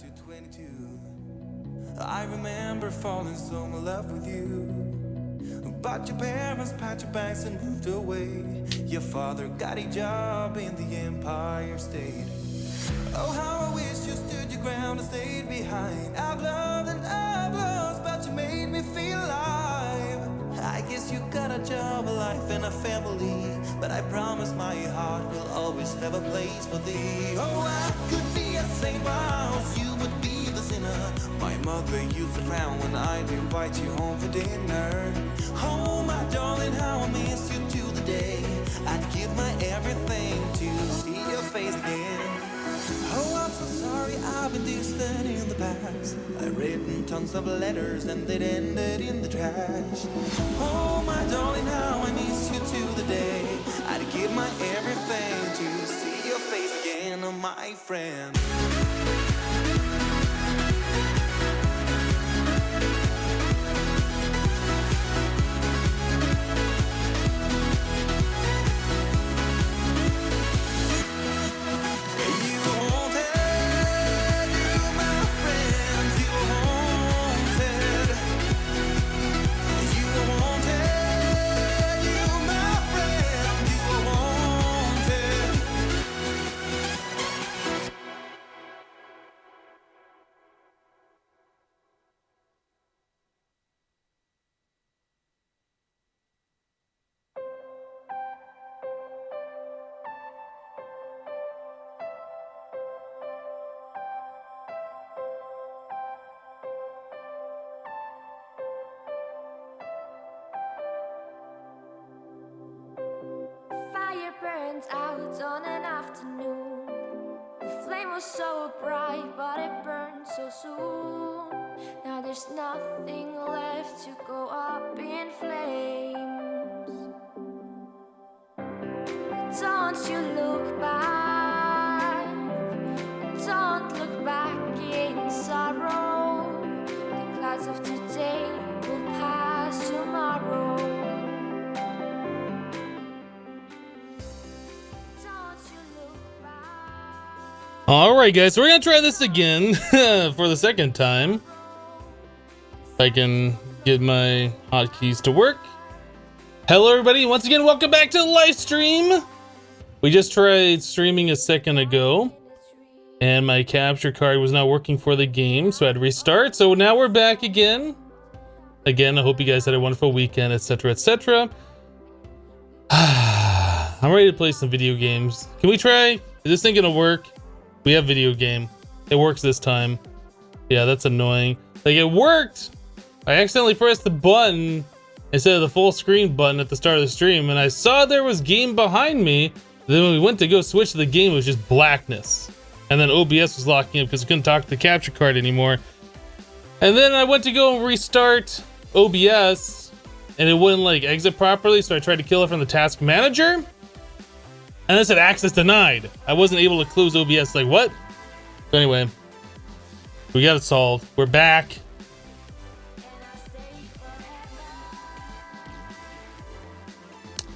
to 22. I remember falling so in love with you, but your parents packed your bags and moved away. Your father got a job in the Empire State. Oh, how I wish you stood your ground and stayed behind. I've loved and I've lost, but you made me feel alive. I guess you got a job, a life and a family, but I promise my heart will always have a place for thee. Oh, I could be a saint, while you would be the sinner. My mother used to frown when I'd invite you home for dinner. Oh, my darling, how I miss you to the day. I'd give my everything to see your face again. Oh, I'm so sorry I've been distant in the past. I've written tons of letters and they'd ended in the trash. Oh, my darling, how I miss you to the day. I'd give my everything to see your face again, oh, my friend. Burns out on an afternoon. The flame was so bright, but it burned so soon. Now there's nothing left to go up in flames. Don't you look back, don't look back in sorrow. The clouds of today will pass tomorrow. Alright guys, so we're gonna try this again for the second time. If I can get my hotkeys to work. Hello everybody, once again welcome back to the live stream. We just tried streaming a second ago and my capture card was not working for the game, so I had to restart. So now we're back again. Again, I hope you guys had a wonderful weekend, etc, etc. I'm ready to play some video games. Can we try? Is this thing gonna work? We have video game. It works this time. Yeah, that's annoying. Like, it worked. I accidentally pressed the button instead of the full screen button at the start of the stream, and I saw there was game behind me. Then when we went to go switch to the game, it was just blackness. And then OBS was locking up because I couldn't talk to the capture card anymore. And then I went to go restart OBS, and it wouldn't like exit properly, so I tried to kill it from the task manager. And it said access denied. I wasn't able to close OBS. Like, what? So anyway, we got it solved. We're back.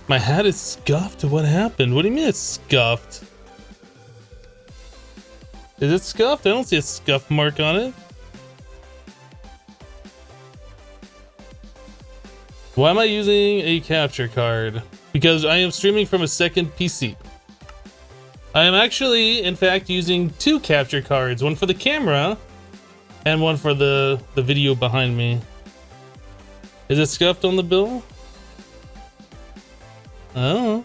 My hat is scuffed. What happened? What do you mean it's scuffed? Is it scuffed? I don't see a scuff mark on it. Why am I using a capture card? Because I am streaming from a second PC. I am actually, in fact, using two capture cards. One for the camera and one for the video behind me. Is it scuffed on the bill? Oh.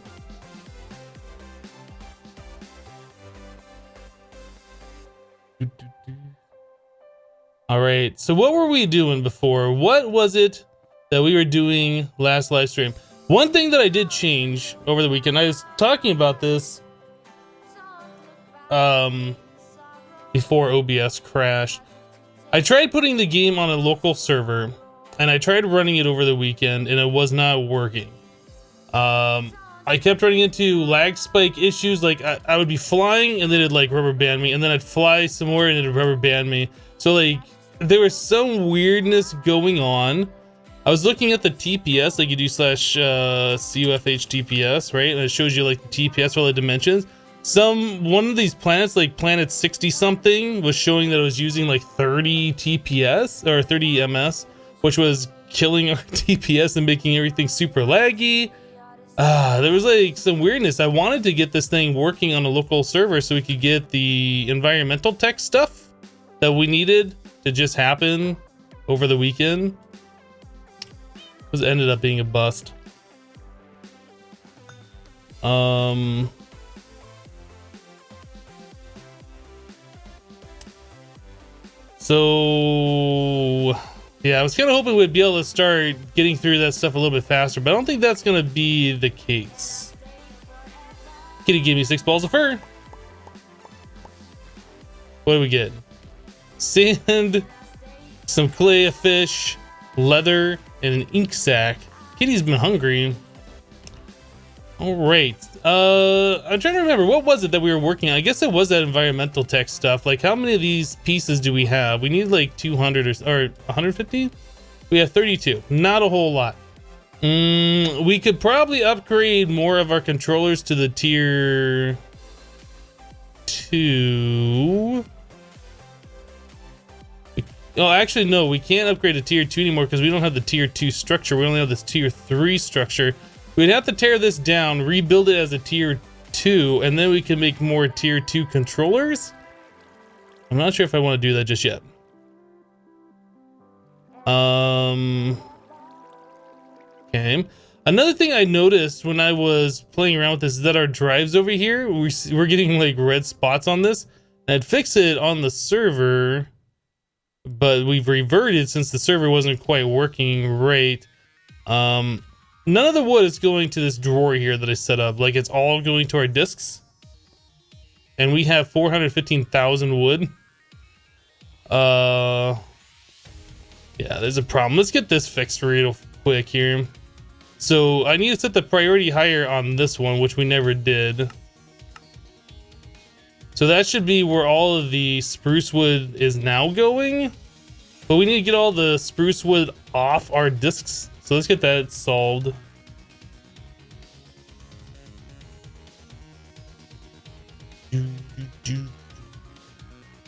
Alright, so what were we doing before? What was it that we were doing last live stream? One thing that I did change over the weekend, I was talking about this before OBS crashed. I tried putting the game on a local server and I tried running it over the weekend and it was not working. I kept running into lag spike issues. Like I would be flying and then it'd like rubber band me, and then I'd fly some more and it'd rubber band me. So like there was some weirdness going on. I was looking at the TPS, like you do /CUFH TPS, right? And it shows you like the TPS for all the dimensions. one of these planets, like planet 60 something, was showing that it was using like 30 TPS or 30 MS, which was killing our TPS and making everything super laggy. There was like some weirdness. I wanted to get this thing working on a local server so we could get the environmental tech stuff that we needed to just happen over the weekend. This ended up being a bust. So yeah, I was kind of hoping we'd be able to start getting through that stuff a little bit faster, but I don't think that's going to be the case. Kitty gave me 6 balls of fur. What do we get? Sand, some clay, a fish, leather, and an ink sac. Kitty's been hungry. All right. I'm trying to remember, what was it that we were working on? I guess it was that environmental tech stuff. Like, how many of these pieces do we have? We need like 200 or 150. We have 32. Not a whole lot. We could probably upgrade more of our controllers to the tier 2. Oh, actually, no, we can't upgrade to tier 2 anymore because we don't have the tier 2 structure. We only have this tier 3 structure. We'd have to tear this down, rebuild it as a tier 2, and then we can make more tier 2 controllers. I'm not sure if I want to do that just yet. Okay. Another thing I noticed when I was playing around with this is that our drives over here, we're getting like red spots on this. I'd fix it on the server, but we've reverted since the server wasn't quite working right. None of the wood is going to this drawer here that I set up. Like, it's all going to our discs. And we have 415,000 wood. Yeah, there's a problem. Let's get this fixed real quick here. So I need to set the priority higher on this one, which we never did. So that should be where all of the spruce wood is now going. But we need to get all the spruce wood off our discs. So let's get that solved.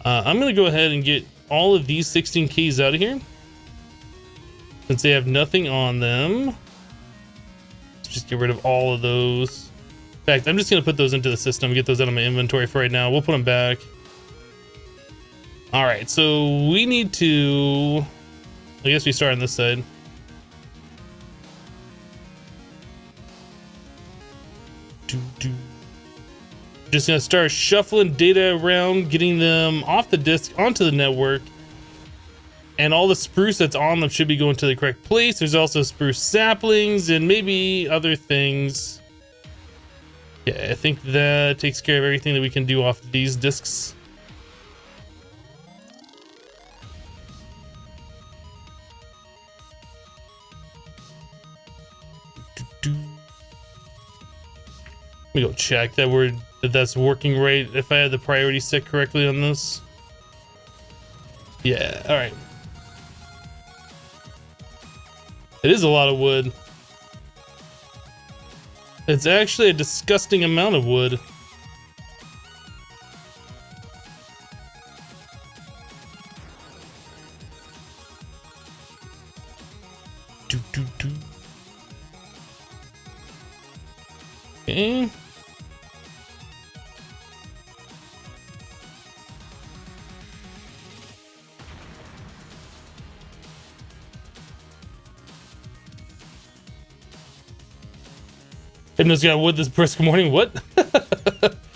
I'm gonna go ahead and get all of these 16 keys out of here since they have nothing on them. Let's just get rid of all of those. In fact, I'm just gonna put those into the system, get those out of my inventory for right now. We'll put them back. All right, so we need to, I guess we start on this side. Just gonna start shuffling data around, getting them off the disk onto the network, and all the spruce that's on them should be going to the correct place. There's also spruce saplings and maybe other things. Yeah, I think that takes care of everything that we can do off these disks. Let me go check that that's working right. If I had the priority set correctly on this. Yeah, all right. It is a lot of wood. It's actually a disgusting amount of wood. Okay. Hypno's got wood this brisk morning. What?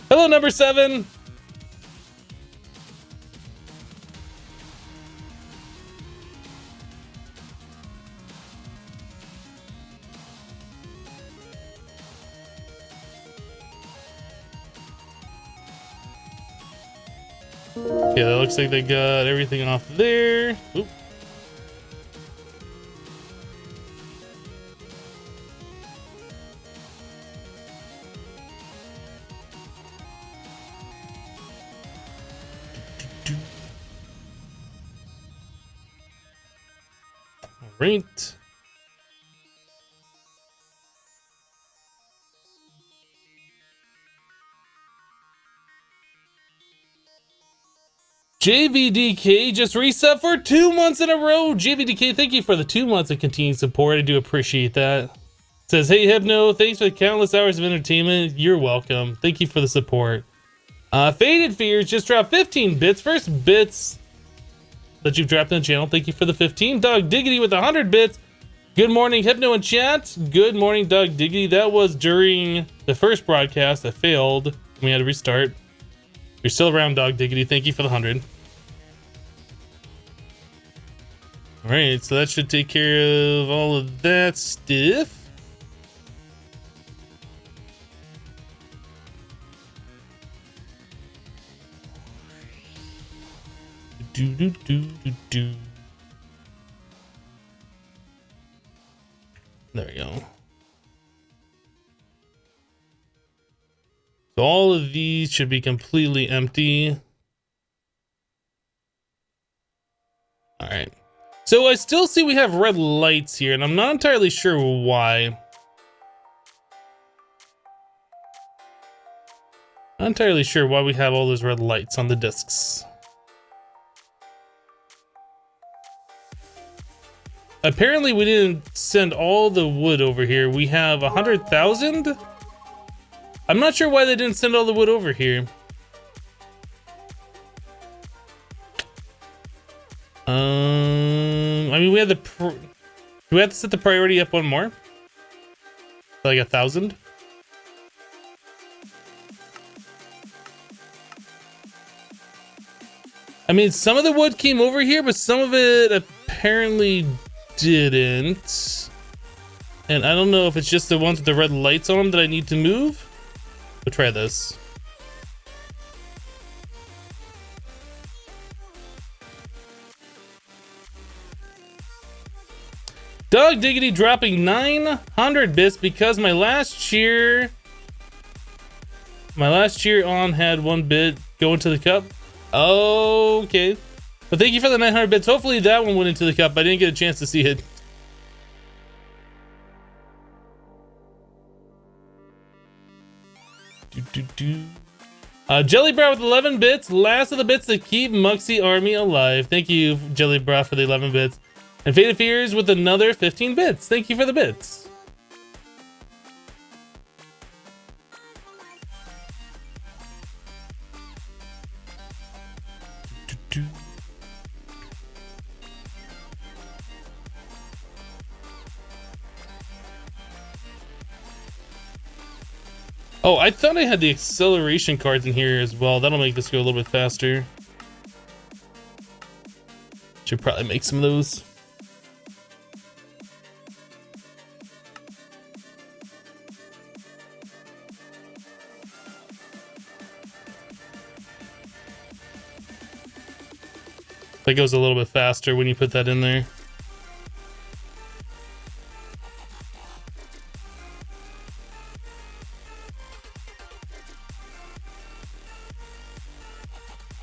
Hello, number 7. Okay, that looks like they got everything off there. Oop. Right. JVDK just reset for 2 months in a row. JVDK, thank you for the 2 months of continued support. I do appreciate that. Says, hey Hypno, thanks for the countless hours of entertainment. You're welcome. Thank you for the support. Faded Fears just dropped 15 bits. First bits that you've dropped in the channel. Thank you for the 15. Dog Diggity with 100 bits. Good morning, Hypno and chat. Good morning, Dog Diggity. That was during the first broadcast that failed. We had to restart. You're still around, Dog Diggity. Thank you for the 100. All right, so that should take care of all of that stuff. Do do do do do. There we go. So all of these should be completely empty. All right. So I still see we have red lights here, and I'm not entirely sure why. Not entirely sure why we have all those red lights on the discs. Apparently we didn't send all the wood over here. We have 100,000. I'm not sure why they didn't send all the wood over here. I mean, we had the. Do we have to set the priority up one more? Like 1,000. I mean, some of the wood came over here, but some of it apparently didn't. And I don't know if it's just the ones with the red lights on them that I need to move. We'll try this. Dog Diggity dropping 900 bits because my last cheer on had 1 bit go into the cup. Okay. But thank you for the 900 bits. Hopefully that one went into the cup. I didn't get a chance to see it. Jellybra with 11 bits. Last of the bits that keep Muxie Army alive. Thank you, Jellybra, for the 11 bits. And Faded Fears with another 15 bits. Thank you for the bits. Oh, I thought I had the acceleration cards in here as well. That'll make this go a little bit faster. Should probably make some of those. That goes a little bit faster when you put that in there.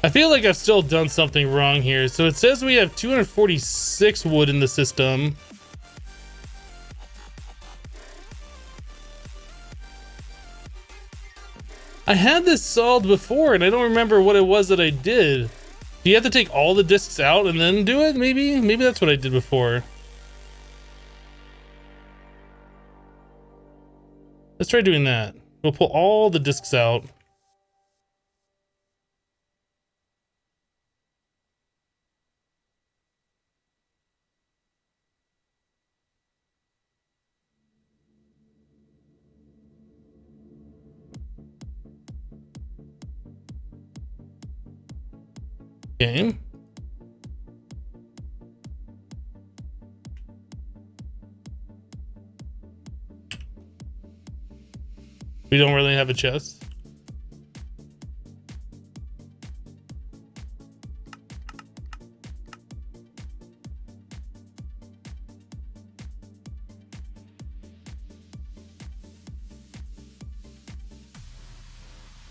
I feel like I've still done something wrong here. So it says we have 246 wood in the system. I had this solved before and I don't remember what it was that I did. Do you have to take all the discs out and then do it? Maybe that's what I did before. Let's try doing that. We'll pull all the discs out. Okay. We don't really have a chest.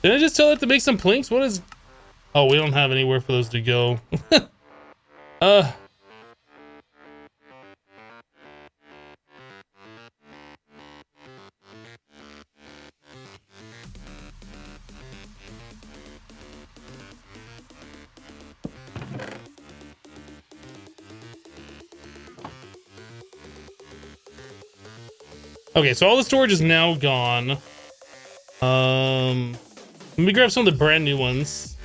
Did I just tell it to make some planks? What is... Oh, we don't have anywhere for those to go. Okay, so all the storage is now gone. Let me grab some of the brand new ones.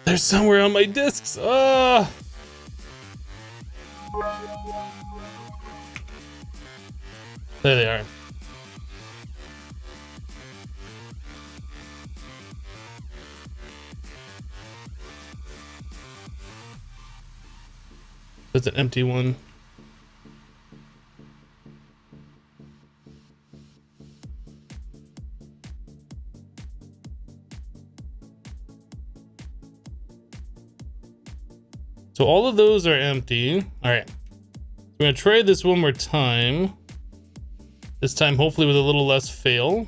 They're somewhere on my discs. Ah. There they are. That's an empty one. So all of those are empty. All right. We're gonna try this one more time. This time, hopefully with a little less fail.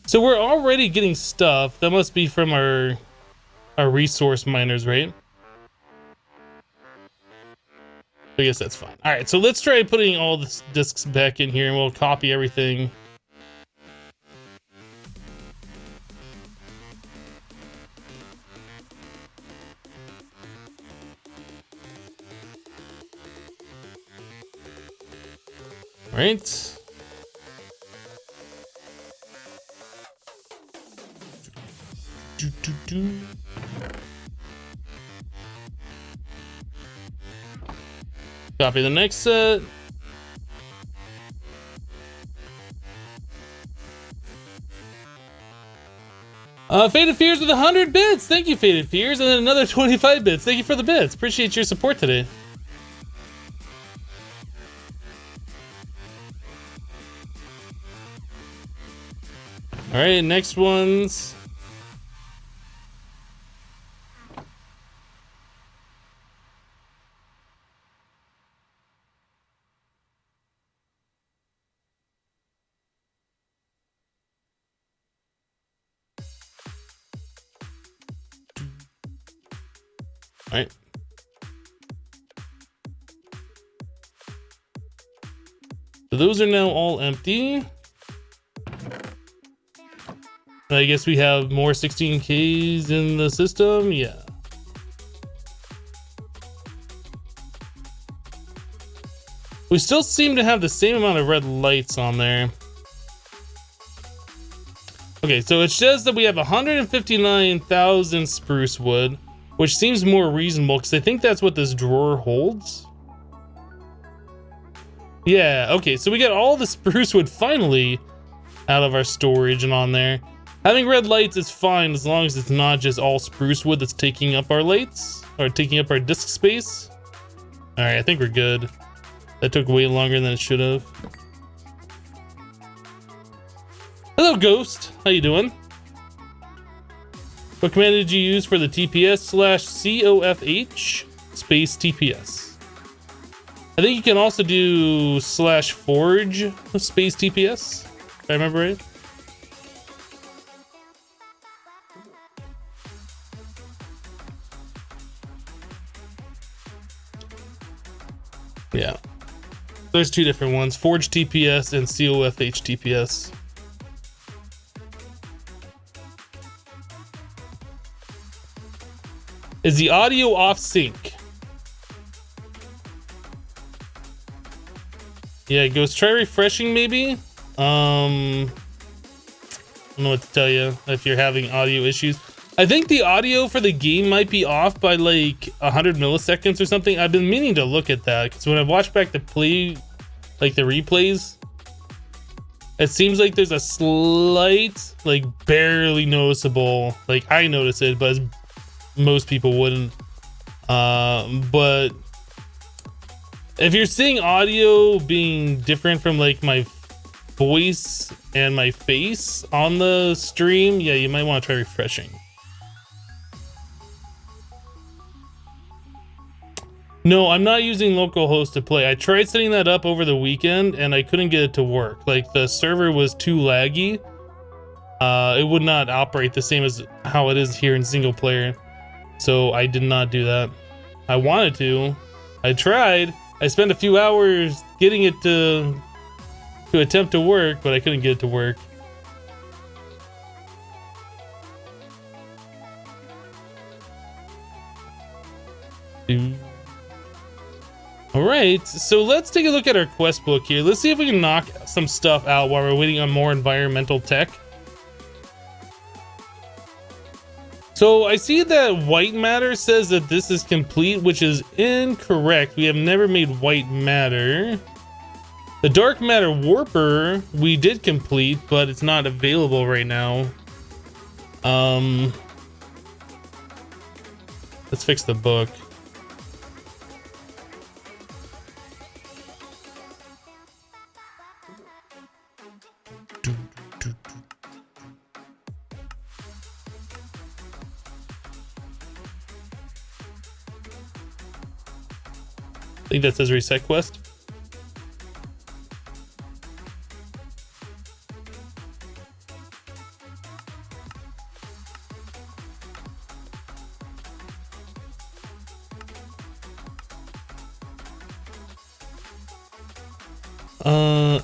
So we're already getting stuff. That must be from our resource miners, right? I guess that's fine. All right, so let's try putting all the discs back in here and we'll copy everything. All right. Copy the next set. Faded Fears with 100 bits. Thank you, Faded Fears. And then another 25 bits. Thank you for the bits. Appreciate your support today. All right, next ones. All right. So those are now all empty. I guess we have more 16Ks in the system. Yeah. We still seem to have the same amount of red lights on there. Okay, so it says that we have 159,000 spruce wood, which seems more reasonable because I think that's what this drawer holds. Yeah, okay, so we got all the spruce wood finally out of our storage and on there. Having red lights is fine as long as it's not just all spruce wood that's taking up our lights or taking up our disk space. All right, I think we're good. That took way longer than it should have. Hello, Ghost. How you doing? What command did you use for the TPS/COFH space TPS? I think you can also do /forge space TPS, if I remember right. Yeah. There's two different ones, Forge TPS and COFH TPS. Is the audio off sync? Yeah, Ghost, try refreshing maybe. I don't know what to tell you if you're having audio issues. I think the audio for the game might be off by like 100 milliseconds or something. I've been meaning to look at that because when I watch back the play, like the replays, it seems like there's a slight, like barely noticeable, like I notice it, but most people wouldn't. But if you're seeing audio being different from like my voice and my face on the stream, yeah, you might want to try refreshing. No, I'm not using localhost to play. I tried setting that up over the weekend and I couldn't get it to work. Like the server was too laggy. it would not operate the same as how it is here in single player. So I did not do that. I wanted to. I tried. I spent a few hours getting it to attempt to work, but I couldn't get it to work. Alright, so let's take a look at our quest book here. Let's see if we can knock some stuff out while we're waiting on more environmental tech. So I see that white matter says that this is complete, which is incorrect. We have never made white matter. The dark matter warper we did complete, but it's not available right now. Let's fix the book. I think that says reset quest.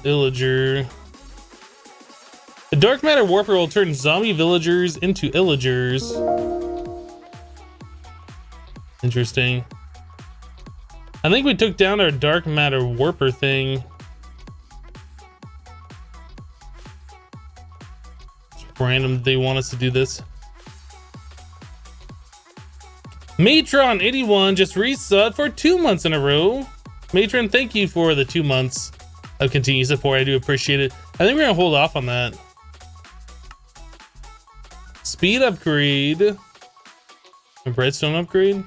Illager. The dark matter warper will turn zombie villagers into illagers. Interesting. I think we took down our dark matter warper thing. It's random they want us to do this. Matron81 just resubbed for 2 months in a row. Matron, thank you for the 2 months of continued support. I do appreciate it. I think we're gonna hold off on that. Speed upgrade. A redstone upgrade.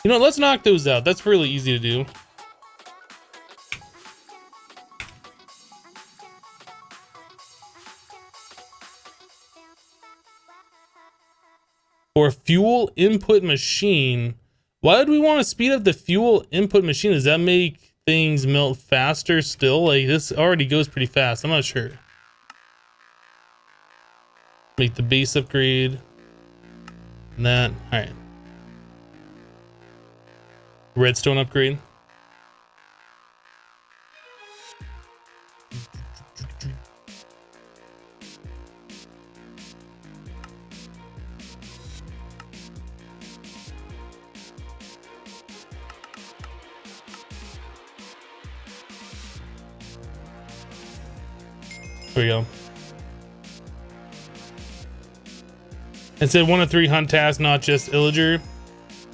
You know, let's knock those out. That's really easy to do. For fuel input machine. Why would we want to speed up the fuel input machine? Does that make things melt faster still? Like, this already goes pretty fast. I'm not sure. Make the base upgrade. And that. All right. Redstone upgrade. There we go. It said 1 of 3 hunt tasks, not just illager.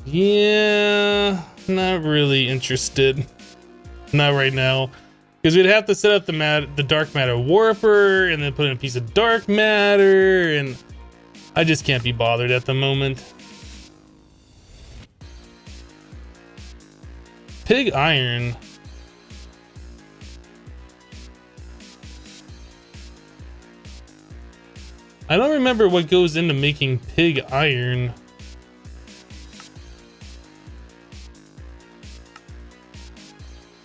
Yeah, not really interested. Not right now, because we'd have to set up the dark matter warper and then put in a piece of dark matter, and I just can't be bothered at the moment. Pig iron. I don't remember what goes into making pig iron.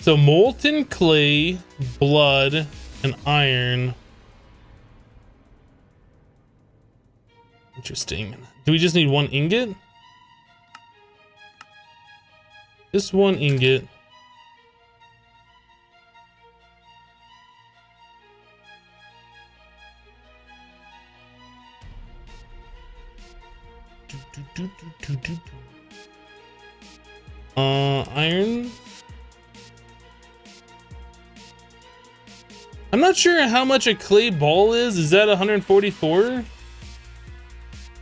So molten clay, blood, and iron. Interesting. Do we just need 1 ingot? Just 1 ingot. Iron. I'm not sure how much a clay ball is. Is that 144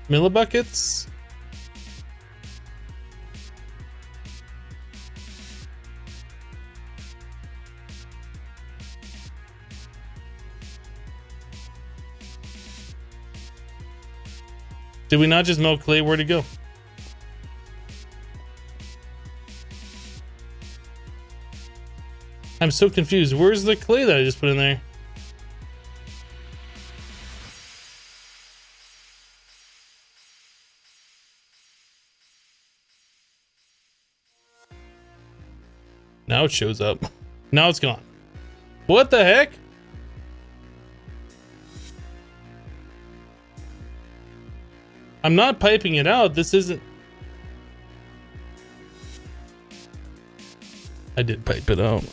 millibuckets? Did we not just melt clay? Where'd it go? I'm so confused. Where's the clay that I just put in there? Now it shows up. Now it's gone. What the heck? I'm not piping it out. This isn't... I did pipe it out.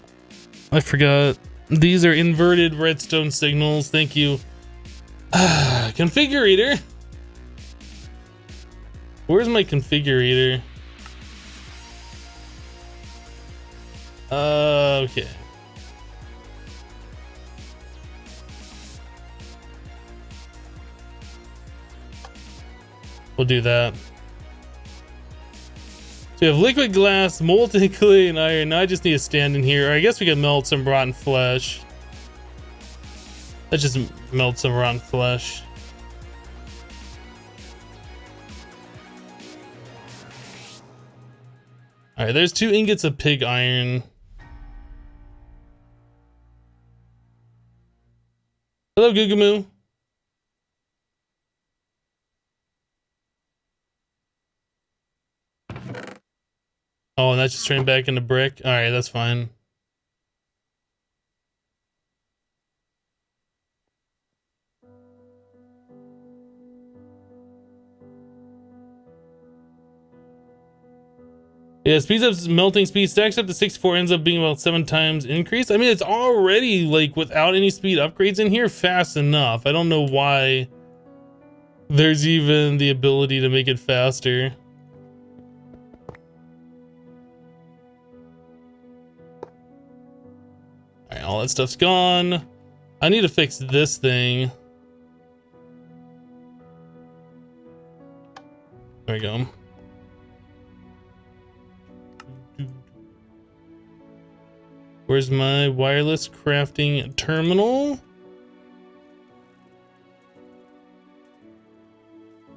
I forgot. These are inverted redstone signals. Thank you. Configurator. Where's my configurator? Okay. We'll do that. So we have liquid glass, molten clay, and iron. Now I just need to stand in here. Or I guess we can melt some rotten flesh. Let's just melt some rotten flesh. All right, there's 2 ingots of pig iron. Hello, Gugamoo. Oh, and that's just turned back into brick. All right, that's fine. Yeah, speeds up melting speed, stacks up to 64, ends up being about 7 times increase. I mean, it's already like without any speed upgrades in here fast enough. I don't know why there's even the ability to make it faster. All right, all that stuff's gone. I need to fix this thing. There we go. Where's my wireless crafting terminal?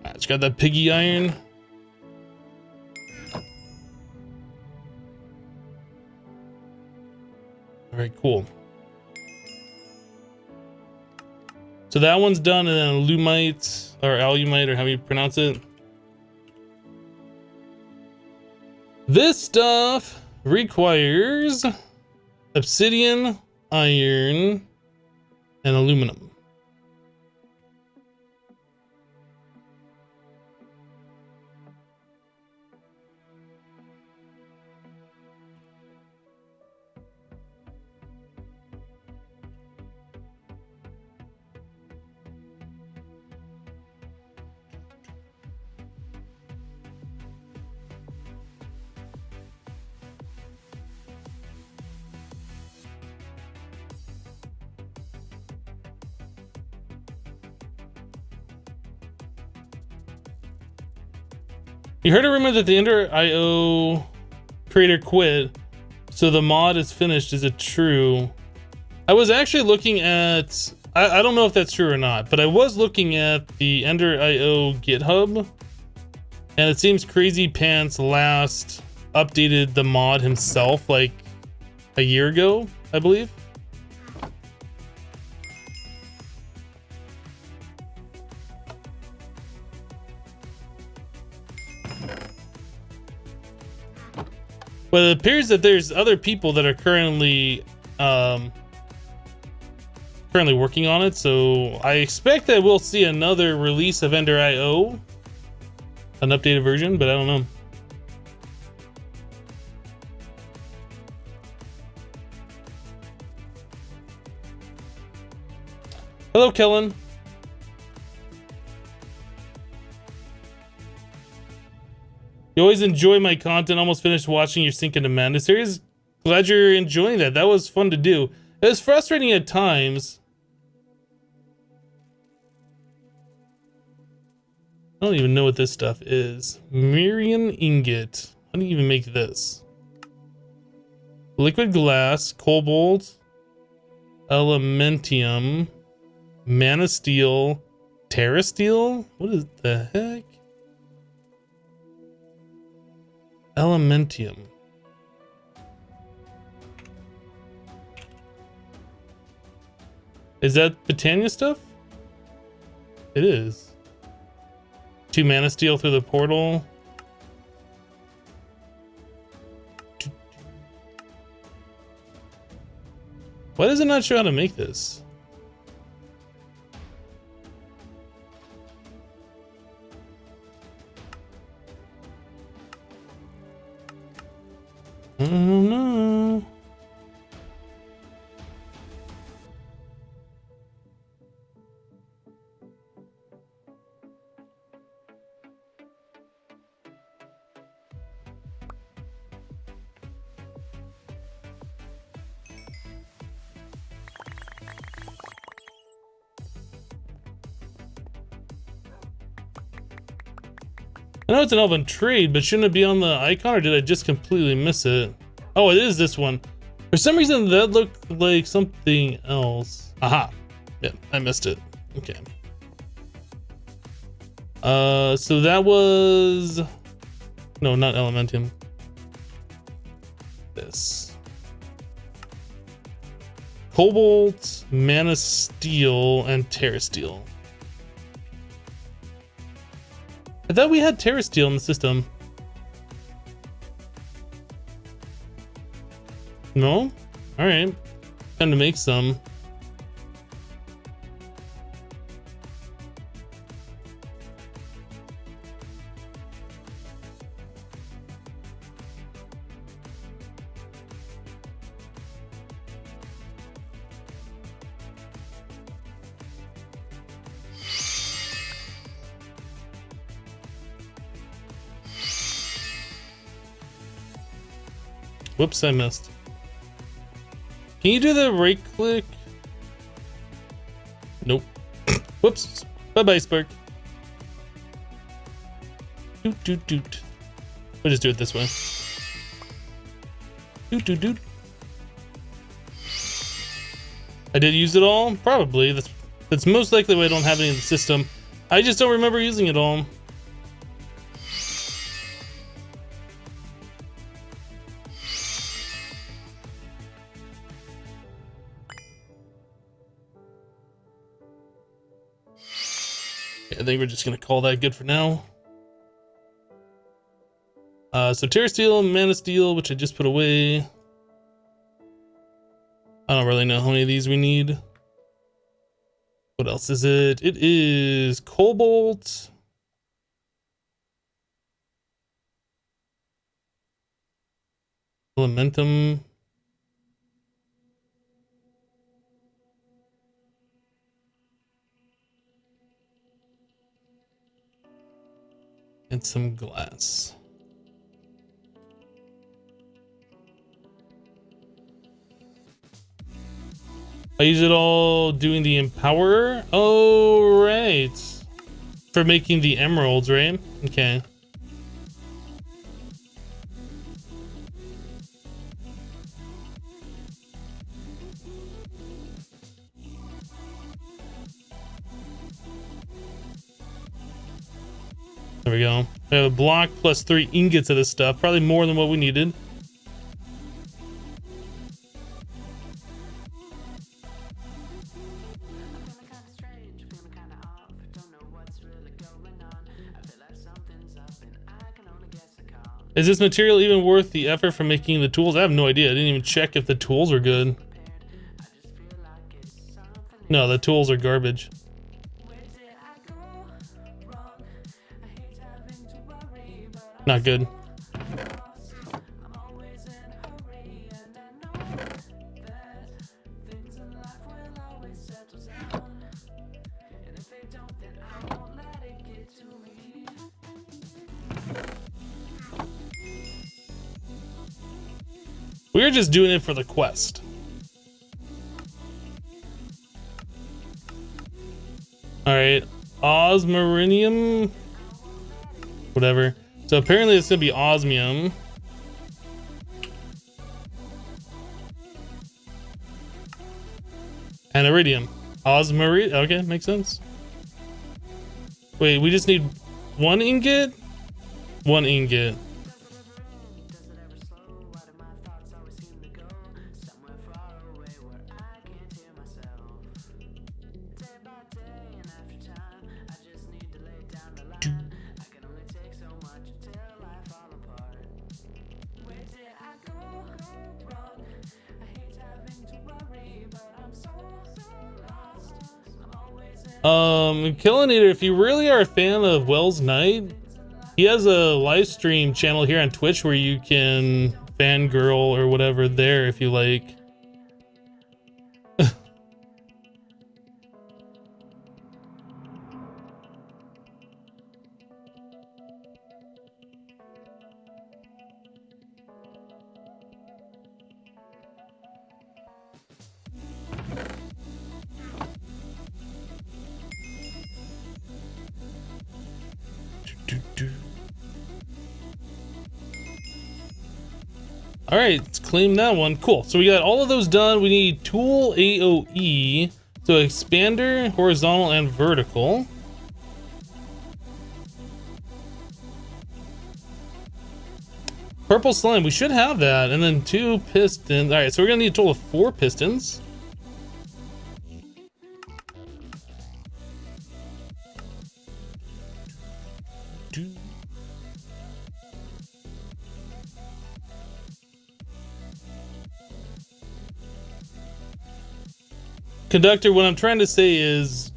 It's got that piggy iron. All right, cool. So that one's done, and then alumite or alumite, or how you pronounce it. This stuff requires obsidian, iron, and aluminum. You heard a rumor that the Ender IO creator quit, so the mod is finished. Is it true? I was actually looking at, I don't know if that's true or not, but I was looking at the Ender IO GitHub, and it seems Crazy Pants last updated the mod himself like a year ago, I believe. But it appears that there's other people that are currently working on it, so I expect that we'll see another release of Ender IO, an updated version, but I don't know. Hello, Kellen. You always enjoy my content. Almost finished watching your Sink into Madness series. Glad you're enjoying that. That was fun to do. It was frustrating at times. I don't even know what this stuff is. Mirian ingot. How do you even make this? Liquid glass, cobalt, elementium, mana steel, terra steel? What is the heck? Elementium. Is that Britannia stuff? It is. 2 mana steel through the portal. Why does it not show how to make this? No. I know it's an elven trade, but shouldn't it be on the icon, or did I just completely miss it? Oh, it is this one. For some reason, that looked like something else. Aha. Yeah, I missed it. Okay. So that was... No, not Elementium. This. Cobalt, Mana Steel, and Terra Steel. I thought we had Terra Steel in the system. No? Alright. Time to make some. Whoops, I missed. Can you do the right click? Nope. Whoops. Bye-bye, Spark. Doot, doot, doot. We'll just do it this way. Doot, doot, doot. I did use it all? Probably. That's most likely why I don't have any in the system. I just don't remember using it all. I think we're just gonna call that good for now. So Terra Steel, Mana Steel, which I just put away. I don't really know how many of these we need. What else is it? It is Cobalt. Elementum. And some glass. I use it all doing the Empower. Oh, right. For making the emeralds, right? Okay. There we go. I have a block plus 3 ingots of this stuff. Probably more than what we needed. Is this material even worth the effort for making the tools? I have no idea. I didn't even check if the tools were good. No, the tools are garbage. Not good. We're just doing it for the quest. Alright, osmarinium, whatever. So apparently it's gonna be osmium. And iridium. Osmari, okay, makes sense. Wait, we just need 1 ingot? 1 ingot. Killinator, if you really are a fan of Wells Knight, he has a live stream channel here on Twitch where you can fangirl or whatever there if you like. All right, let's claim that one. Cool. So we got all of those done. We need tool AOE. So expander, horizontal and vertical. Purple slime, we should have that. And then 2 pistons. All right, so we're gonna need a total of 4 pistons. Conductor, what I'm trying to say is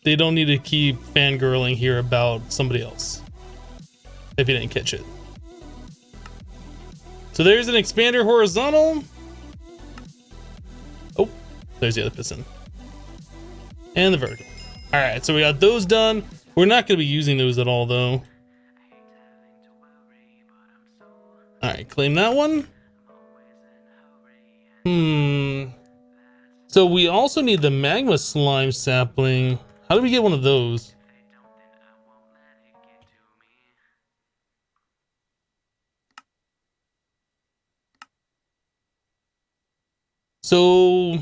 they don't need to keep fangirling here about somebody else if you didn't catch it. So there's an expander horizontal. Oh, there's the other piston. And the vertical. All right, so we got those done. We're not going to be using those at all, though. All right, claim that one. So we also need the magma slime sapling. How do we get one of those? So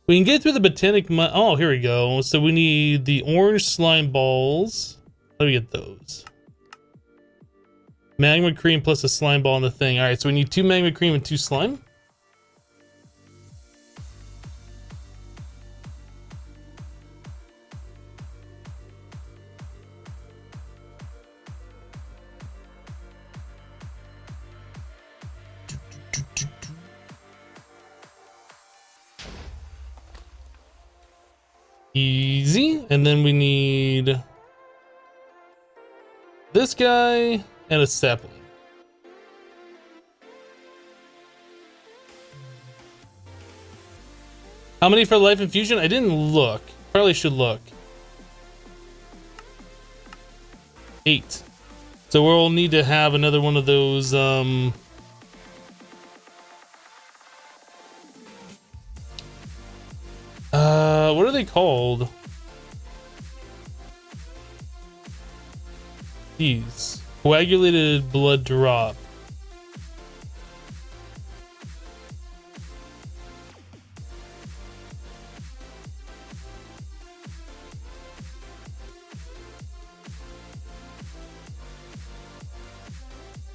we can get through the botanic mine. Oh, here we go. So we need the orange slime balls. How do we get those? Magma cream plus a slime ball on the thing. All right, so we need 2 magma cream and 2 slime. Easy. And then we need this guy and a sapling. How many for life infusion? I didn't look. Probably should look. 8. So we'll need to have another one of those what are they called? These. Coagulated blood drop.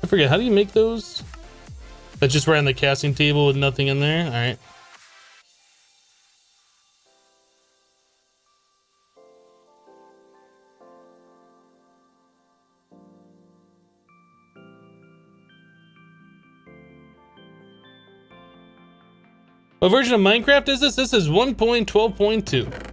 I forget, how do you make those? That's just right on the casting table with nothing in there? Alright. What version of Minecraft is this? This is 1.12.2.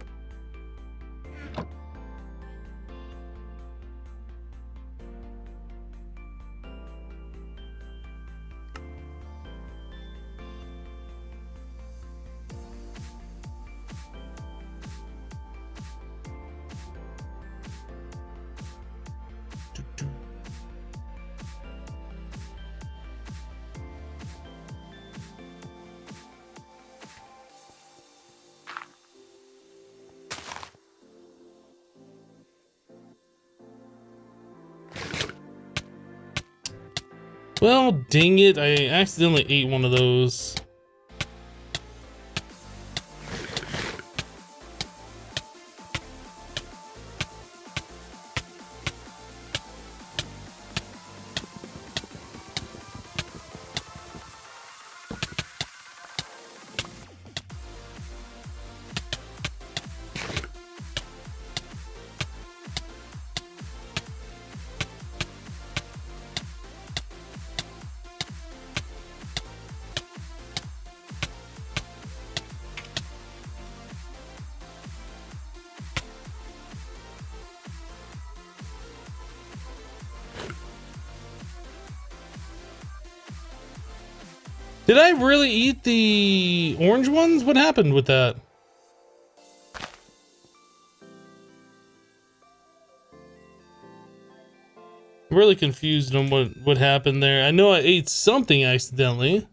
Well, dang it, I accidentally ate one of those. Did I really eat the orange ones? What happened with that? I'm really confused on what happened there. I know I ate something accidentally.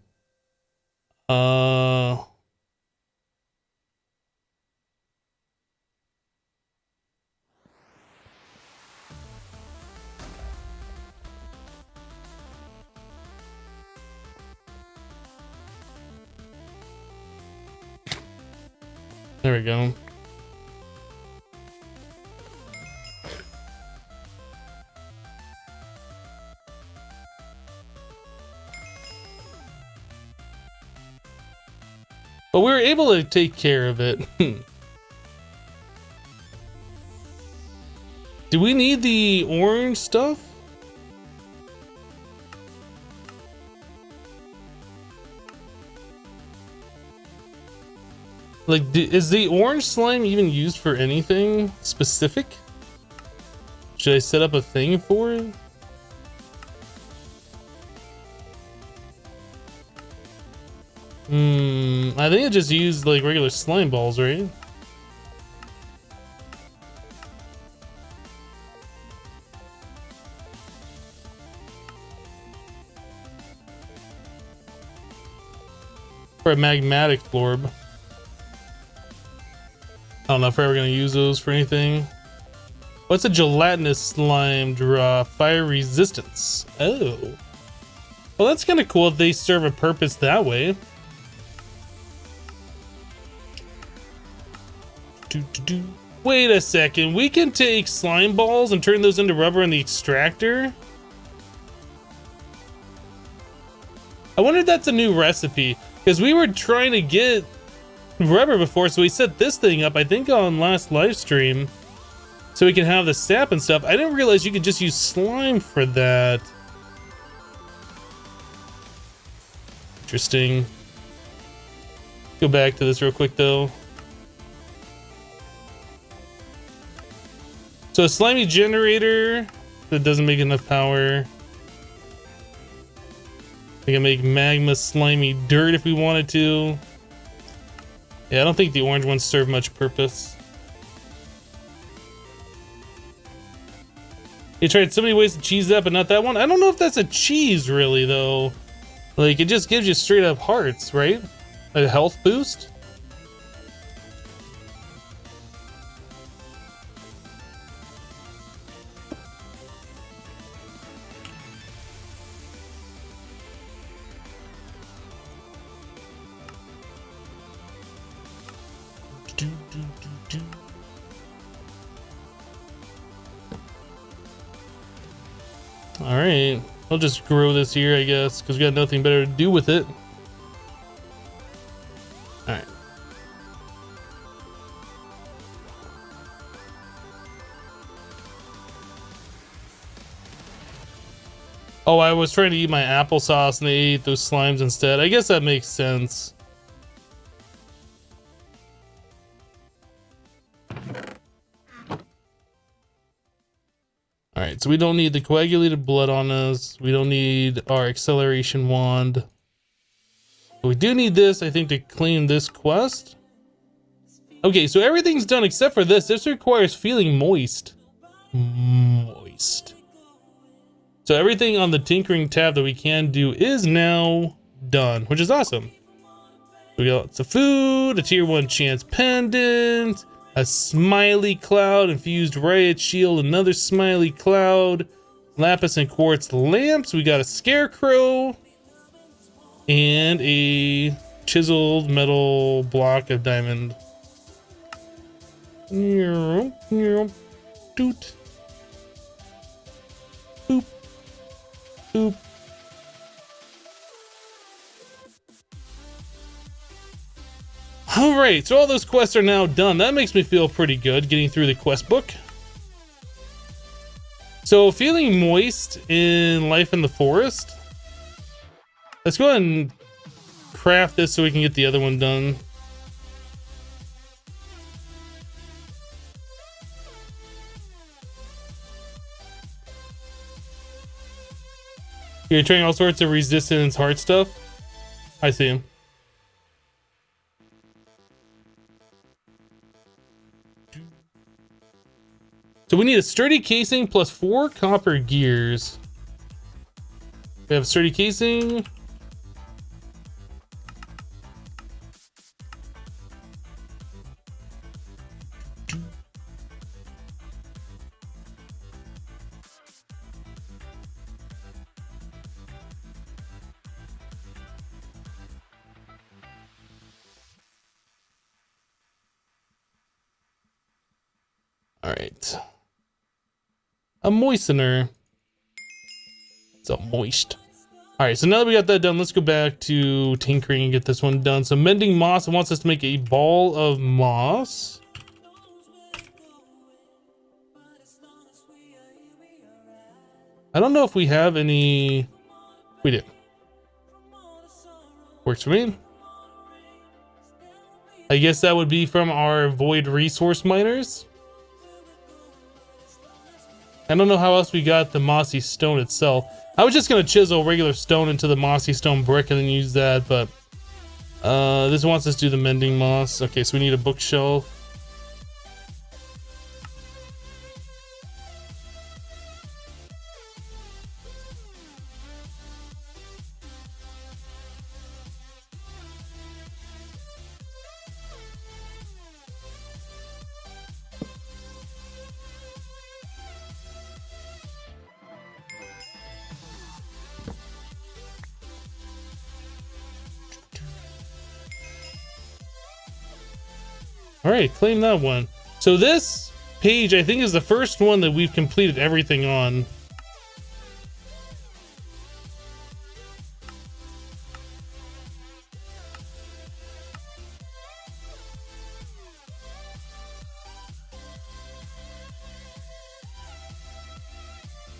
There we go. But we were able to take care of it. Do we need the orange stuff? Like, is the orange slime even used for anything specific? Should I set up a thing for it? I think I just used like regular slime balls, right? For a magmatic florb. I don't know if we're ever gonna use those for anything. What's a gelatinous slime draw? Fire resistance. Oh. Well, that's kind of cool if they serve a purpose that way. Wait a second. We can take slime balls and turn those into rubber in the extractor? I wonder if that's a new recipe. Because we were trying to get rubber before, so we set this thing up, I think on last live stream, so we can have the sap and stuff. I didn't realize you could just use slime for that. Interesting. Go back to this real quick though. So a slimy generator that doesn't make enough power. We can make magma slimy dirt if we wanted to. Yeah, I don't think the orange ones serve much purpose. You tried so many ways to cheese that, but not that one. I don't know if that's a cheese really though. Like it just gives you straight up hearts, right? A health boost. All right, I'll just grow this here, I guess, because we got nothing better to do with it. All right. Oh, I was trying to eat my applesauce and they ate those slimes instead. I guess that makes sense. All right, so we don't need the coagulated blood on us. We don't need our acceleration wand. But we do need this, I think, to claim this quest. Okay, so everything's done except for this. This requires feeling moist. Moist. So everything on the tinkering tab that we can do is now done, which is awesome. We got lots of food, a tier 1 chance pendant, a smiley cloud, infused riot shield, another smiley cloud, lapis and quartz lamps. We got a scarecrow and a chiseled metal block of diamond. Doot. Boop. Boop. All right, so all those quests are now done. That makes me feel pretty good getting through the quest book. So feeling moist in life in the forest. Let's go ahead and craft this so we can get the other one done. You're trying all sorts of resistance heart stuff. I see him. So we need a sturdy casing plus 4 copper gears. We have sturdy casing. All right. A moistener. It's a moist. All right, so now that we got that done, let's go back to tinkering and get this one done. So mending moss, it wants us to make a ball of moss. I don't know if we have any. We do. Works for me. I guess that would be from our void resource miners. I don't know how else we got the mossy stone itself. I was just gonna chisel regular stone into the mossy stone brick and then use that, but this wants us to do the mending moss. Okay, so we need a bookshelf. All right, claim that one. So this page, I think, is the first one that we've completed everything on.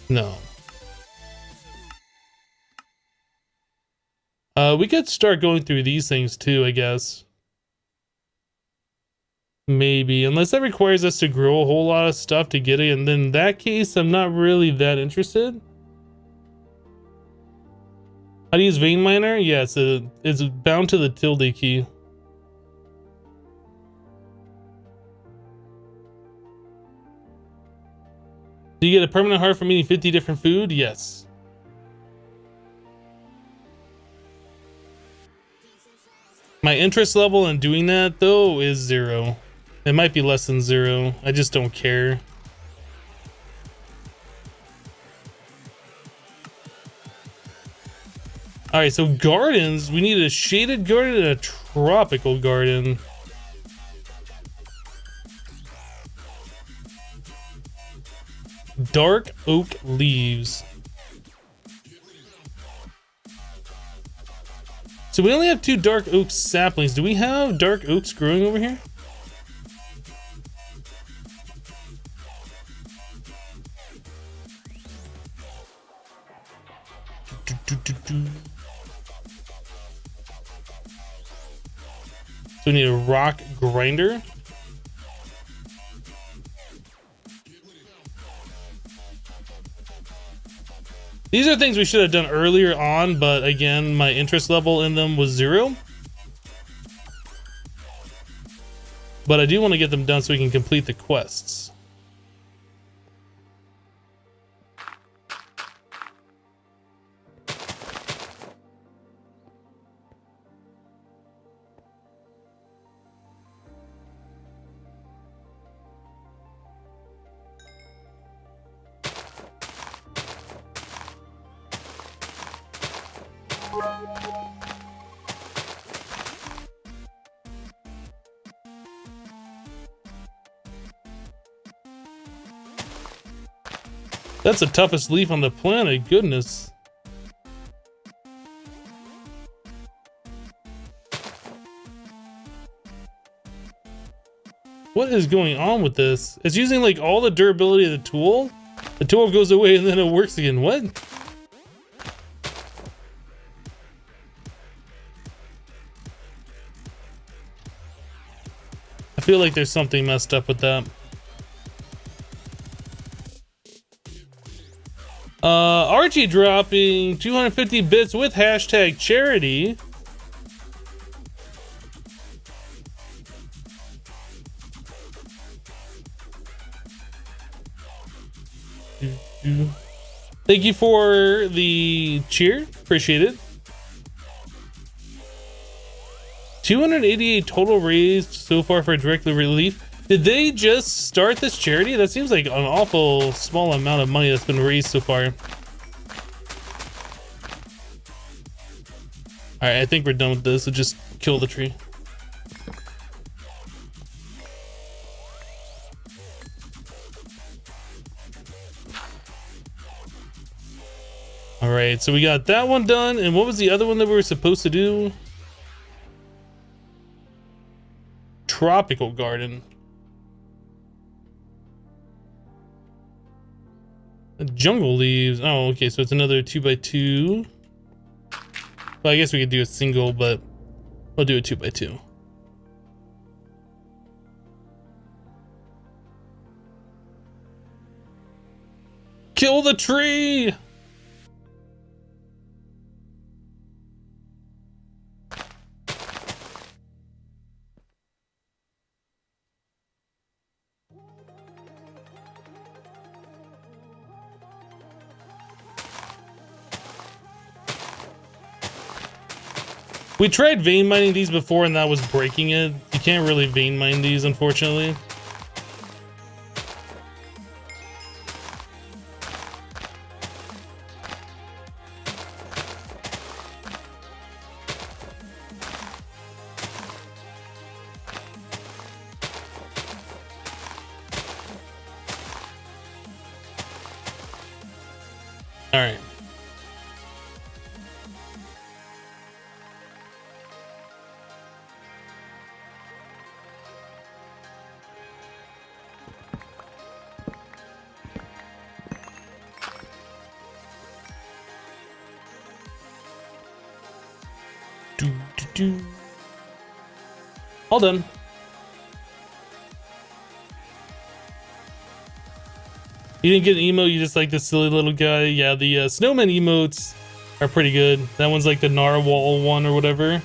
No. We could start going through these things too, I guess. Maybe, unless that requires us to grow a whole lot of stuff to get it, and then in that case, I'm not really that interested. How to use vein miner? Yeah, it's bound to the tilde key. Do you get a permanent heart from eating 50 different food? Yes. My interest level in doing that, though, is 0. It might be less than 0. I just don't care. All right, so gardens. We need a shaded garden and a tropical garden. Dark oak leaves. So we only have 2 dark oak saplings. Do we have dark oaks growing over here? So we need a rock grinder. These are things we should have done earlier on, but again, my interest level in them was 0. But I do want to get them done so we can complete the quests. That's the toughest leaf on the planet, goodness. What is going on with this? It's using like all the durability of the tool. The tool goes away and then it works again. What? I feel like there's something messed up with that. Archie dropping 250 bits with hashtag charity. Thank you for the cheer. Appreciate it. 288 total raised so far for direct relief. Did they just start this charity? That seems like an awful small amount of money that's been raised so far. All right, I think we're done with this. So just kill the tree. All right, so we got that one done. And what was the other one that we were supposed to do? Tropical garden. Jungle leaves. Oh, okay, so it's another 2x2. Well, I guess we could do a single, but we'll do a 2x2. Kill the tree! We tried vein mining these before and that was breaking it. You can't really vein mine these, unfortunately. All right. All done. You didn't get an emote, you just like this silly little guy. Yeah, the snowman emotes are pretty good. That one's like the narwhal one or whatever.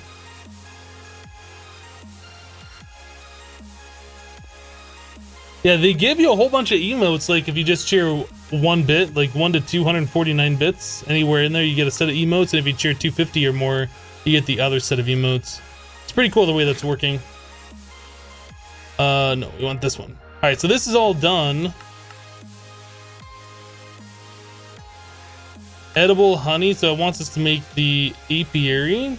Yeah, they give you a whole bunch of emotes, like if you just cheer 1 bit, like 1 to 249 bits, anywhere in there you get a set of emotes, and if you cheer 250 or more, you get the other set of emotes. It's pretty cool the way that's working. No, we want this one. All right, so this is all done. Edible honey, so it wants us to make the apiary.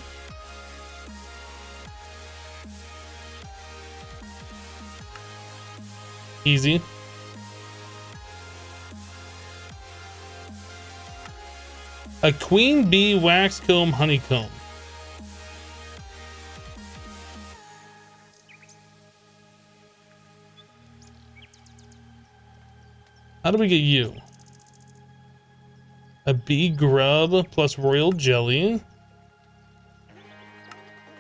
Easy. A queen bee wax comb honeycomb. How do we get you? A bee grub plus royal jelly.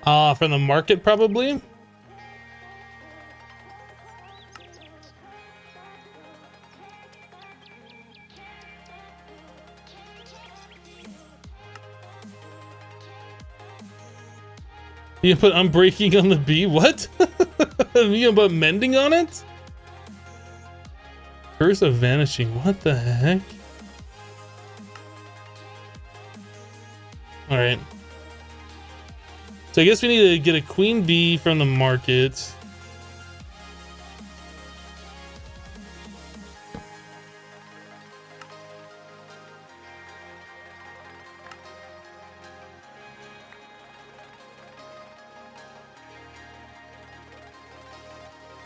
From the market probably. You put unbreaking on the bee? What? You gonna put mending on it? Curse of vanishing. What the heck? All right. So I guess we need to get a queen bee from the market.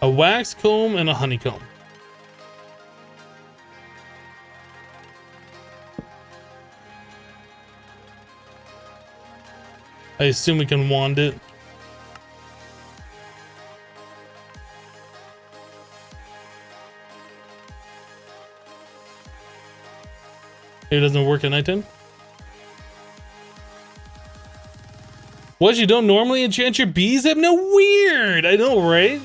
A wax comb and a honeycomb. I assume we can wand it. It doesn't work at nighttime. What, you don't normally enchant your bees? I'm no weird. I know, right?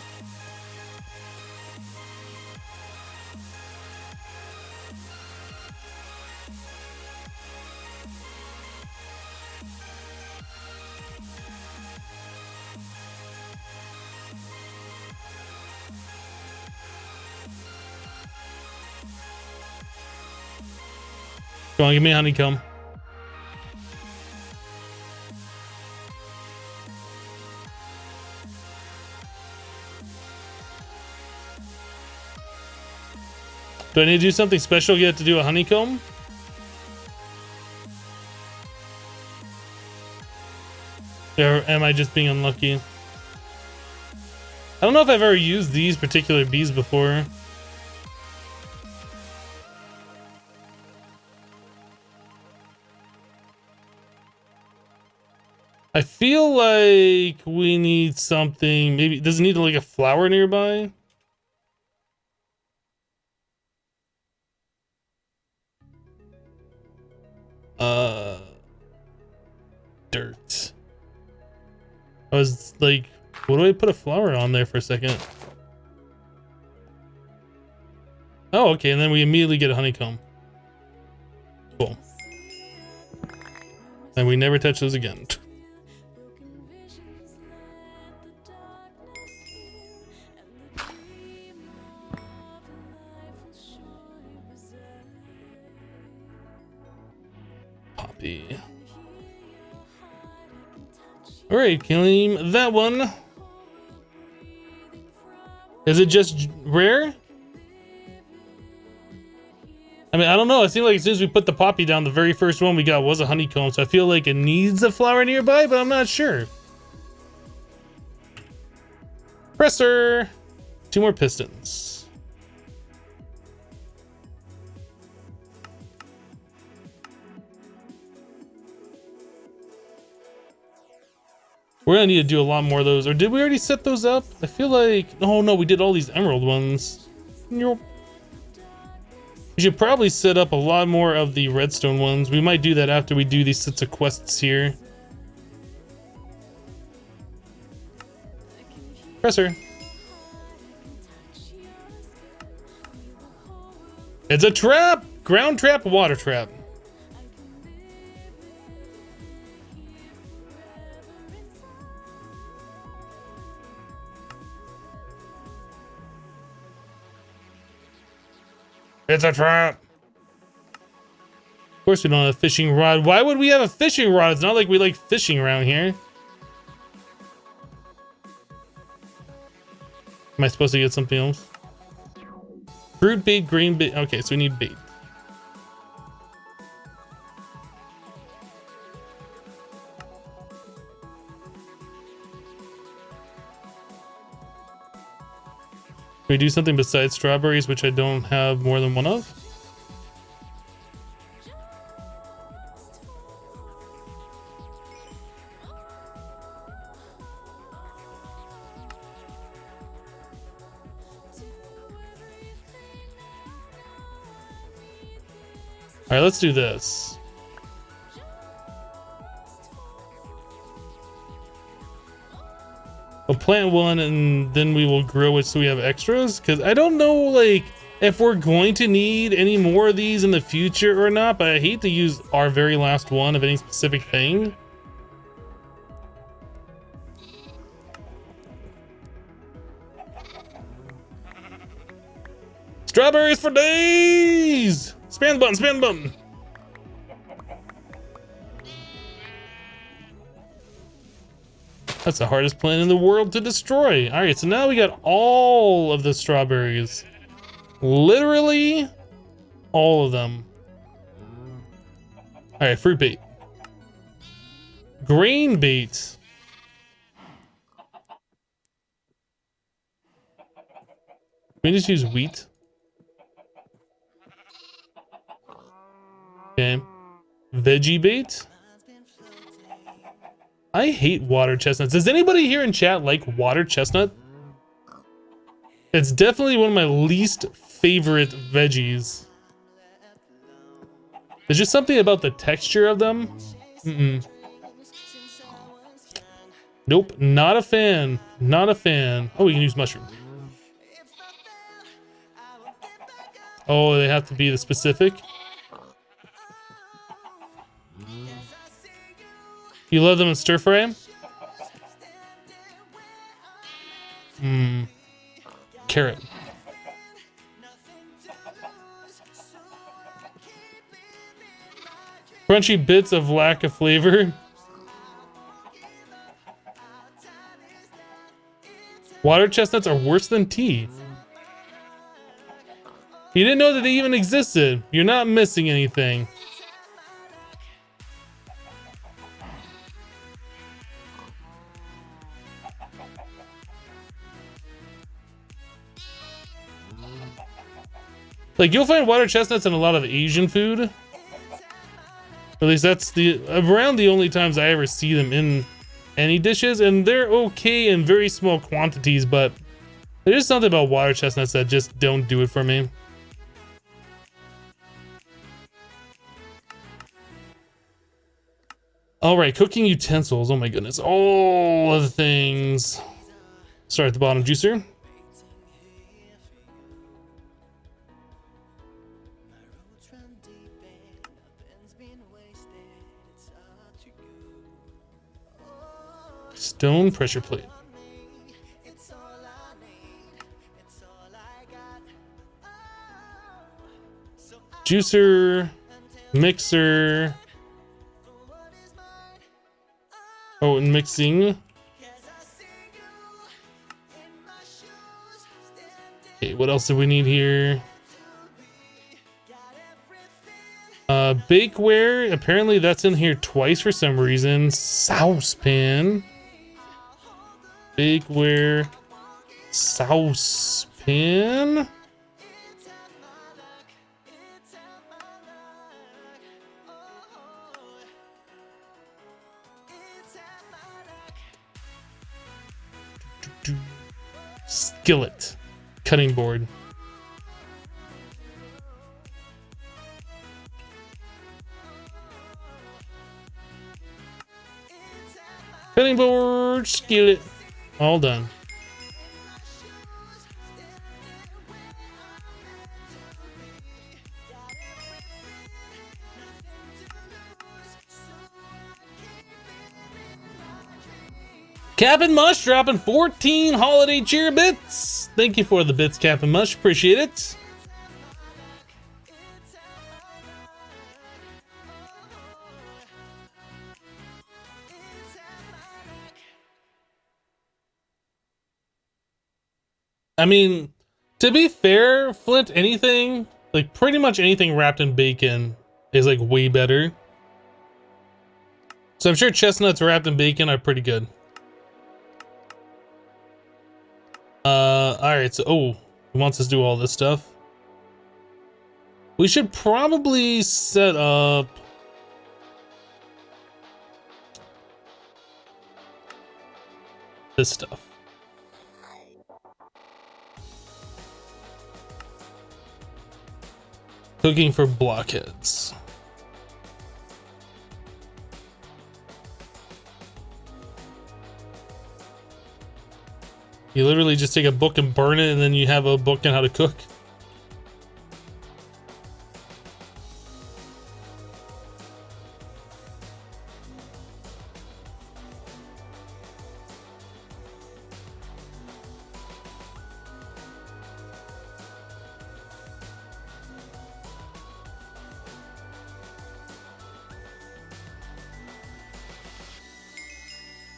Come on, give me a honeycomb. Do I need to do something special yet to do a honeycomb? Or am I just being unlucky? I don't know if I've ever used these particular bees before. I feel like we need something. Maybe does it need like a flower nearby? Dirt. I was like, what do I put a flower on there for a second? Oh, okay, and then we immediately get a honeycomb. Cool. And we never touch those again. Poppy. Alright, claim that one. Is it just rare? I mean, I don't know. It seemed like as soon as we put the poppy down, the very first one we got was a honeycomb. So I feel like it needs a flower nearby, but I'm not sure. Presser. 2 more pistons. We're gonna need to do a lot more of those. Or did we already set those up? I feel like... Oh no, we did all these emerald ones. We should probably set up a lot more of the redstone ones. We might do that after we do these sets of quests here. Presser. It's a trap! Ground trap, water trap. It's a trap. Of course we don't have a fishing rod. Why would we have a fishing rod? It's not like we like fishing around here. Am I supposed to get something else? Fruit bait, green bait. Okay, so we need bait. Can we do something besides strawberries, which I don't have more than one of? All right, let's do this. We'll plant one and then we will grow it so we have extras. Because I don't know, like, if we're going to need any more of these in the future or not. But I hate to use our very last one of any specific thing. Strawberries for days! Spam the button, spam the button. That's the hardest plant in the world to destroy. All right, so now we got all of the strawberries. Literally all of them. All right, fruit bait. Grain bait. Can we just use wheat? Okay. Veggie bait. I hate water chestnuts. Does anybody here in chat like water chestnut? It's definitely one of my least favorite veggies. There's just something about the texture of them. Nope, not a fan. Not a fan. Oh, we can use mushroom. Oh, they have to be the specific. You love them in stir fry? Carrot. Crunchy bits of lack of flavor. Water chestnuts are worse than tea. You didn't know that they even existed. You're not missing anything. Like, you'll find water chestnuts in a lot of Asian food. At least that's around the only times I ever see them in any dishes, and they're okay in very small quantities, but there's something about water chestnuts that just don't do it for me. All right, cooking utensils. Oh my goodness, all of the things. Start at the bottom, juicer. Stone pressure plate. Juicer, mixer. Oh, and mixing. Okay, what else do we need here? Bakeware. Apparently that's in here twice for some reason. Saucepan. Bakeware. Saucepan. Skillet. Cutting board. Cutting board, skillet. All done. Cap'n Mush dropping 14 holiday cheer bits. Thank you for the bits, Cap'n Mush. Appreciate it. I mean, to be fair, Flint, anything, like pretty much anything wrapped in bacon is like way better. So I'm sure chestnuts wrapped in bacon are pretty good. Alright, so, oh, he wants us to do all this stuff. We should probably set up this stuff. Cooking for blockheads. You literally just take a book and burn it, and then you have a book on how to cook.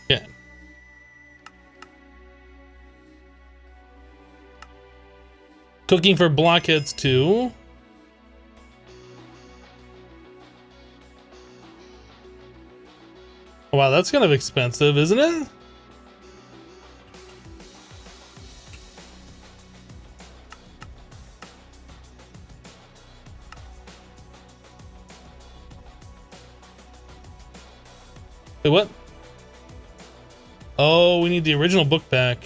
Yeah. Cooking for blockheads too. Wow, that's kind of expensive, isn't it? Wait, what? Oh, we need the original book back.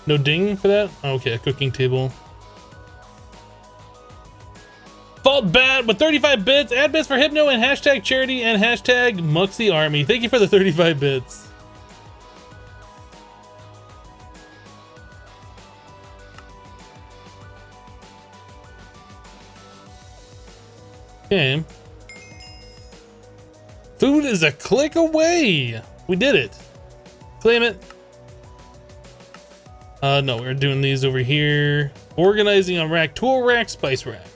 No ding for that? Okay, a cooking table. Fault Bat with 35 bits. Add bits for Hypno and hashtag charity and hashtag Muxy Army. Thank you for the 35 bits. Okay. Food is a click away. We did it. Claim it. No, we're doing these over here. Organizing on rack, tool rack, spice rack.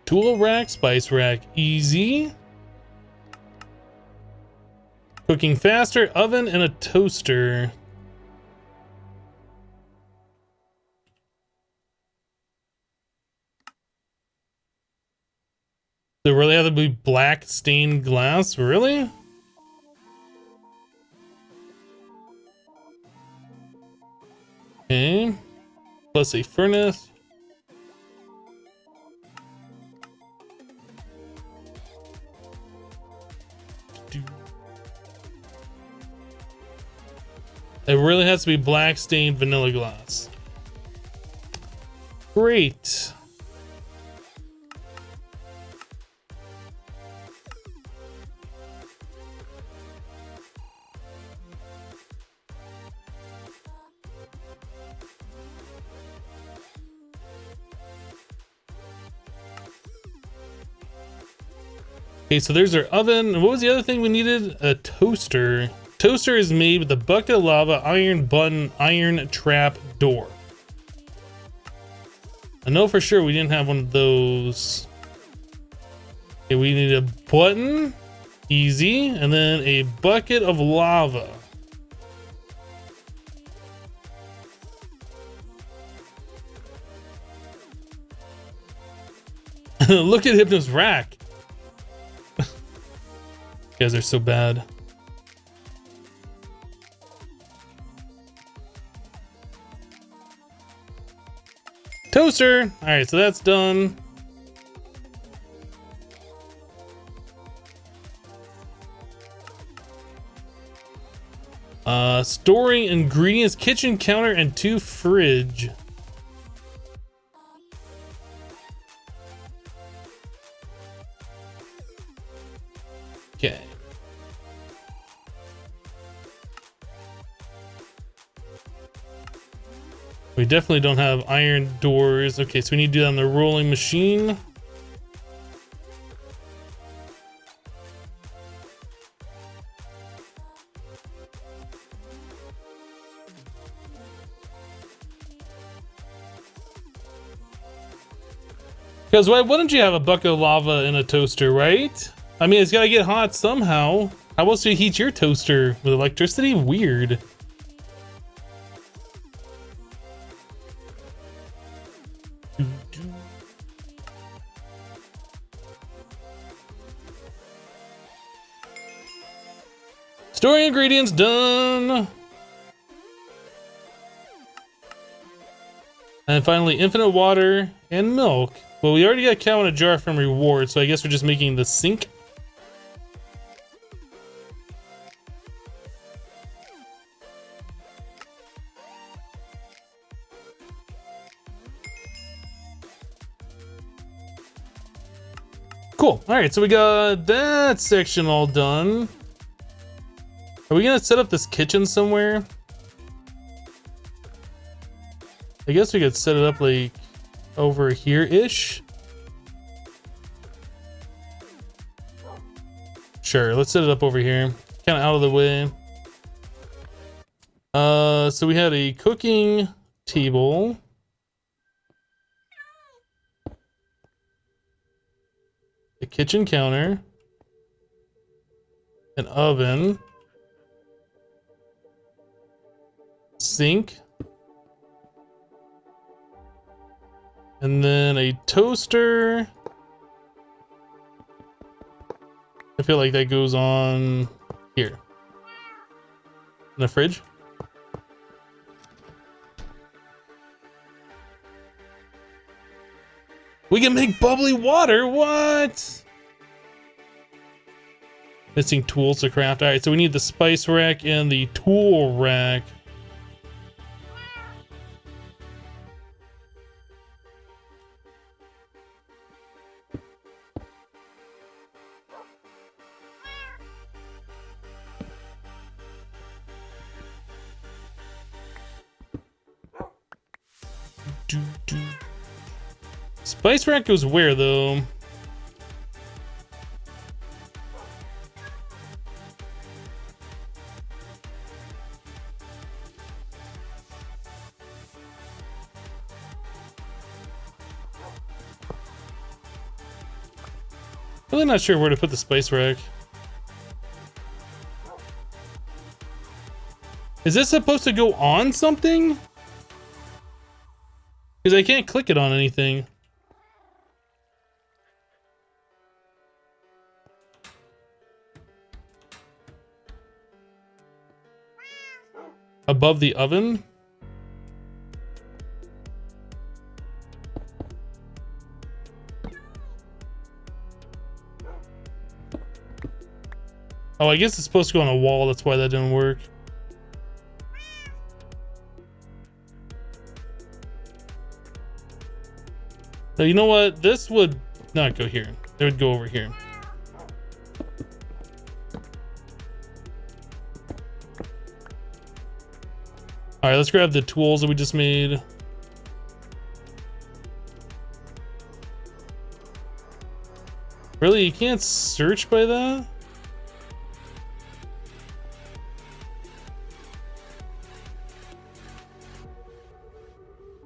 Tool rack, spice rack, easy. Cooking faster, oven and a toaster. There really have to be black stained glass? Really? Okay. Plus a furnace. It really has to be black stained vanilla glass. Great. Okay, so there's our oven. What was the other thing we needed? A toaster. Toaster is made with a bucket of lava, iron button, iron trap door. I know for sure we didn't have one of those. Okay, we need a button, easy, and then a bucket of lava. Look at Hypno's rack. You guys are so bad. Toaster. All right, so that's done. Storing ingredients, kitchen counter, and 2 fridge. Okay. We definitely don't have iron doors. Okay, so we need to do that on the rolling machine. Because why wouldn't you have a bucket of lava in a toaster, right? I mean, it's gotta get hot somehow. How else do you heat your toaster? With electricity? Weird. Storing ingredients done. And finally, infinite water and milk. Well, we already got cow in a jar from reward, so I guess we're just making the sink. Cool. All right, so we got that section all done. Are we gonna set up this kitchen somewhere? I guess we could set it up like over here-ish. Sure, let's set it up over here. Kind of out of the way. So we had a cooking table. A kitchen counter. An oven. Sink. And then a toaster. I feel like that goes on here. In the fridge. We can make bubbly water? What? Missing tools to craft. All right, so we need the spice rack and the tool rack. Spice rack goes where though? Really not sure where to put the spice rack. Is this supposed to go on something? Because I can't click it on anything. Above the oven? Oh, I guess it's supposed to go on a wall. That's why that didn't work. So you know what? This would not go here. It would go over here. All right, let's grab the tools that we just made. Really, you can't search by that?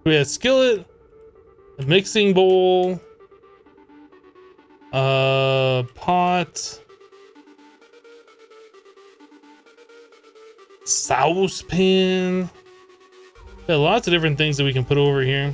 We have skillet, a mixing bowl, pot, saucepan. Yeah, lots of different things that we can put over here.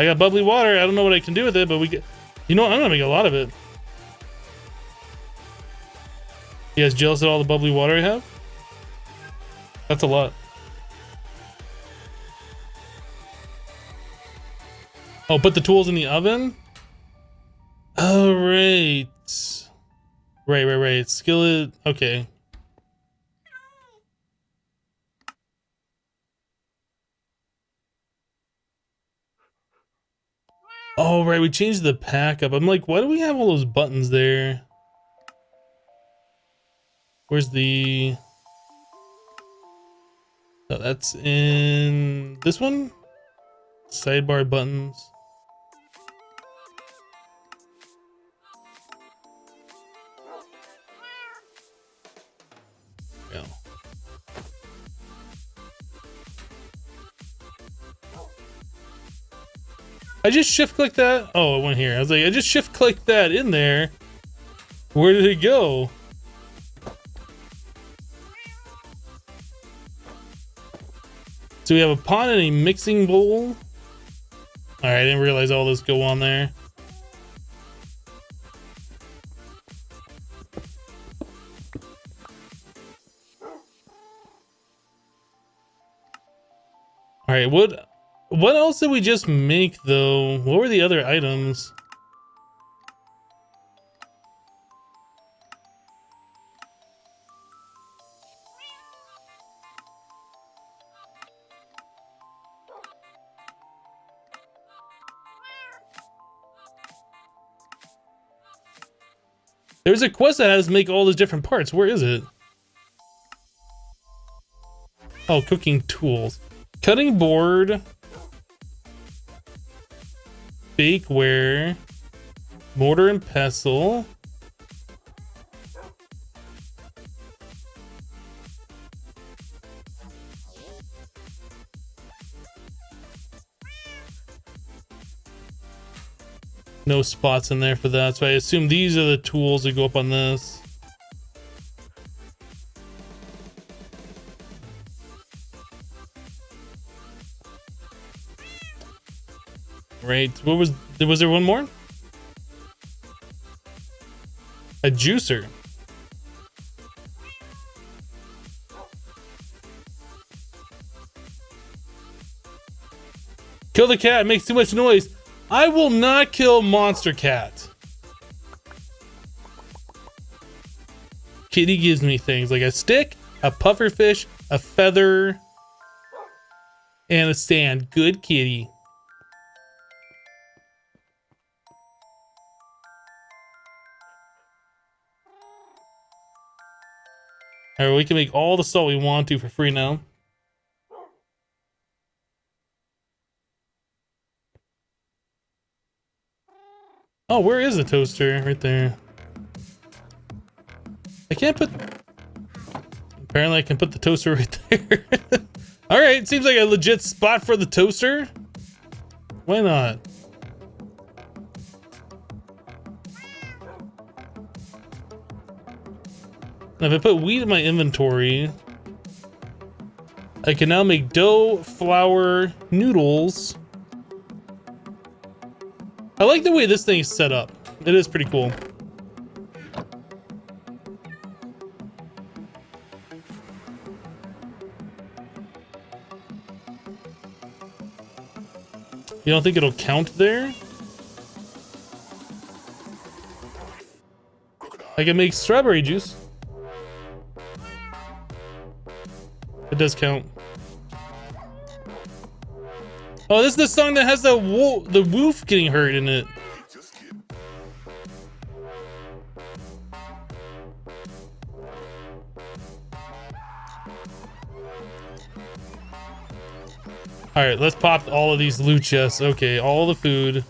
I got bubbly water. I don't know what I can do with it, but we get, you know what? I'm gonna make a lot of it. You guys jealous of all the bubbly water I have? That's a lot. Oh, put the tools in the oven? Oh, right. Right. Skillet. Okay. Oh, right. We changed the pack up. I'm like, why do we have all those buttons there? Where's the... Oh, that's in this one? Sidebar buttons. Yeah. I just shift clicked that. Oh, it went here. I was like, I just shift clicked that in there. Where did it go? So we have a pot and a mixing bowl. All right, I didn't realize all this go on there. All right, what else did we just make though? What were the other items? There's a quest that has make all those different parts. Where is it? Oh, cooking tools. Cutting board. Bakeware. Mortar and pestle. No spots in there for that, so I assume these are the tools that go up on this. Right, what was there one more? A juicer. Kill the cat, it makes too much noise. I will not kill Monster Cat. Kitty gives me things like a stick, a pufferfish, a feather, and a sand. Good kitty. Alright, we can make all the salt we want to for free now. Oh, where is the toaster? Right there. I can't put... Apparently I can put the toaster right there. Alright, seems like a legit spot for the toaster. Why not? Now if I put wheat in my inventory, I can now make dough, flour, noodles. I like the way this thing is set up. It is pretty cool. You don't think it'll count there? I can make strawberry juice. It does count. Oh, this is the song that has the wolf getting hurt in it. All right, let's pop all of these loot chests. Okay, all the food.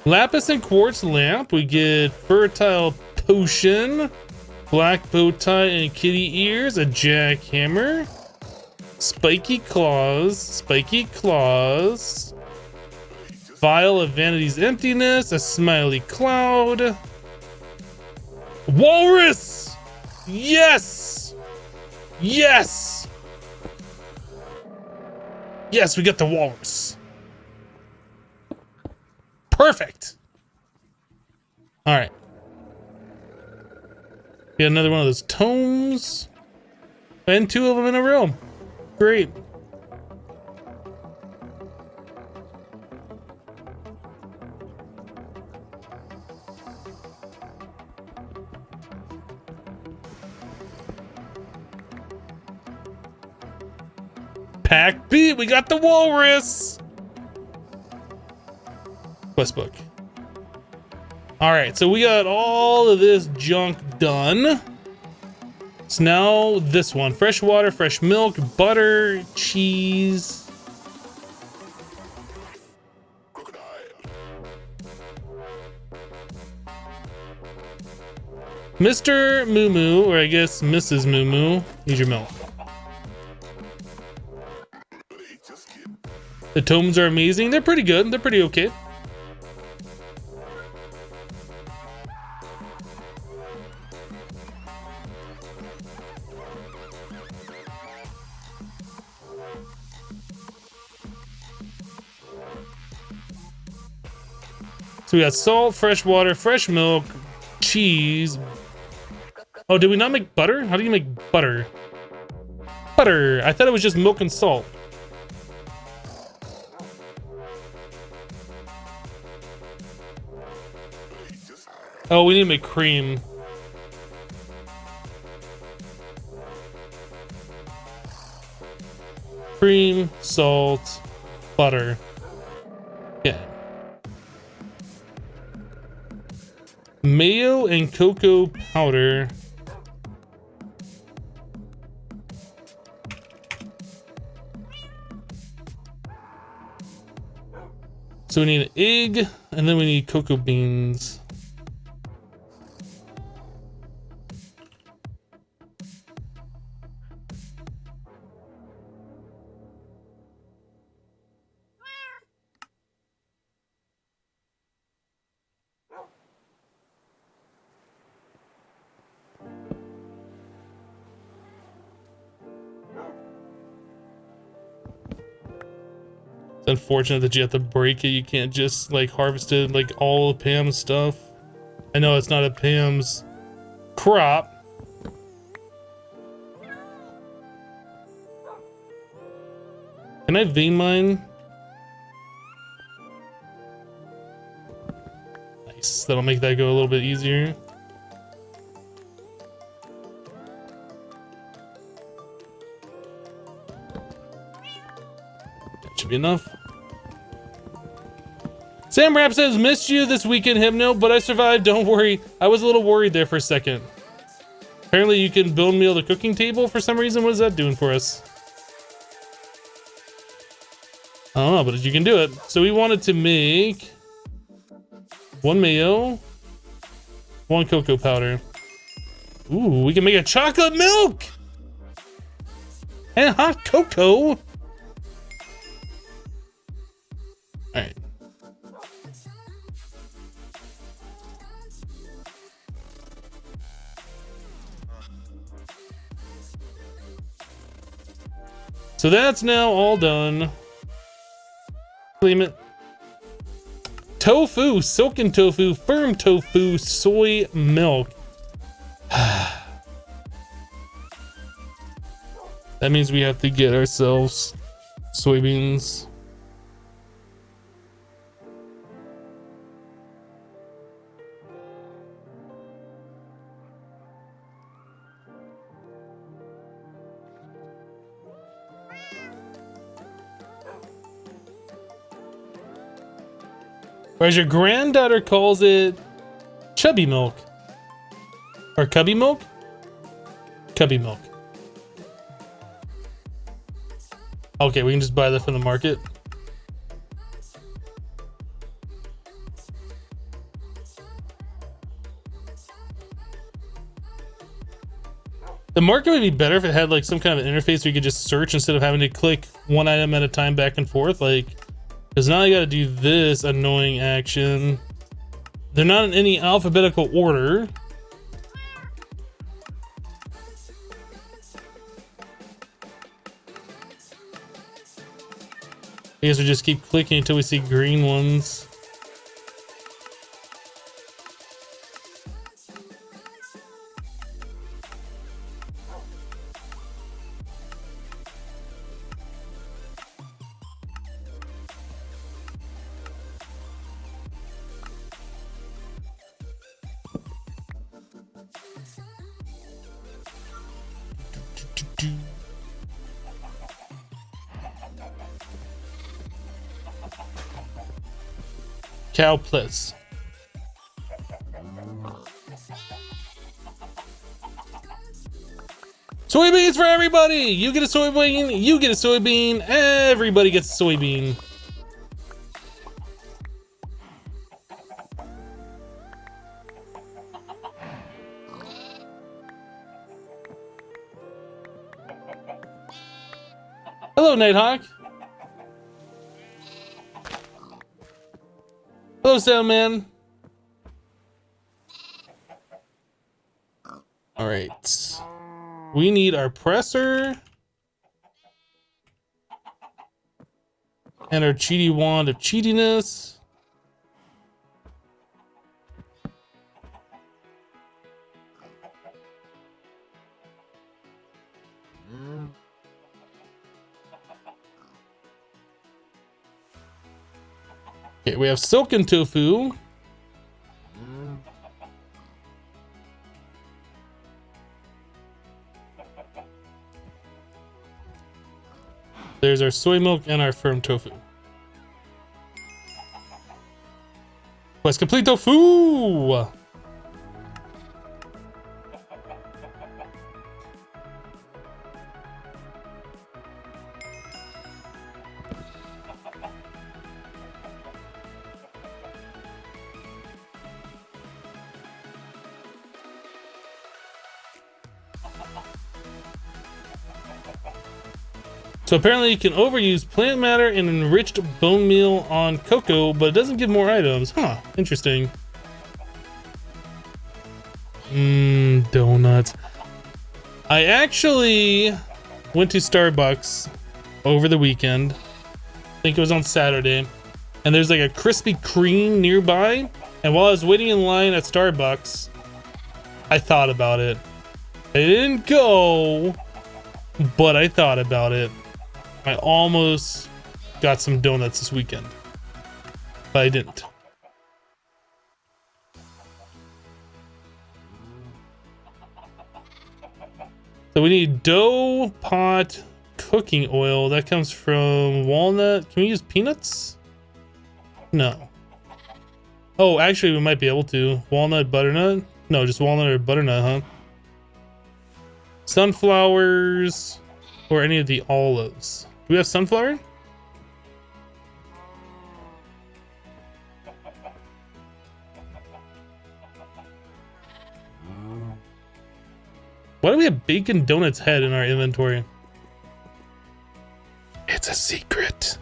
Lapis and quartz lamp. We get fertile potion, black bow tie and kitty ears, a jackhammer, spiky claws, vial of vanity's emptiness, a smiley cloud, walrus. Yes, yes, yes. We got the walrus. Perfect. All right. We got another one of those tomes. And 2 of them in a row. Great. Pack B, we got the walrus. Quest book. All right, so we got all of this junk done. So now this one: fresh water, fresh milk, butter, cheese. Mr. Moo Moo, or I guess Mrs. Moo Moo, here's your milk. The tomes are amazing. They're pretty good. They're pretty okay. So we got salt, fresh water, fresh milk, cheese. Oh, did we not make butter? How do you make butter? Butter. I thought it was just milk and salt. Oh, we need to make cream. Cream, salt, butter. Yeah. Mayo and cocoa powder. So we need an egg, and then we need cocoa beans. unfortunate that you have to break it. You can't just like harvest it like all of Pam's stuff. I know it's not a Pam's crop. Can I vein mine? Nice. That'll make that go a little bit easier. That should be enough. Sam Rapp says, missed you this weekend, Hypno, but I survived. Don't worry. I was a little worried there for a second. Apparently you can bone meal the cooking table for some reason. What is that doing for us? I don't know, but you can do it. So we wanted to make 1 mayo, 1 cocoa powder. Ooh, we can make a chocolate milk and hot cocoa. All right. So that's now all done. Claim it. Tofu, silken tofu, firm tofu, soy milk. That means we have to get ourselves soybeans. Or as your granddaughter calls it, chubby milk. Or cubby milk? Cubby milk. Okay, we can just buy that from the market. The market would be better if it had like some kind of interface where you could just search instead of having to click one item at a time back and forth. Like, because now I gotta do this annoying action. They're not in any alphabetical order. I guess we just keep clicking until we see green ones. Cow plus. Soybeans for everybody! You get a soybean, you get a soybean, everybody gets a soybean. Hello, Nighthawk. Hello, Soundman. All right. We need our presser and our cheaty wand of cheatiness. Okay, we have silken tofu. There's our soy milk and our firm tofu. Quest complete, tofu! So apparently you can overuse plant matter and enriched bone meal on cocoa, but it doesn't give more items. Huh, interesting. Donuts. I actually went to Starbucks over the weekend think it was on Saturday. And there's like a Krispy Kreme nearby. And while I was waiting in line at Starbucks, I thought about it. I didn't go, but I thought about it. I almost got some donuts this weekend, but I didn't. So we need dough, pot, cooking oil. That comes from walnut. Can we use peanuts? No. Oh, actually, we might be able to. Walnut, butternut? No, just walnut or butternut, huh? Sunflowers or any of the olives. Do we have sunflower? Why do we have bacon donuts head in our inventory? It's a secret.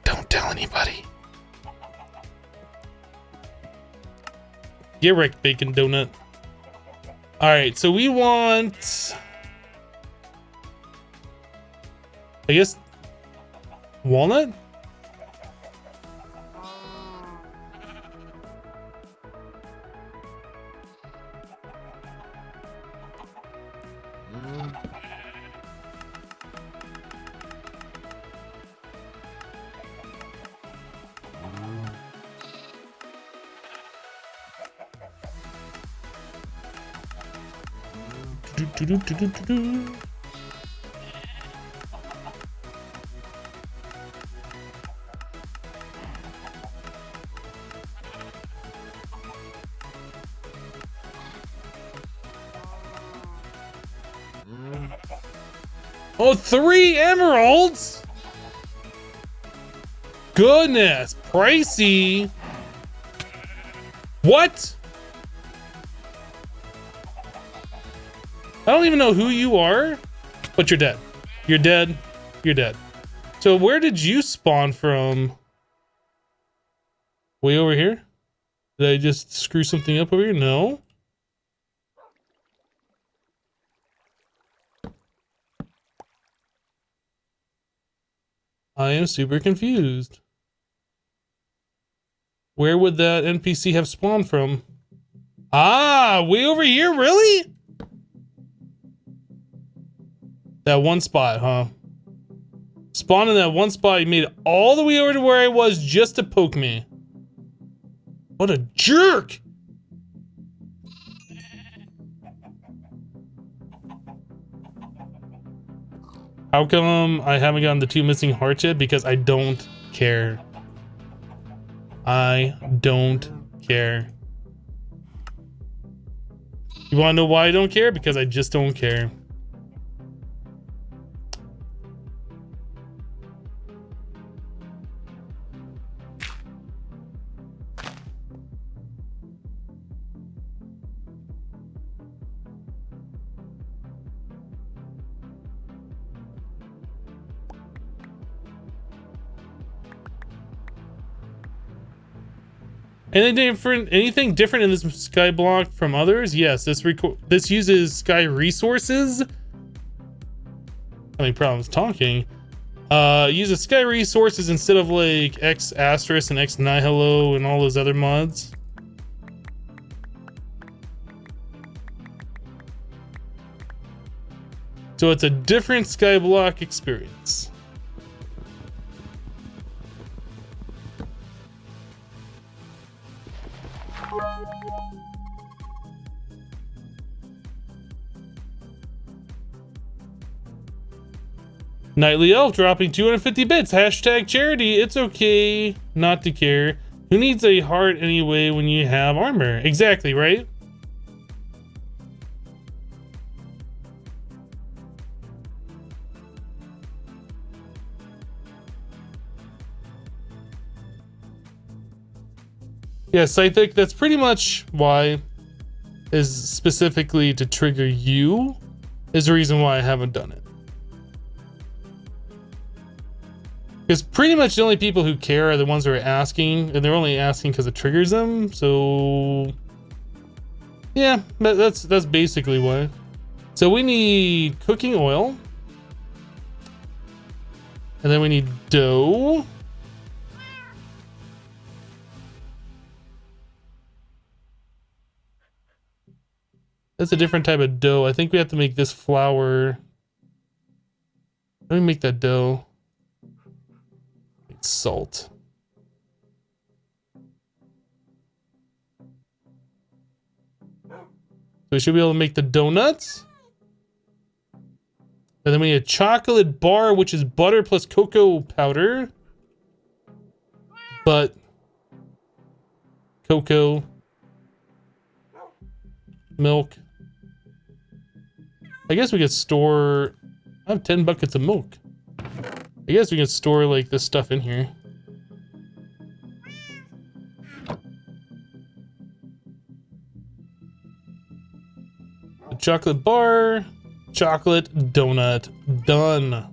Don't tell anybody. Get wrecked, bacon donut. All right, so we want, I guess, walnut? Oh, 3 emeralds? Goodness, pricey. What? I don't even know who you are, but you're dead. You're dead. You're dead. So where did you spawn from? Way over here? Did I just screw something up over here? No. I am super confused. Where would that NPC have spawned from? Ah, way over here, really? That one spot, huh? Spawned in that one spot, you made it all the way over to where I was just to poke me. What a jerk! How come I haven't gotten the 2 missing hearts yet? Because I don't care. I don't care. You wanna know why I don't care? Because I just don't care. Anything different in this skyblock from others? Yes, this uses sky resources. Having problems talking. Uses sky resources instead of like X Asterisk and Ex Nihilo and all those other mods. So it's a different skyblock experience. Nightly Elf dropping 250 bits. Hashtag charity. It's okay not to care. Who needs a heart anyway when you have armor? Exactly, right? Yeah, Scythic, that's pretty much why, is specifically to trigger you, is the reason why I haven't done it. Because pretty much the only people who care are the ones who are asking, and they're only asking because it triggers them, so... yeah, that's basically why. So we need cooking oil. And then we need dough. That's a different type of dough. I think we have to make this flour. Let me make that dough. Salt. So we should be able to make the donuts. And then we need a chocolate bar, which is butter plus cocoa powder. But cocoa, milk. I guess we could store. I have 10 buckets of milk. I guess we can store like this stuff in here. The chocolate bar, chocolate donut, done.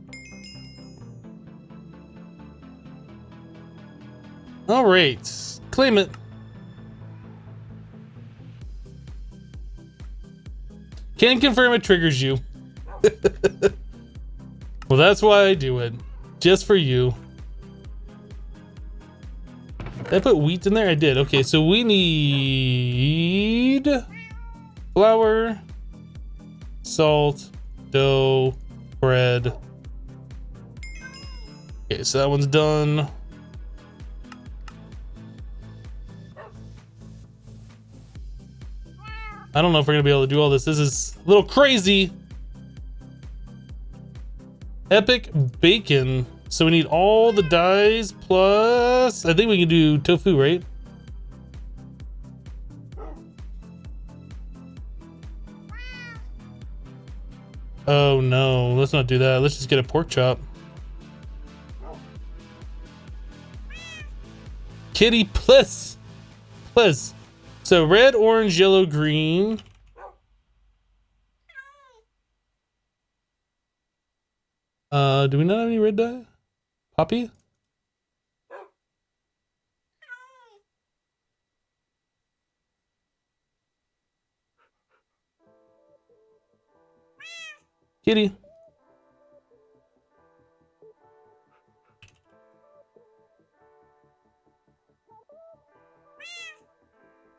All right, claim it. Can't confirm it triggers you. Well, that's why I do it. Just for you. Did I put wheat in there? I did. Okay, so we need flour, salt, dough, bread. Okay, so that one's done. I don't know if we're gonna be able to do all this. This is a little crazy. Epic bacon. So we need all the dyes plus, I think we can do tofu, right? Oh no, let's not do that. Let's just get a pork chop. Kitty, please. Please. So red, orange, yellow, green. Do we not have any red dye? Poppy? Kitty.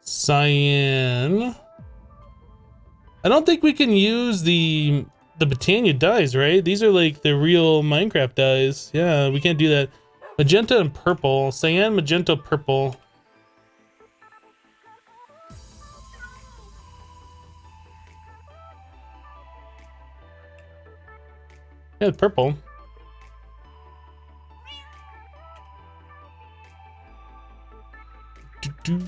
Cyan. I don't think we can use the Britannia dyes, right? These are like the real Minecraft dyes. Yeah, we can't do that. Magenta and purple. Cyan, magenta, purple. Yeah, purple. Do-do.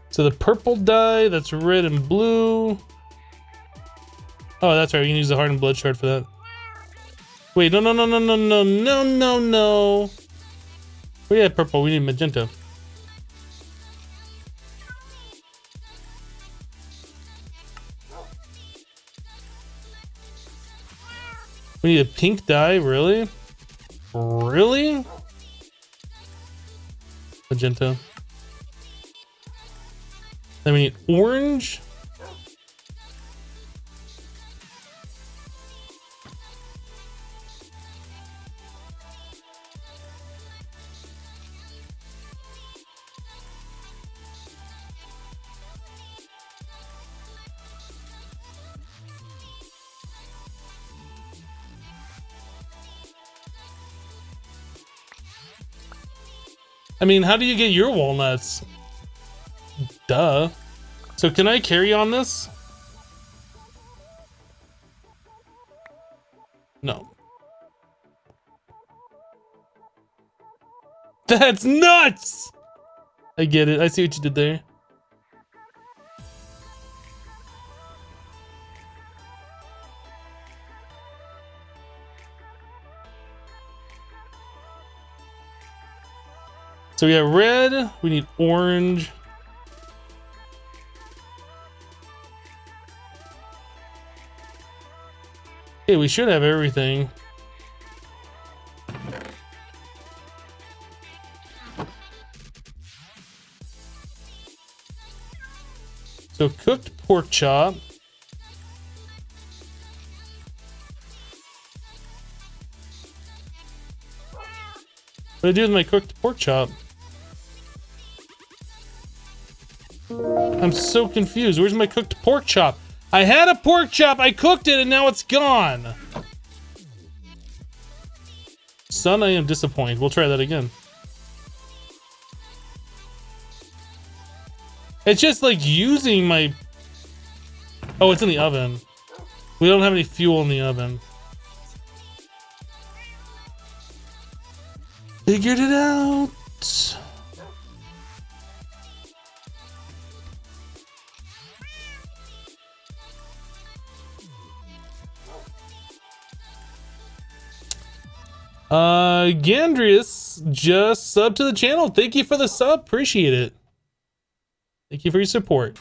So the purple dye, that's red and blue. Oh, that's right. We can use the hardened blood shard for that. Wait, no. We had purple. We need magenta. We need a pink dye, really? Really? Magenta. Then we need orange. I mean, how do you get your walnuts? Duh. So can I carry on this? No. That's nuts! I get it. I see what you did there. So we have red, we need orange. Okay, we should have everything. So cooked pork chop. What do I do with my cooked pork chop? I'm so confused. Where's my cooked pork chop? I had a pork chop, I cooked it, and now it's gone. Son, I am disappointed. We'll try that again. It's just like using my... Oh, it's in the oven. We don't have any fuel in the oven. Figured it out. Gandrius just subbed to the channel. Thank you for the sub. Appreciate it. Thank you for your support.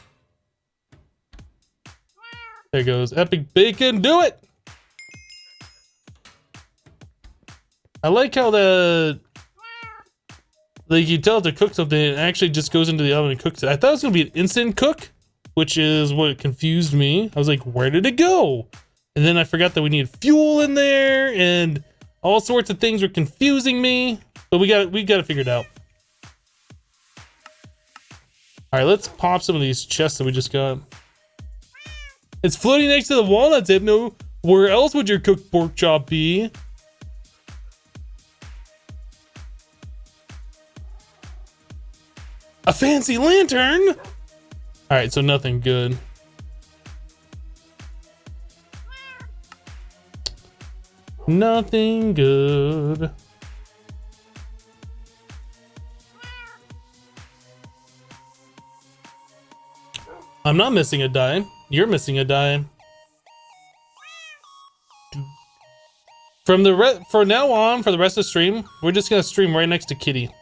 There goes Epic Bacon. Do it. I like how like you tell it to cook something, it actually just goes into the oven and cooks it. I thought it was gonna be an instant cook, which is what confused me. I was like, where did it go? And then I forgot that we need fuel in there, and all sorts of things were confusing me. But we got to figure it out. All right, let's pop some of these chests that we just got. It's floating next to the walnuts, Hypno. Where else would your cooked pork chop be? A fancy lantern? All right, so nothing good. Nothing good. I'm not missing a die. You're missing a die. For now on, for the rest of the stream, we're just gonna stream right next to Kitty.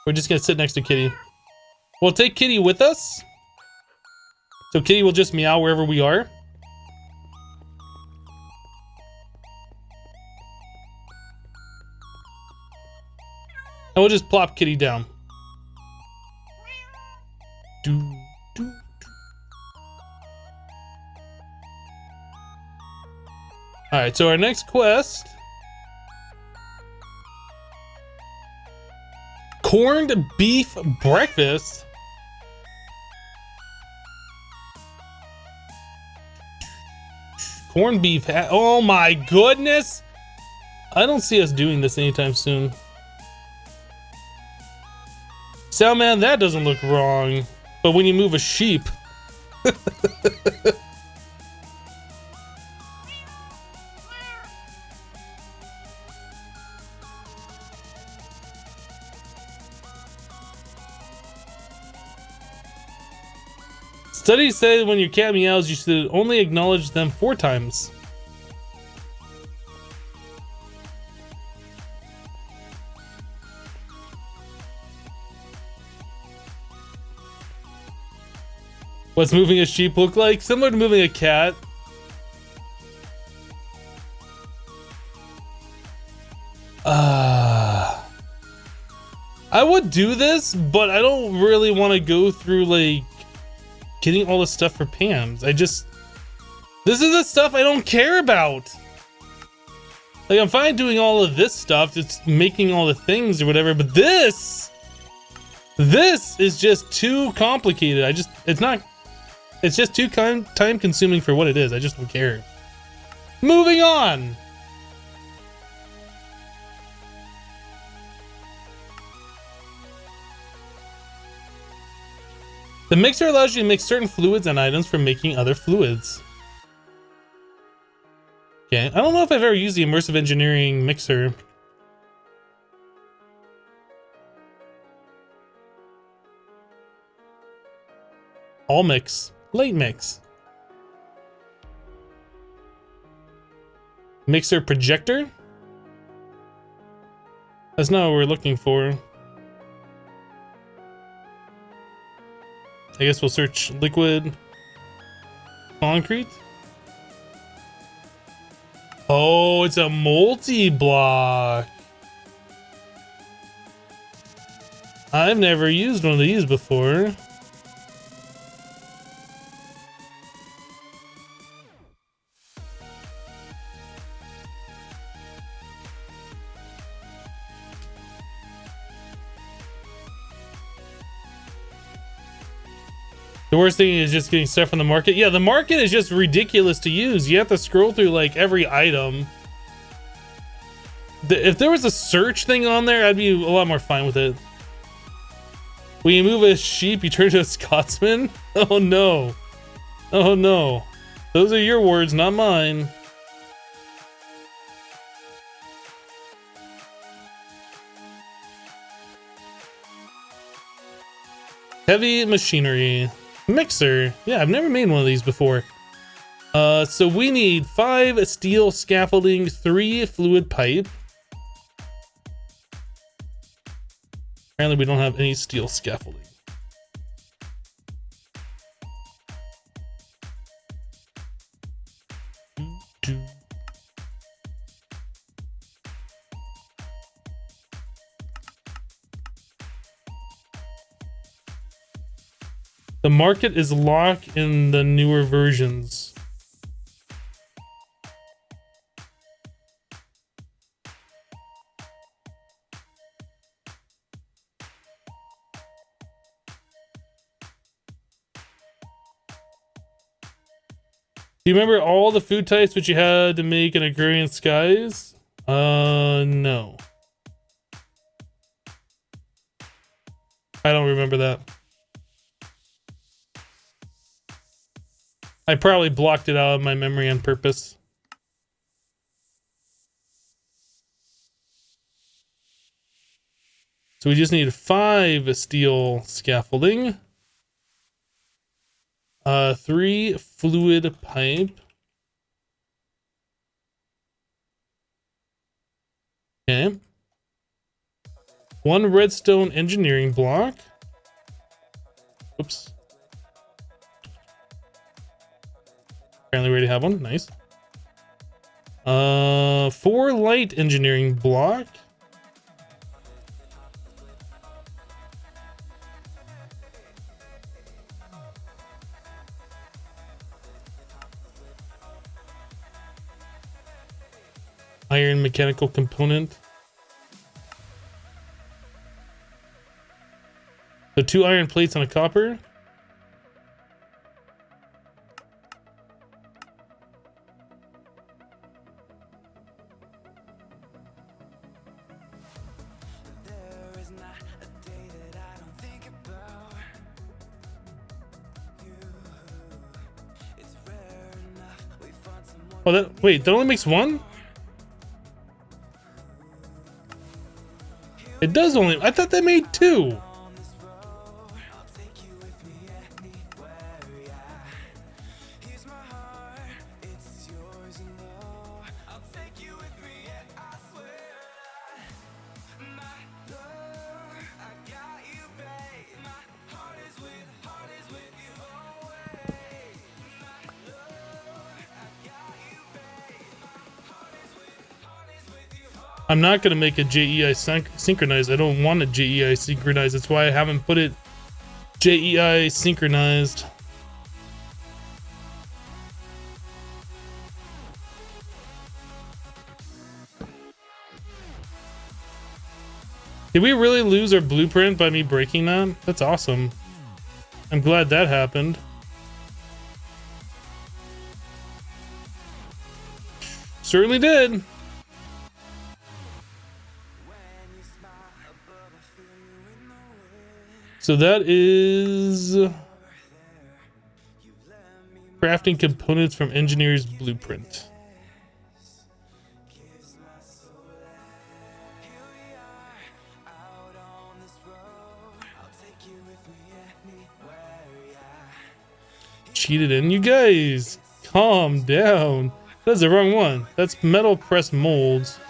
We're just gonna sit next to Kitty. We'll take Kitty with us. So Kitty will just meow wherever we are. And we'll just plop Kitty down. Alright, so our next quest. Corned beef breakfast. Corned beef. Oh my goodness. I don't see us doing this anytime soon. Soundman, that doesn't look wrong. But when you move a sheep. Studies say when your cat meows, you should only acknowledge them 4 times. What's moving a sheep look like? Similar to moving a cat. I would do this, but I don't really want to go through like getting all the stuff for Pam's. This is the stuff I don't care about. Like, I'm fine doing all of this stuff, just making all the things or whatever, but this is just too complicated. It's just too time consuming for what it is. I just don't care. Moving on. The mixer allows you to mix certain fluids and items for making other fluids. Okay, I don't know if I've ever used the Immersive Engineering mixer. All mix, late mix. Mixer projector? That's not what we're looking for. I guess we'll search liquid concrete. Oh, it's a multi-block. I've never used one of these before. The worst thing is just getting stuff from the market. Yeah, the market is just ridiculous to use. You have to scroll through like every item. If there was a search thing on there, I'd be a lot more fine with it. When you move a sheep, you turn to a Scotsman? Oh no. Oh no. Those are your words, not mine. Heavy machinery. Mixer. Yeah, I've never made one of these before. So we need 5 steel scaffolding, 3 fluid pipe. Apparently we don't have any steel scaffolding. The market is locked in the newer versions. Do you remember all the food types which you had to make in Agrarian Skies? No. I don't remember that. I probably blocked it out of my memory on purpose. So we just need 5 steel scaffolding. 3 fluid pipe. Okay. 1 redstone engineering block. Oops. Apparently we already have one. Nice. 4 light engineering block. Iron mechanical component. So 2 iron plates on a copper. Oh, wait, that only makes 1? It does only, I thought they made 2. I'm not going to make a JEI synchronized. I don't want a JEI synchronized. That's why I haven't put it JEI synchronized. Did we really lose our blueprint by me breaking that? That's awesome. I'm glad that happened. Certainly did. So that is crafting components from engineer's blueprint. Cheated in. You guys, calm down. That's the wrong one. That's metal press molds.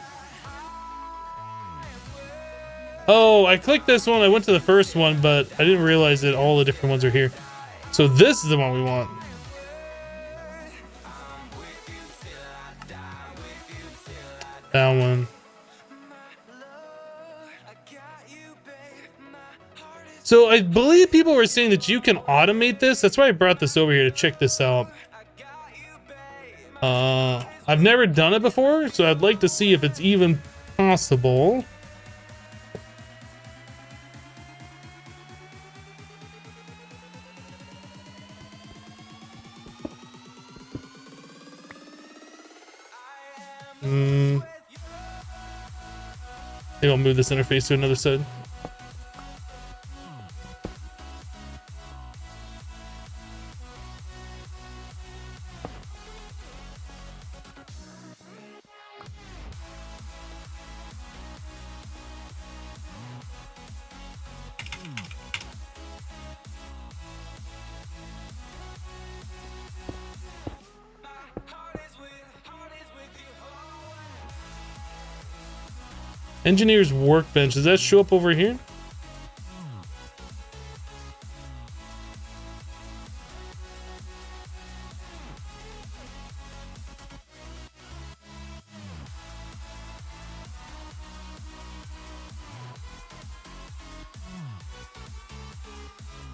Oh, I clicked this one. I went to the first one, but I didn't realize that all the different ones are here. So this is the one we want. That one. So I believe people were saying that you can automate this. That's why I brought this over here to check this out. I've never done it before, so I'd like to see if it's even possible. Maybe I'll move this interface to another side. Engineer's workbench. Does that show up over here?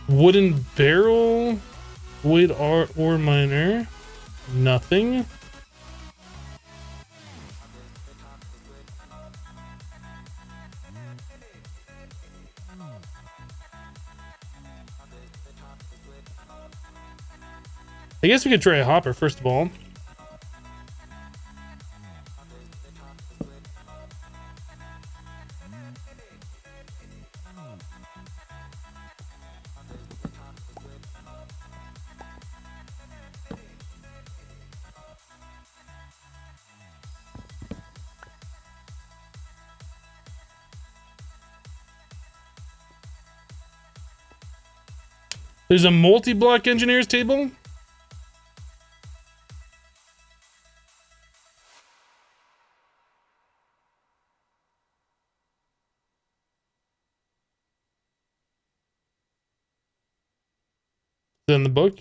Wooden barrel. Void ore miner. Nothing. I guess we could try a hopper first of all. There's a multi-block engineer's table. In the book.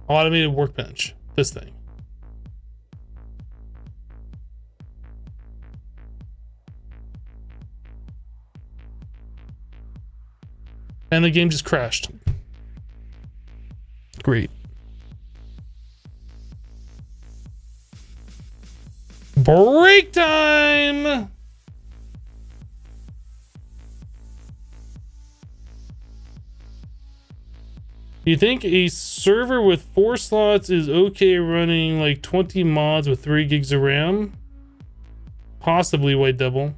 Automated workbench. This thing. And the game just crashed. Great. Break time! Do you think a server with 4 slots is okay running like 20 mods with 3 gigs of RAM? Possibly, White Devil.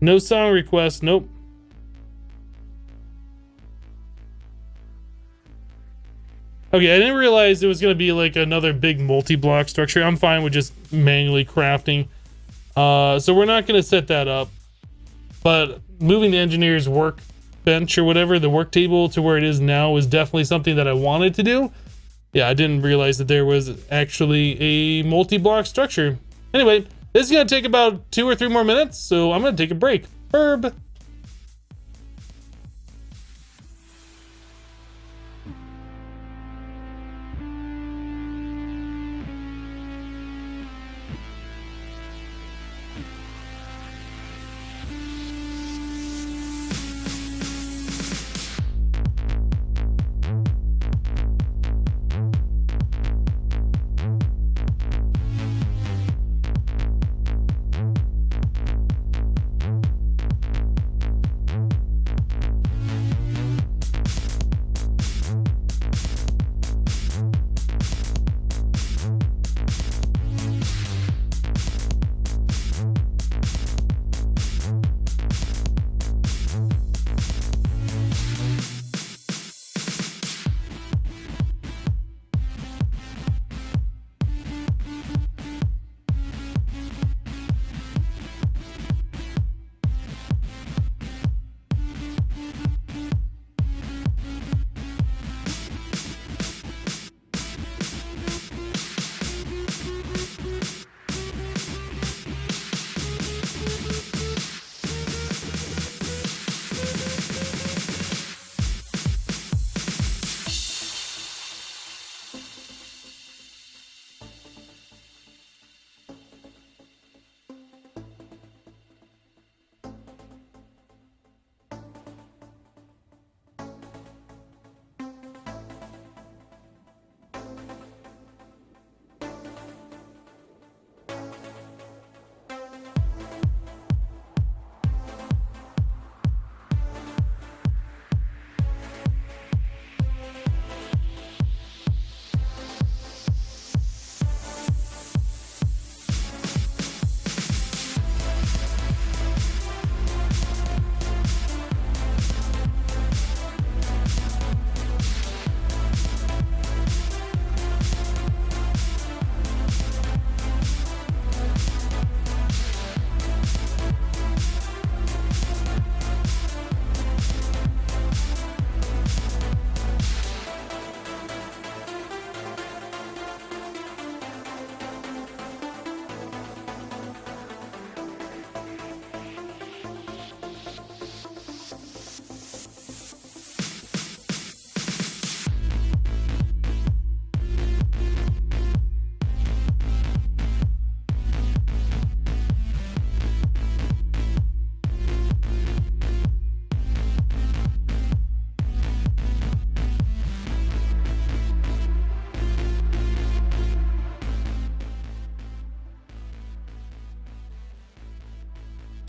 No song request, nope. Okay, I didn't realize it was going to be like another big multi-block structure. I'm fine with just manually crafting. So we're not going to set that up. But moving the engineer's workbench or whatever, the work table to where it is now is definitely something that I wanted to do. Yeah, I didn't realize that there was actually a multi-block structure. Anyway, this is going to take about 2 or 3 more minutes, so I'm going to take a break. Burb.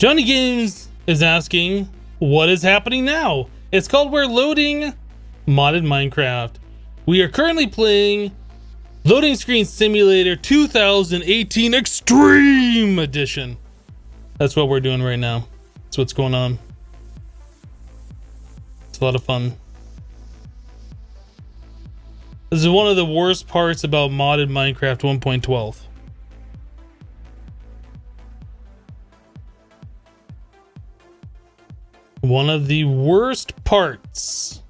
Johnny Games is asking, what is happening now? It's called We're Loading Modded Minecraft. We are currently playing Loading Screen Simulator 2018 Extreme Edition. That's what we're doing right now. That's what's going on. It's a lot of fun. This is one of the worst parts about modded Minecraft 1.12. One of the worst parts.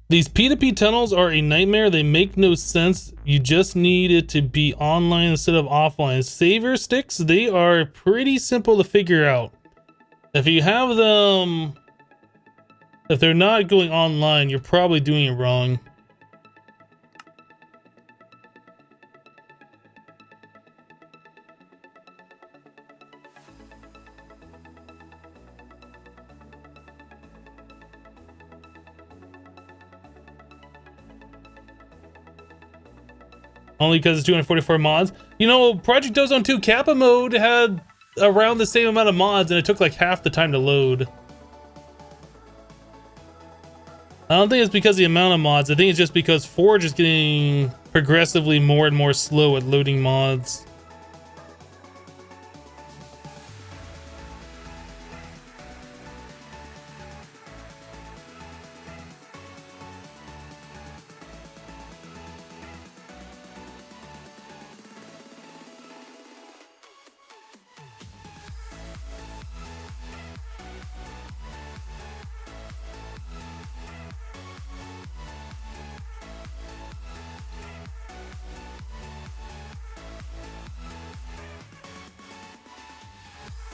These P2P tunnels are a nightmare. They make no sense. You just need it to be online instead of offline. Saver sticks, they are pretty simple to figure out. If you have them, if they're not going online, you're probably doing it wrong. Only because it's 244 mods. You know, Project Ozone 2 Kappa mode had around the same amount of mods and it took like half the time to load. I don't think it's because of the amount of mods. I think it's just because Forge is getting progressively more and more slow at loading mods.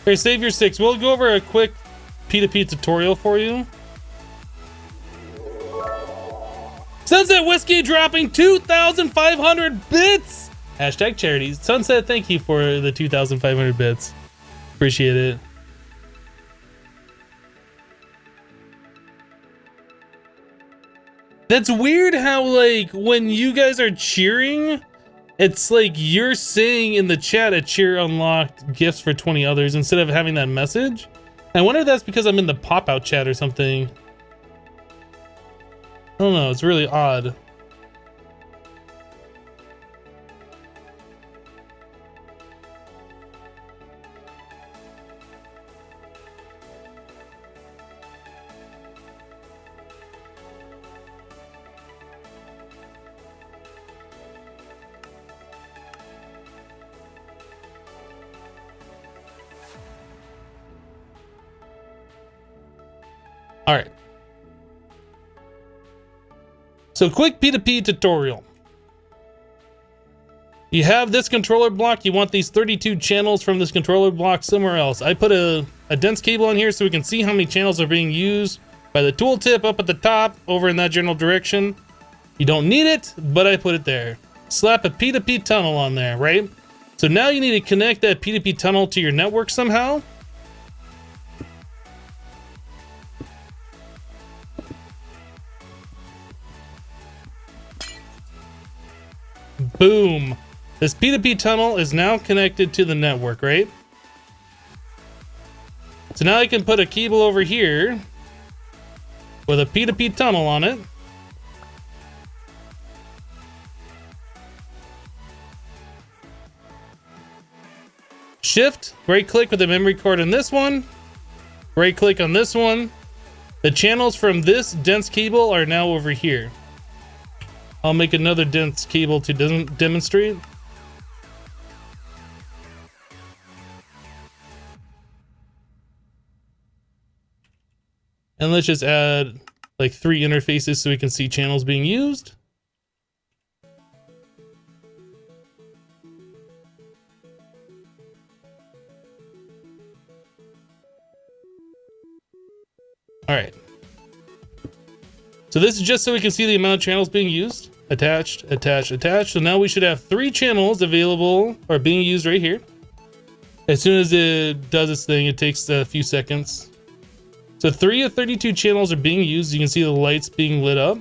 Okay, save your six. We'll go over a quick P2P tutorial for you. Sunset Whiskey dropping 2,500 bits! Hashtag charities. Sunset, thank you for the 2,500 bits. Appreciate it. That's weird how, like, when you guys are cheering, it's like you're saying in the chat a cheer unlocked gifts for 20 others instead of having that message. I wonder if that's because I'm in the pop-out chat or something. I don't know, it's really odd. All right. So quick P2P tutorial. You have this controller block. You want these 32 channels from this controller block somewhere else. I put a dense cable on here so we can see how many channels are being used by the tooltip up at the top over in that general direction. You don't need it, but I put it there. Slap a P2P tunnel on there, right? So now you need to connect that P2P tunnel to your network somehow. Boom. This P2P tunnel is now connected to the network, right? So now I can put a cable over here with a P2P tunnel on it. Shift, right click with the memory card on this one. Right click on this one. The channels from this dense cable are now over here. I'll make another dense cable to demonstrate. And let's just add like 3 interfaces so we can see channels being used. All right. So this is just so we can see the amount of channels being used. Attached, attached, attached. So now we should have 3 channels available or being used right here. As soon as it does its thing, it takes a few seconds. So 3 of 32 channels are being used. You can see the lights being lit up.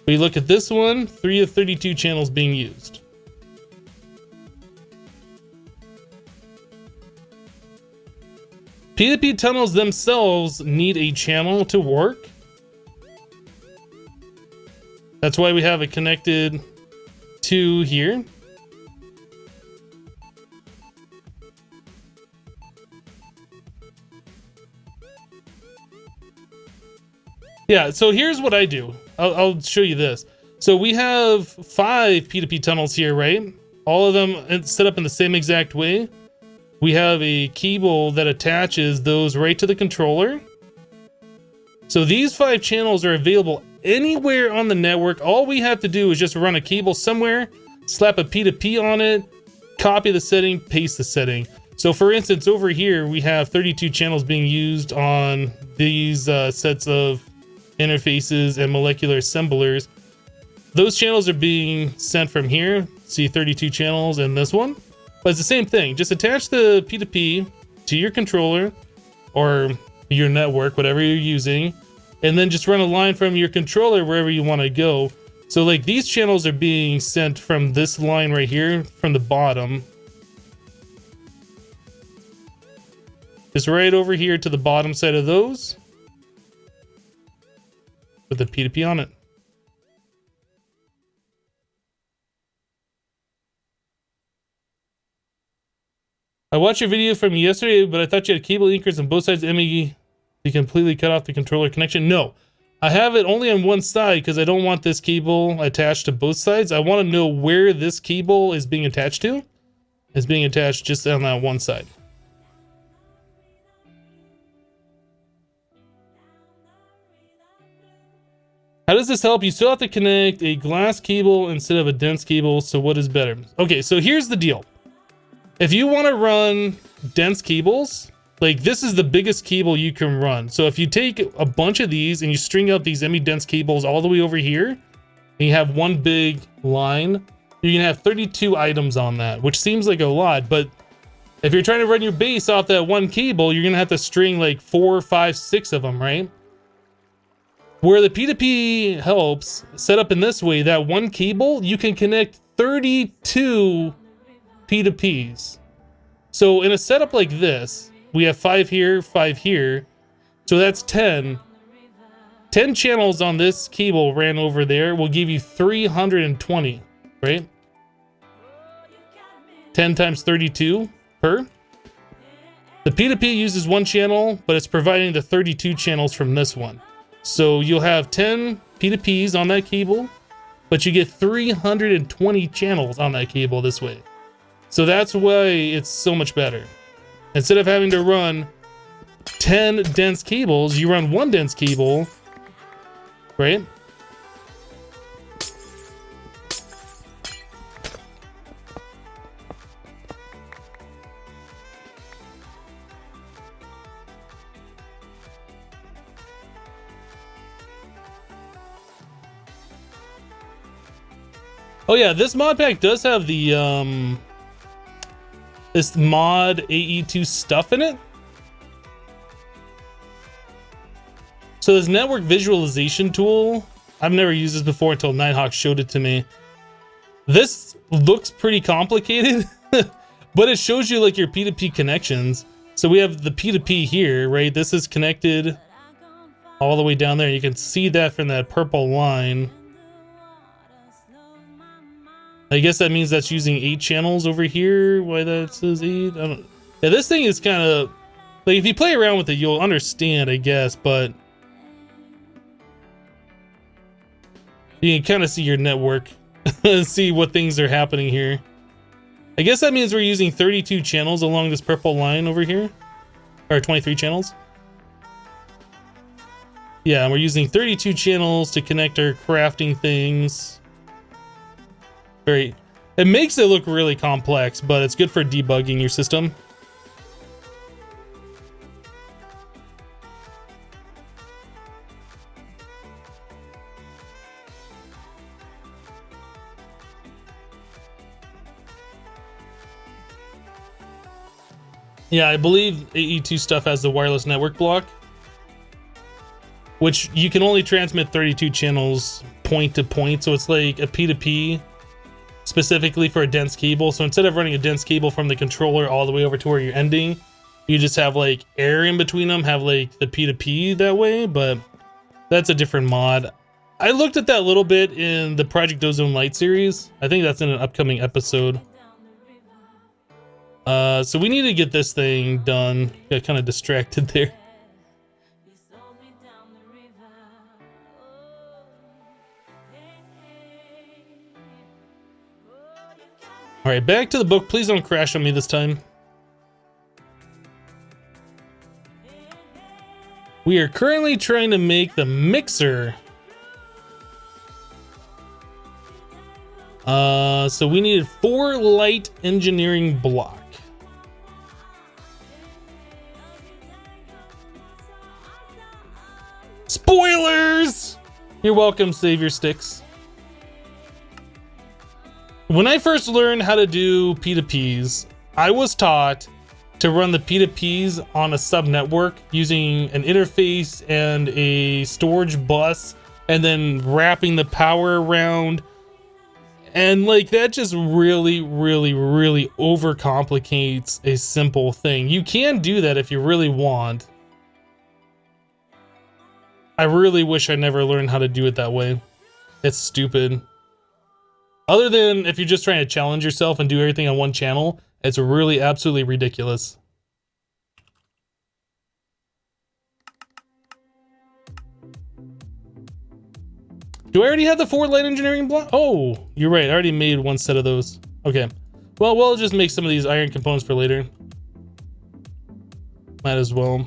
We look at this one, 3 of 32 channels being used. P2P tunnels themselves need a channel to work. That's why we have it connected to here. Yeah, so here's what I do. I'll show you this. So we have 5 P2P tunnels here, right? All of them set up in the same exact way. We have a cable that attaches those right to the controller. So these 5 channels are available anywhere on the network. All we have to do is just run a cable somewhere, slap a P2P on it, copy the setting, paste the setting. So for instance, over here, we have 32 channels being used on these sets of interfaces and molecular assemblers. Those channels are being sent from here. See 32 channels and this one. But it's the same thing. Just attach the P2P to your controller or your network, whatever you're using, and then just run a line from your controller wherever you want to go. So like these channels are being sent from this line right here from the bottom. Just right over here to the bottom side of those. With the P2P on it. I watched your video from yesterday, but I thought you had cable anchors on both sides of ME. You completely cut off the controller connection. No, I have it only on one side because I don't want this cable attached to both sides. I want to know where this cable is being attached to. It's being attached just on that one side. How does this help? You still have to connect a glass cable instead of a dense cable. So what is better? Okay, so here's the deal. If you want to run dense cables, like this is the biggest cable you can run. So if you take a bunch of these and you string out these dense cables all the way over here, and you have one big line, you can have 32 items on that, which seems like a lot. But if you're trying to run your base off that one cable, you're going to have to string like 4, 5, 6 of them, right? Where the P2P helps, set up in this way, that one cable, you can connect 32 P2Ps. So in a setup like this, we have 5 here, 5 here. So that's 10. 10 channels on this cable ran over there will give you 320, right? 10 times 32 per. The P2P uses one channel, but it's providing the 32 channels from this one. So you'll have 10 P2Ps on that cable, but you get 320 channels on that cable this way. So that's why it's so much better. Instead of having to run 10 dense cables, you run one dense cable, right? Oh yeah, this mod pack does have the this mod AE2 stuff in it. So this network visualization tool, I've never used this before until Nighthawk showed it to me. This looks pretty complicated, but it shows you like your P2P connections. So we have the P2P here, right? This is connected all the way down there. You can see that from that purple line. I guess that means that's using 8 channels over here. Why that says 8? I don't. Yeah, this thing is kind of like if you play around with it, you'll understand, I guess. But you can kind of see your network, see what things are happening here. I guess that means we're using 32 channels along this purple line over here, or 23 channels. Yeah, and we're using 32 channels to connect our crafting things. Very, it makes it look really complex, but it's good for debugging your system. Yeah, I believe AE2 stuff has the wireless network block. which you can only transmit 32 channels point to point. So it's like a P2P specifically for a dense cable. So instead of running a dense cable from the controller all the way over to where you're ending, you just have like air in between them, have like the P2P that way, but that's a different mod. I looked at that a little bit in the Project Ozone Light series. I think that's in an upcoming episode. So we need to get this thing done. Got kind of distracted there. All right, back to the book. Please don't crash on me this time. We are currently trying to make the mixer. So we needed 4 light engineering block. Spoilers! You're welcome, Savior Sticks. When I first learned how to do P2Ps, I was taught to run the P2Ps on a subnetwork using an interface and a storage bus, and then wrapping the power around. And like that just really overcomplicates a simple thing. You can do that if you really want. I really wish I never learned how to do it that way. It's stupid. Other than if you're just trying to challenge yourself and do everything on one channel, it's really absolutely ridiculous. Do I already have the 4 light engineering block? Oh, you're right. I already made 1 set of those. Okay. Well, we'll just make some of these iron components for later. Might as well.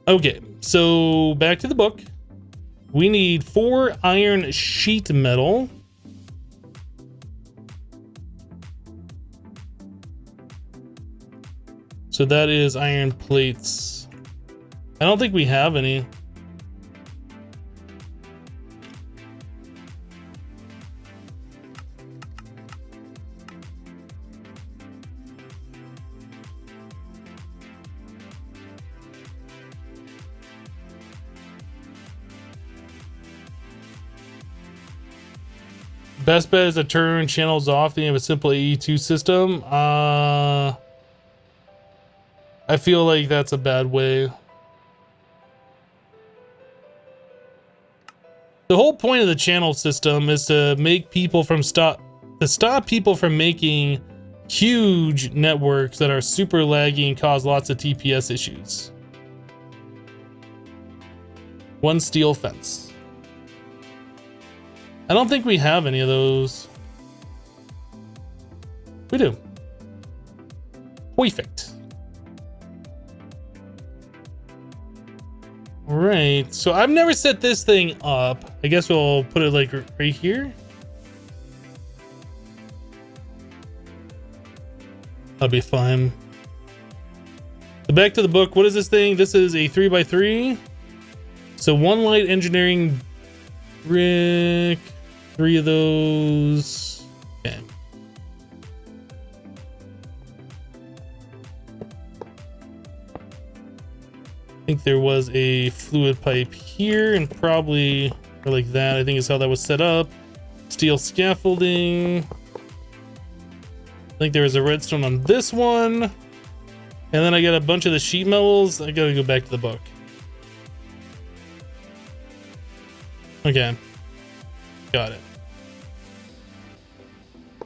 Okay, so back to the book. We need 4 iron sheet metal. So that is iron plates. I don't think we have any. Best bet is to turn channels off. Then you have a simple AE2 system. I feel like that's a bad way. The whole point of the channel system is to make people stop people from making huge networks that are super laggy and cause lots of TPS issues. 1 steel fence. I don't think we have any of those. We do. Perfect. All right, so I've never set this thing up. I guess we'll put it like right here. That'll be fine. So back to the book. What is this thing? This is a 3x3. So 1 light engineering brick. 3 of those. Okay. I think there was a fluid pipe here and probably or like that. I think is how that was set up. Steel scaffolding. I think there was a redstone on this one. And then I got a bunch of the sheet metals. I gotta go back to the book. Okay. Got it.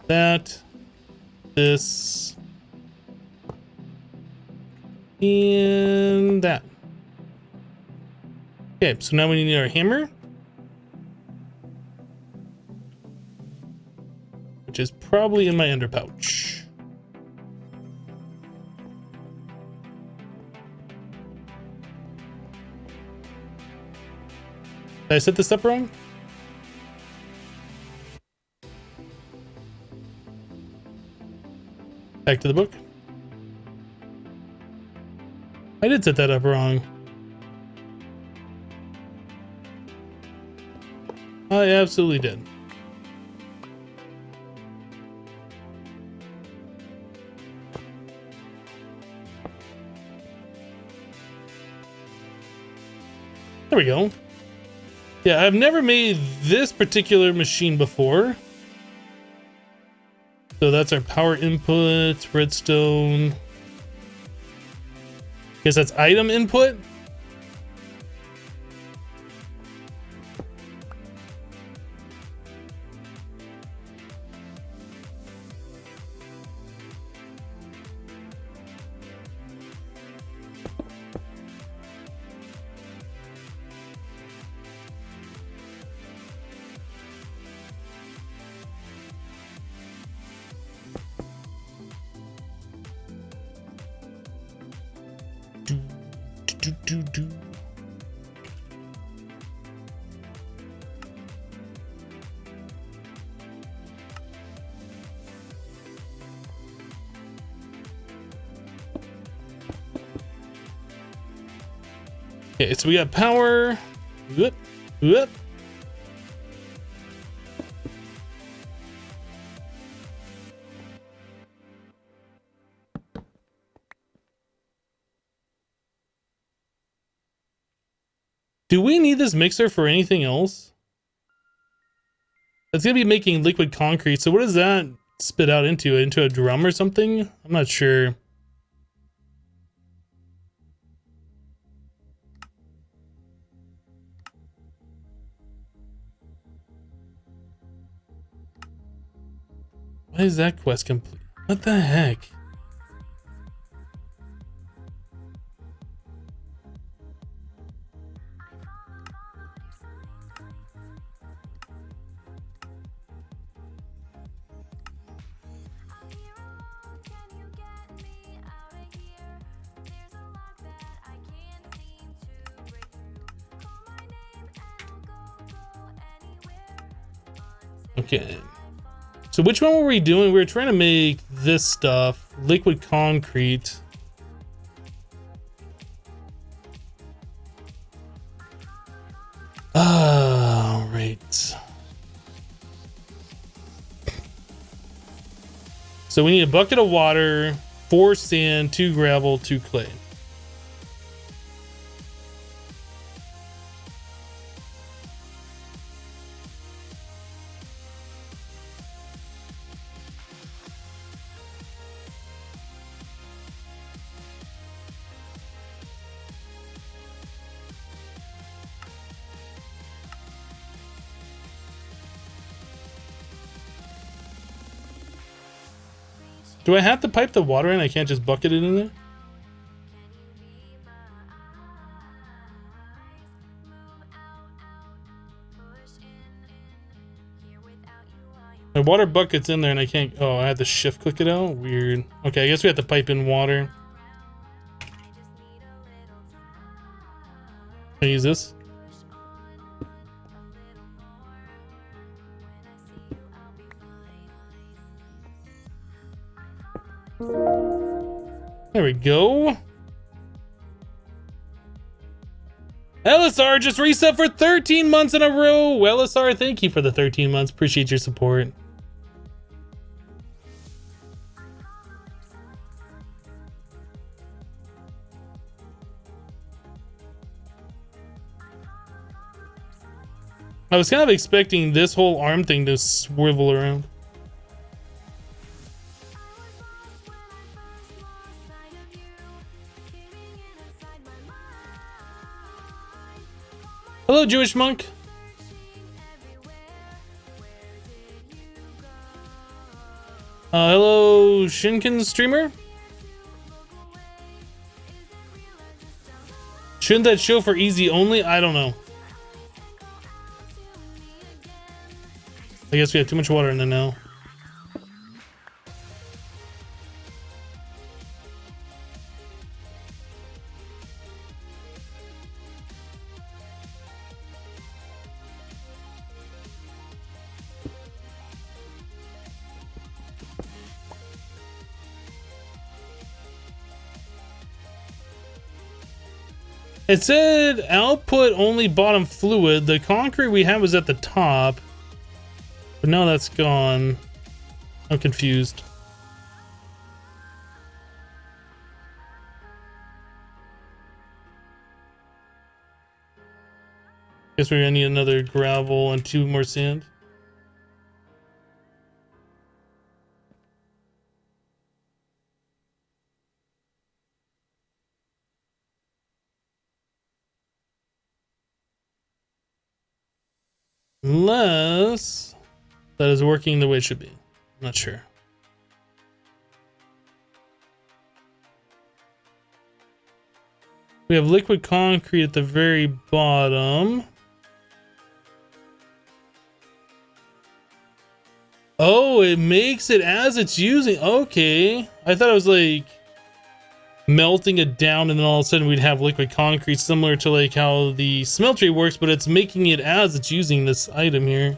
That, this, and that. Okay, so now we need our hammer, which is probably in my ender pouch. Did I set this up wrong? Back to the book. I did set that up wrong. I absolutely did. There we go. Yeah, I've never made this particular machine before. So that's our power input, redstone. Guess that's item input. Do. Okay, so we got power. Whoop, whoop. Do we need this mixer for anything else? It's gonna be making liquid concrete, so what does that spit out into? Into a drum or something? I'm not sure. Why is that quest complete? What the heck? Okay. So which one were we doing? We were trying to make this stuff, liquid concrete. All right. So we need a bucket of water, 4 sand, 2 gravel, 2 clay. Do I have to pipe the water in? I can't just bucket it in there? My water bucket's in there and I can't... Oh, I had to shift click it out? Weird. Okay, I guess we have to pipe in water. Can I use this? There we go. LSR just reset for 13 months in a row. LSR, thank you for the 13 months. Appreciate your support. I was kind of expecting this whole arm thing to swivel around. Hello, Jewish monk. Hello, Shinken streamer. Shouldn't that show for easy only? I don't know. I guess we have too much water in there now. It said output only bottom fluid. The concrete we had was at the top. But now that's gone. I'm confused. Guess we're gonna need another gravel and 2 more sand. Unless that is working the way it should be. I'm not sure. We have liquid concrete at the very bottom. Oh, it makes it as it's using. Okay. I thought it was like melting it down and then all of a sudden we'd have liquid concrete similar to like how the smeltery works, but it's making it as it's using this item here.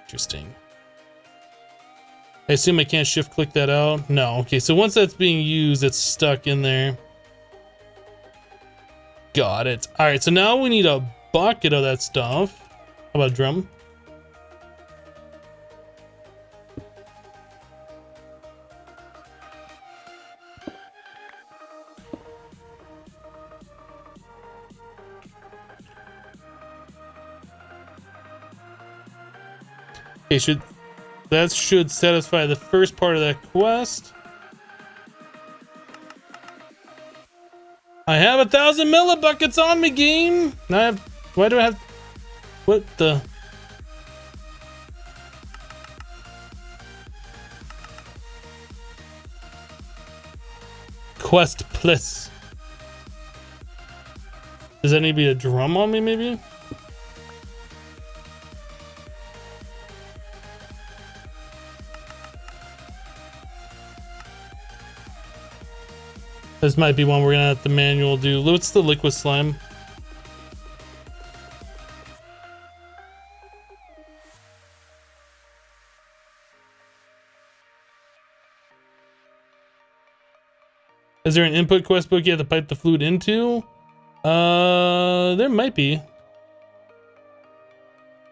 Interesting. I assume I can't shift click that out. No. Okay. So once that's being used, it's stuck in there. Got it. All right. So now we need a bucket of that stuff. How about a drum? Okay, that should satisfy the first part of that quest. I have 1,000 millibuckets on me, game. Now I have. Why do I have? What the? Quest plus. Does that need to be a drum on me, maybe? This might be one we're gonna have to manual do. What's the liquid slime? Is there an input quest book you have to pipe the fluid into? There might be.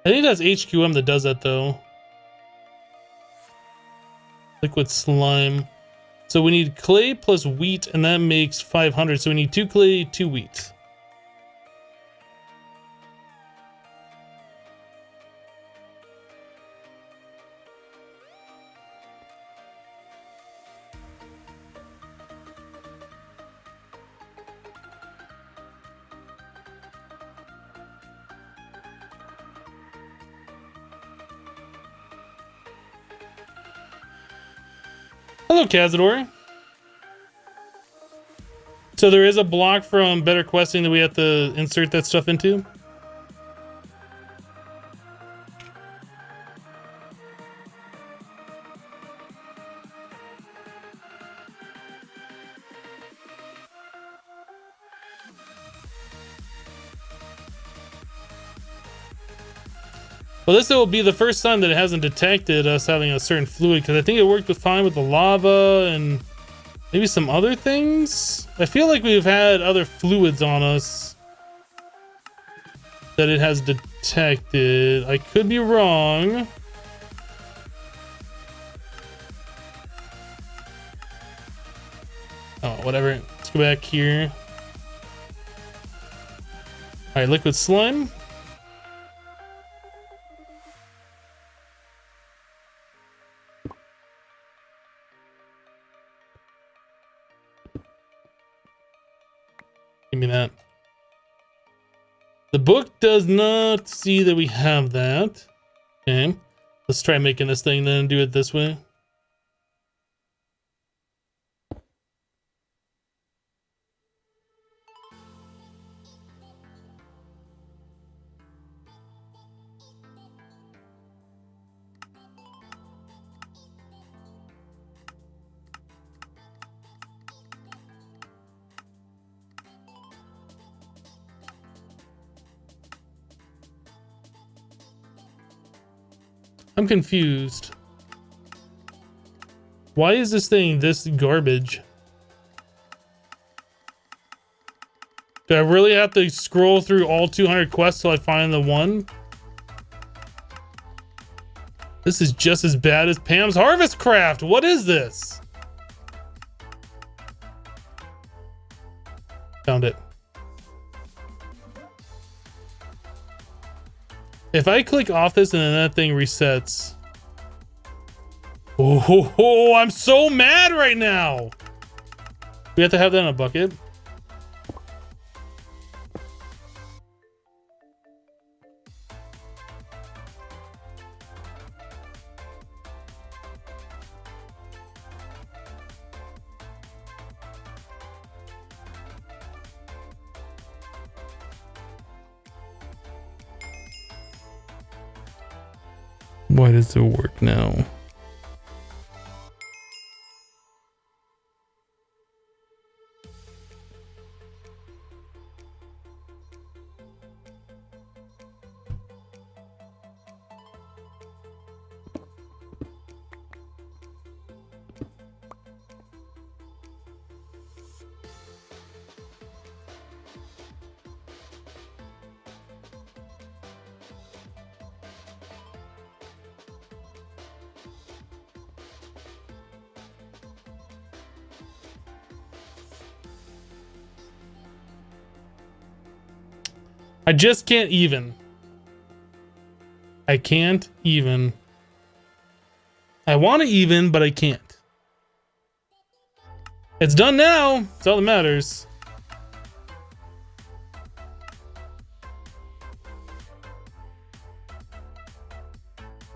I think that's HQM that does that though. Liquid slime. So we need clay plus wheat, and that makes 500. So we need 2 clay, 2 wheat. Hello, Cazador. So there is a block from better questing that we have to insert that stuff into? Well, this will be the first time that it hasn't detected us having a certain fluid, because I think it worked fine with the lava and maybe some other things. I feel like we've had other fluids on us that it has detected. I could be wrong. Oh, whatever. Let's go back here. All right, liquid slime. Give me that. The book does not see that we have that. Okay. Let's try making this thing then and do it this way. I'm confused. Why is this thing this garbage? Do I really have to scroll through all 200 quests till I find the one? This is just as bad as Pam's Harvest Craft. What is this? Found it. If I click off this and then that thing resets. Oh, I'm so mad right now. We have to have that in a bucket. Why does it work now? I just can't even. I can't even. I want to even, but I can't. It's done now. That's all that matters.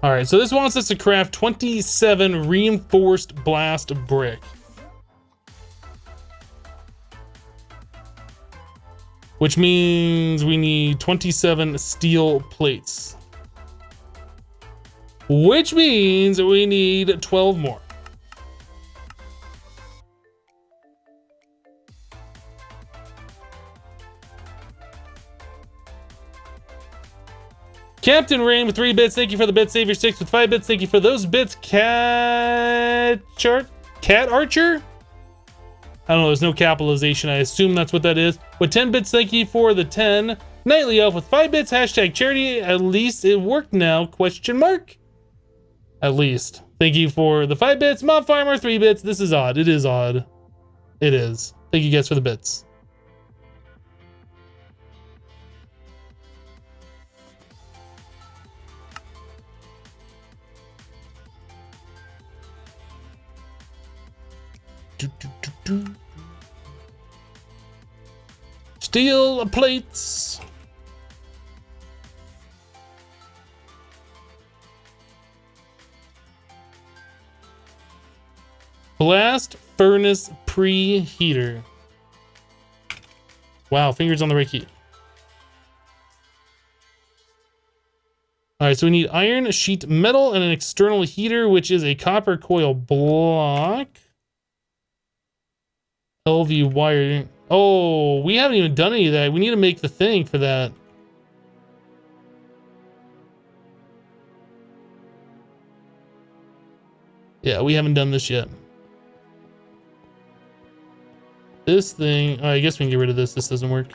All right, so this wants us to craft 27 reinforced blast brick. Which means we need 27 steel plates. Which means we need 12 more. Captain Rain with 3 bits. Thank you for the bit. Savior 6 with 5 bits. Thank you for those bits. Cat Archer? I don't know, there's no capitalization. I assume that's what that is. With 10 bits, thank you for the 10. Nightly Elf with 5 bits, hashtag charity. At least it worked now, question mark. At least. Thank you for the 5 bits. Mob Farmer, 3 bits. This is odd. It is odd. It is. Thank you guys for the bits. Steel plates. Blast furnace preheater. Wow, fingers on the right key. All right, so we need iron, sheet metal, and an external heater, which is a copper coil block. LV wire. Oh, we haven't even done any of that. We need to make the thing for that. Yeah, we haven't done this yet. This thing, oh, I guess we can get rid of this. This doesn't work.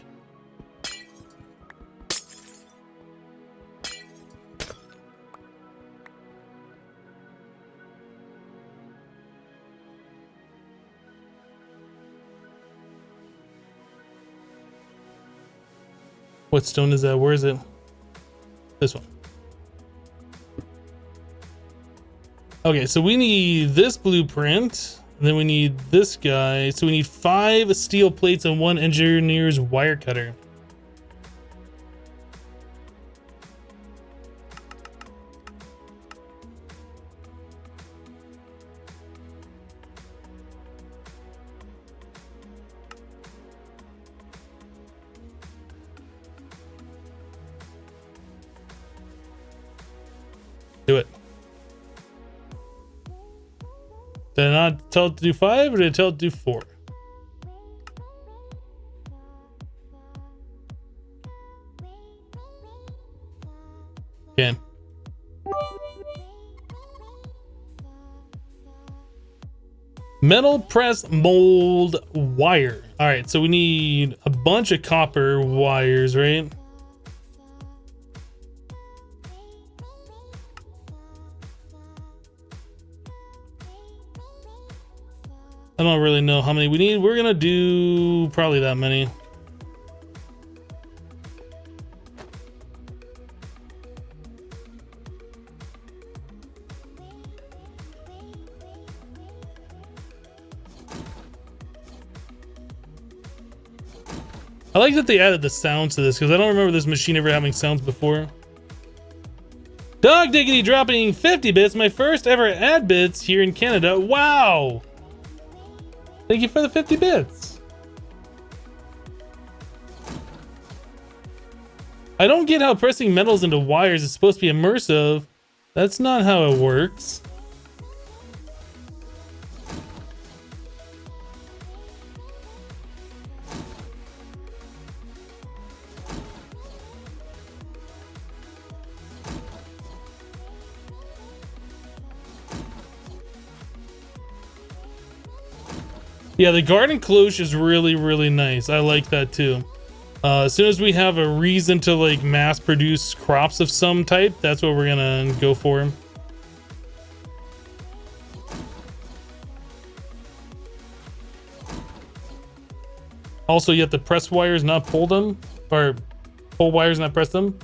What stone is that? Where is it? This one. Okay, so we need this blueprint. Then we need this guy. So we need 5 steel plates and 1 engineer's wire cutter. Do it. Did I not tell it to do 5 or did I tell it to do 4? Okay. Metal press mold wire. All right, so we need a bunch of copper wires, right? I don't really know how many we need. We're gonna do probably that many. I like that they added the sounds to this because I don't remember this machine ever having sounds before. Dog Diggity dropping 50 bits, my first ever ad bits here in Canada. Wow! Thank you for the 50 bits. I don't get how pressing metals into wires is supposed to be immersive. That's not how it works. Yeah, the garden cloche is really, really nice. I like that too. As soon as we have a reason to like mass produce crops of some type, that's what we're gonna go for. Also, you have to press wires, not pull them, or pull wires, not press them.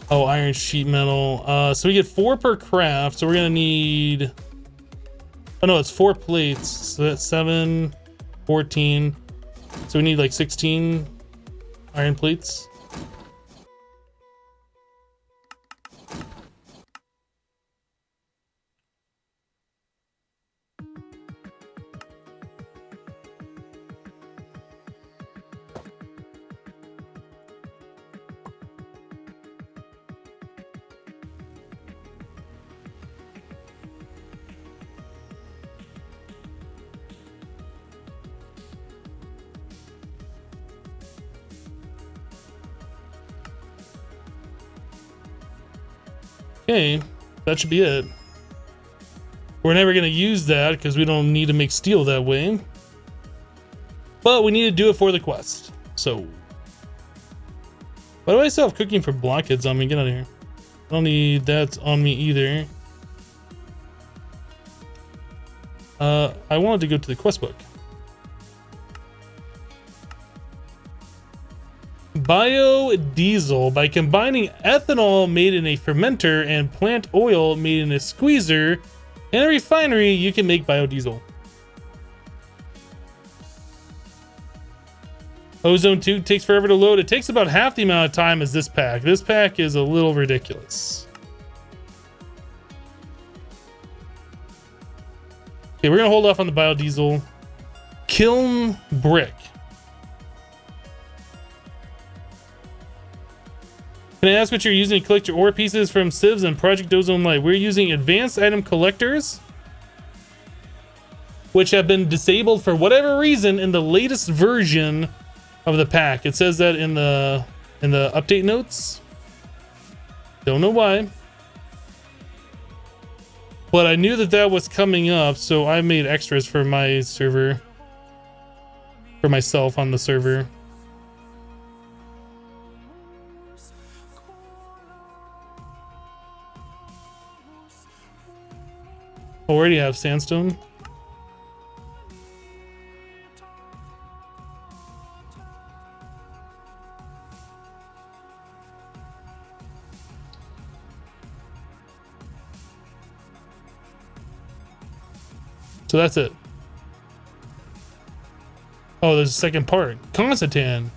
Oh, iron sheet metal. So we get 4 per craft. So we're gonna need. Oh no, it's 4 plates. So that's 7, 14. So we need like 16 iron plates. Okay, that should be it. We're never going to use that because we don't need to make steel that way. But we need to do it for the quest. So, why do I still have cooking for blockheads on me? Get out of here. I don't need that on me either. I wanted to go to the quest book. Biodiesel. By combining ethanol made in a fermenter and plant oil made in a squeezer in a refinery, you can make biodiesel. Ozone 2 takes forever to load. It takes about half the amount of time as this pack. This pack is a little ridiculous. Okay, we're gonna hold off on the biodiesel. Kiln brick. Can I ask what you're using to collect your ore pieces from sieves and Project Ozone Light? We're using advanced item collectors, which have been disabled for whatever reason in the latest version of the pack. It says that in the update notes. Don't know why. But I knew that that was coming up, so I made extras for my server. For myself on the server. Already have sandstone. So that's it. Oh, there's a second part. Constantan.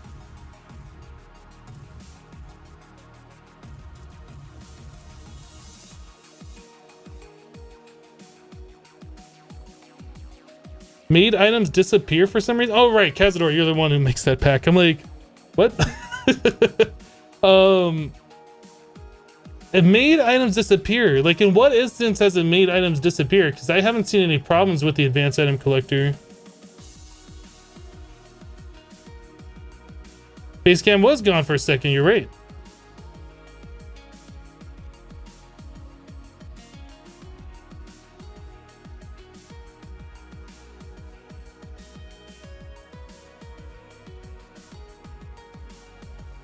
Made items disappear for some reason. Oh, right. Cazador, you're the one who makes that pack. I'm like, what? It made items disappear. Like, in what instance has it made items disappear? Because I haven't seen any problems with the advanced item collector. Basecam was gone for a second. You're right.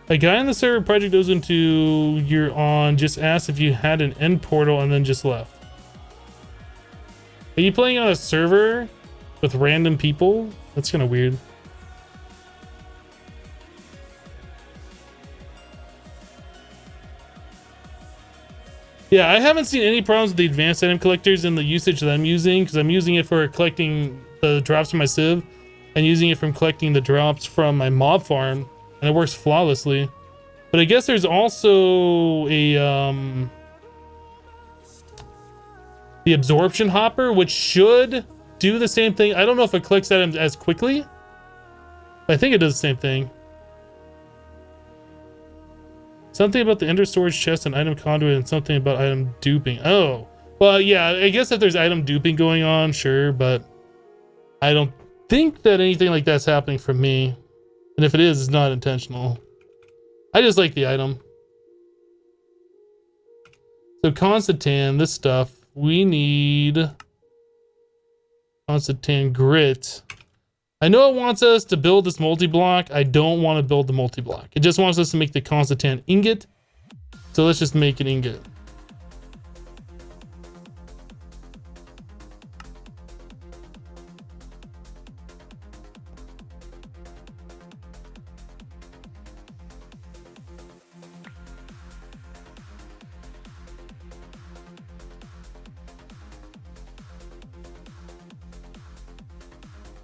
A guy on the server Project Ozone 2 you're on just asked if you had an end portal and then just left. Are you playing on a server with random people? That's kind of weird. Yeah, I haven't seen any problems with the advanced item collectors and the usage that I'm using, because I'm using it for collecting the drops from my sieve and using it from collecting the drops from my mob farm, and it works flawlessly. But I guess there's also a the absorption hopper, which should do the same thing. I don't know if it collects items as quickly, but I think it does the same thing. Something about the ender storage chest and item conduit, and something about item duping. Oh, well, yeah, I guess if there's item duping going on, sure, but I don't think that anything like that's happening for me. And if it is, it's not intentional. I just like the item. So Constantan, this stuff, we need Constantan grit. I know it wants us to build this multi-block. I don't want to build the multi-block. It just wants us to make the Constantan ingot. So let's just make an ingot.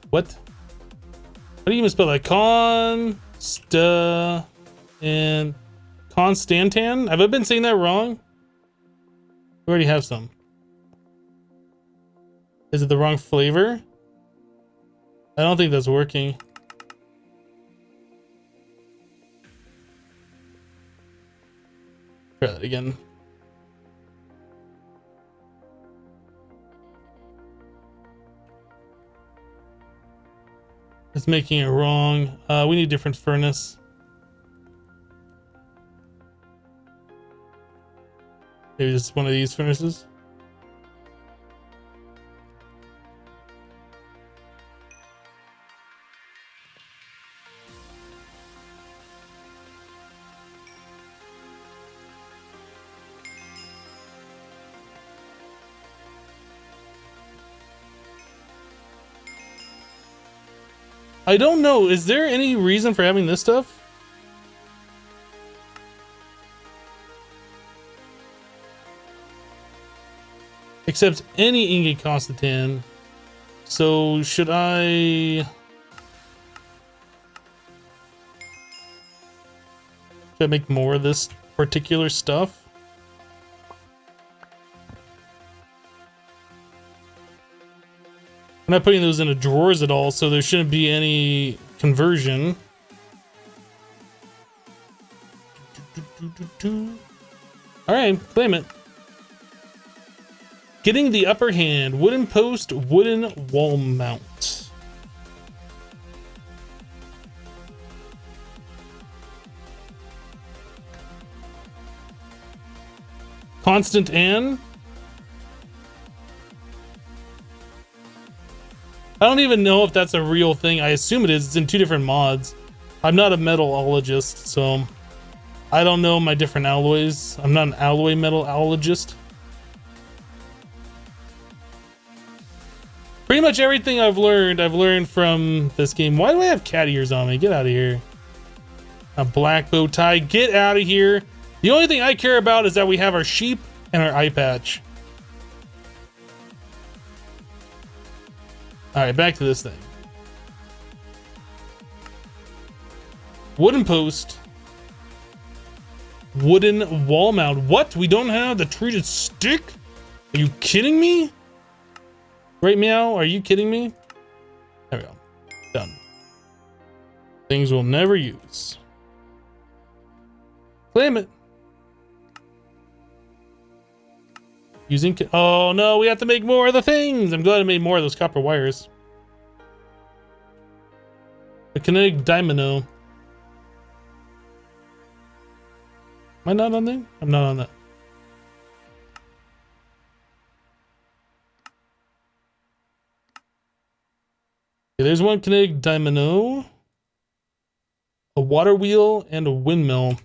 What? How do you even spell that? And Constantan? Have I been saying that wrong? We already have some. Is it the wrong flavor? I don't think that's working. Try that again. It's making it wrong. We need a different furnace. Maybe this is one of these furnaces. I don't know. Is there any reason for having this stuff? Except any ingot Constantan. So should I make more of this particular stuff? I'm not putting those into drawers at all, so there shouldn't be any conversion. All right, claim it. Getting the upper hand. Wooden post, wooden wall mount. Constantan. I don't even know if that's a real thing. I assume it is. It's in 2 different mods. I'm not a metallologist, so I don't know my different alloys. I'm not an alloy metallologist. Pretty much everything I've learned from this game. Why do I have cat ears on me? Get out of here. A black bow tie. Get out of here. The only thing I care about is that we have our sheep and our eye patch. All right, back to this thing. Wooden post. Wooden wall mount. What? We don't have the treated stick? Are you kidding me? Right, Meow? Are you kidding me? There we go. Done. Things we'll never use. Claim it. Using... Oh, no, we have to make more of the things. I'm glad I made more of those copper wires. The kinetic dynamo. Am I not on there? I'm not on that. Okay, there's one kinetic dynamo. A water wheel and a windmill.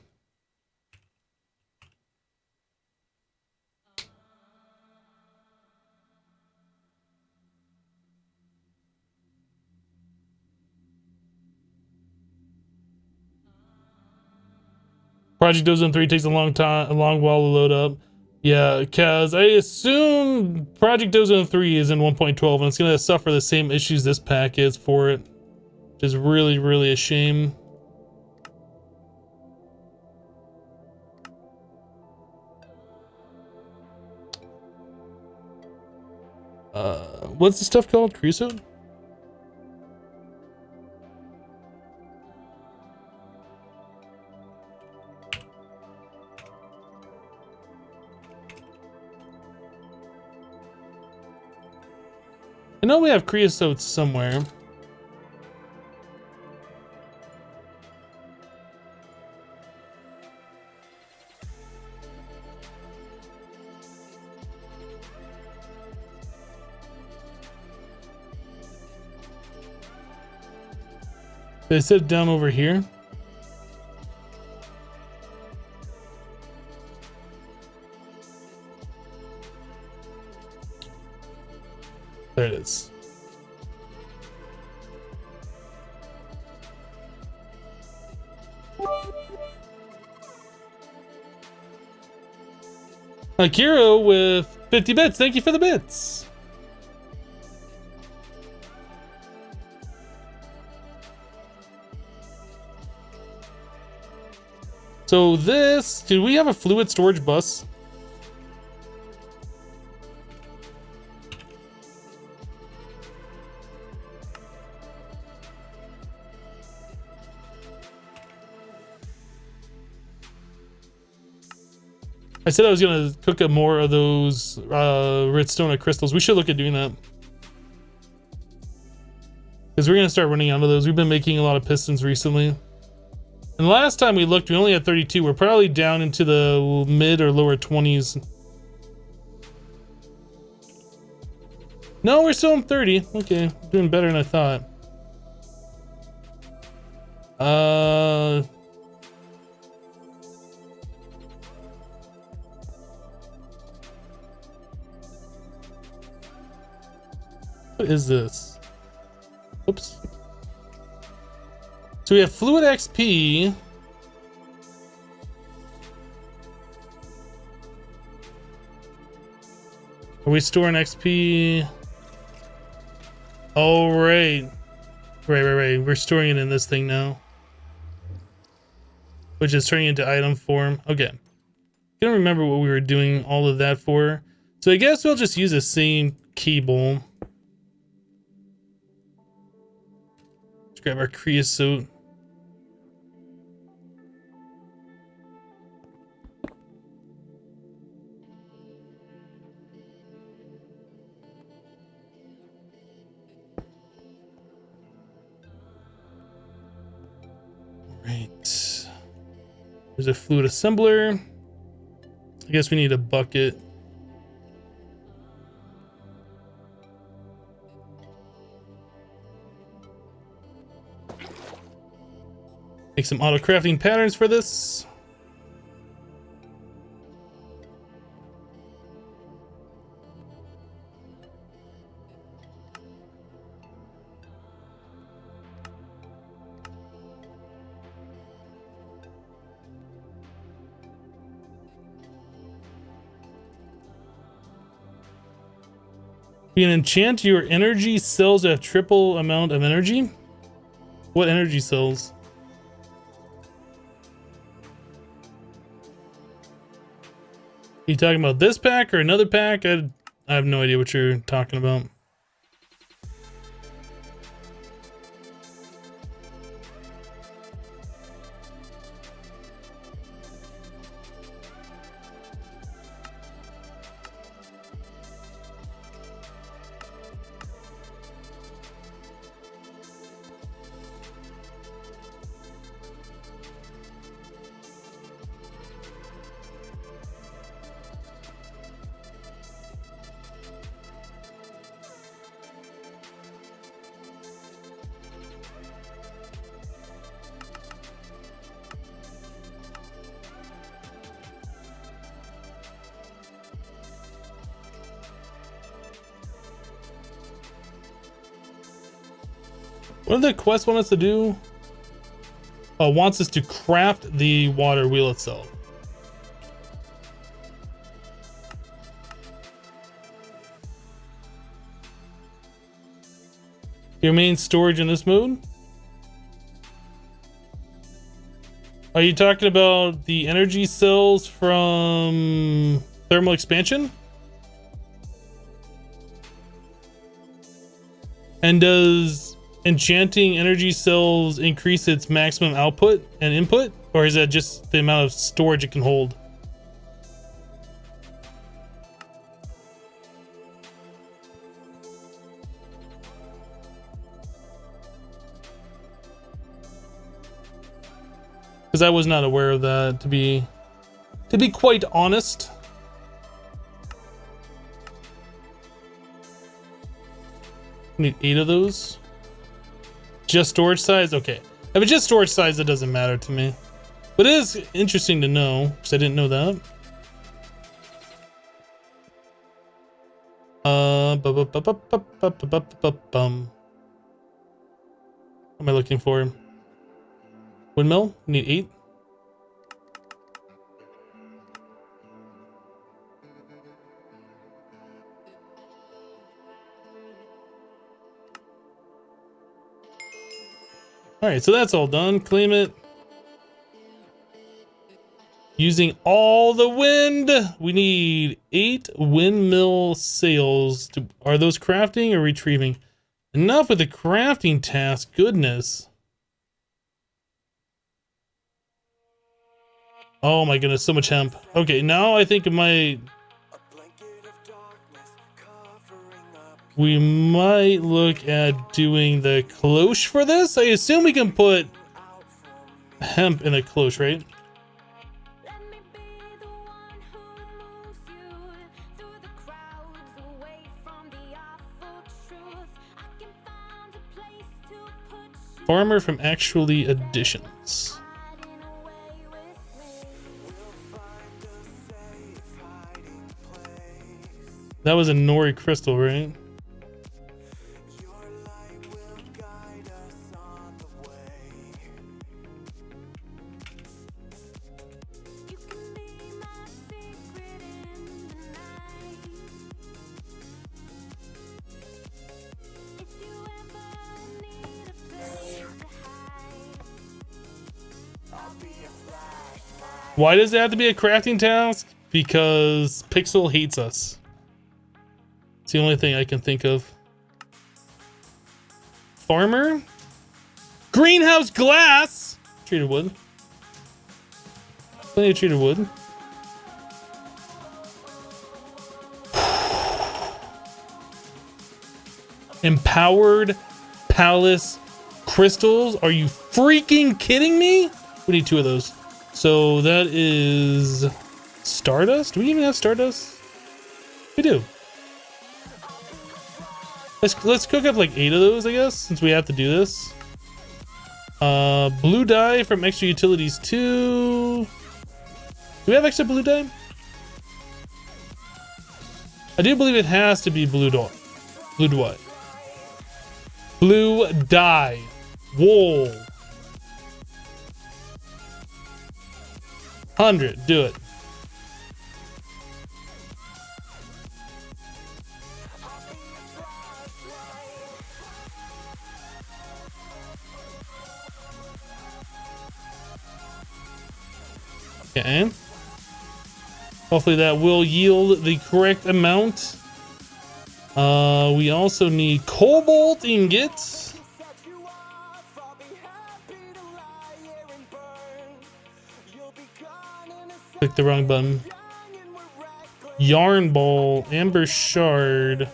Project Ozone 3 takes a long while to load up. Yeah, because I assume Project Ozone 3 is in 1.12 and it's going to suffer the same issues this pack is for it, which is really, really a shame. What's the stuff called? Creosote? I know we have creosote somewhere. They set it down over here. There it is. Akira with 50 bits. Thank you for the bits. So this, do we have a fluid storage bus? I said I was gonna cook up more of those redstone crystals. We should look at doing that. Because we're gonna start running out of those. We've been making a lot of pistons recently. And last time we looked, we only had 32. We're probably down into the mid or lower 20s. No, we're still in 30. Okay, doing better than I thought. What is this? Oops. So we have fluid XP. Are we storing XP? Oh, right. Right. We're storing it in this thing now. Which is turning into item form. Okay. I don't remember what we were doing all of that for. So I guess we'll just use the same cable. Let's grab our creosote. Right. There's a fluid assembler. I guess we need a bucket. Make some auto crafting patterns for this. You can enchant your energy cells to have triple amount of energy. What energy cells? You talking about this pack or another pack? I have no idea what you're talking about. What did the quest want us to do? Wants us to craft the water wheel itself. Your main storage in this mode? Are you talking about the energy cells from thermal expansion? And does enchanting energy cells increase its maximum output and input? Or is that just the amount of storage it can hold? Because I was not aware of that, to be quite honest. Need 8 of those. Just storage size? Okay. If it's just storage size, it doesn't matter to me. But it is interesting to know, because I didn't know that. What am I looking for? Windmill? Need 8. Alright, so that's all done. Claim it. Using all the wind. We need 8 windmill sails. Are those crafting or retrieving? Enough with the crafting task. Goodness. Oh my goodness, so much hemp. Okay, now I think we might look at doing the cloche for this. I assume we can put hemp in a cloche, right? Farmer from Actually Additions. That was a Nori crystal, right? Why does it have to be a crafting task? Because Pixel hates us. It's the only thing I can think of. Farmer? Greenhouse glass! Treated wood. Plenty of treated wood. Empowered palace crystals? Are you freaking kidding me? We need 2 of those. So that is stardust? Do we even have stardust? We do. Let's cook up like 8 of those, I guess, since we have to do this. Blue dye from extra utilities 2. Do we have extra blue dye? I do believe it has to be blue dye. Blue dye. Blue dye. Wool. 100. Do it. Okay. Hopefully that will yield the correct amount. We also need cobalt ingots. Click the wrong button. Yarn ball, amber shard.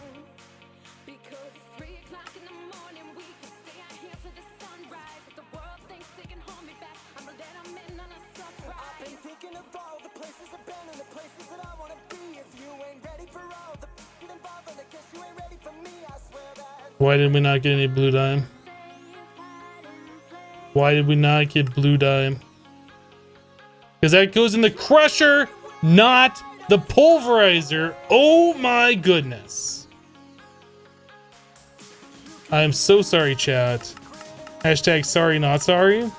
Why did we not get any blue dye? Why did we not get blue dye? Because that goes in the crusher, not the pulverizer. Oh my goodness. I'm so sorry, chat. Hashtag sorry, not sorry.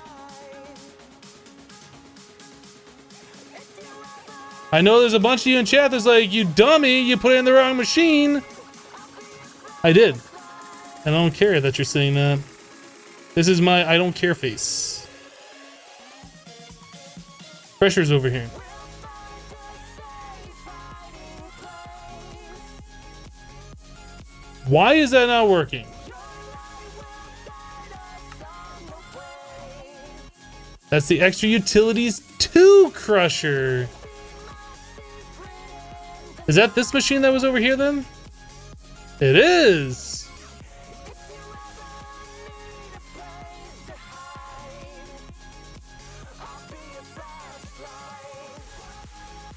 I know there's a bunch of you in chat that's like, you dummy, you put it in the wrong machine. I did. And I don't care that you're saying that. This is my I don't care face. Pressure's over here. Why is that not working? That's the extra utilities 2 crusher. Is that this machine that was over here then? It is.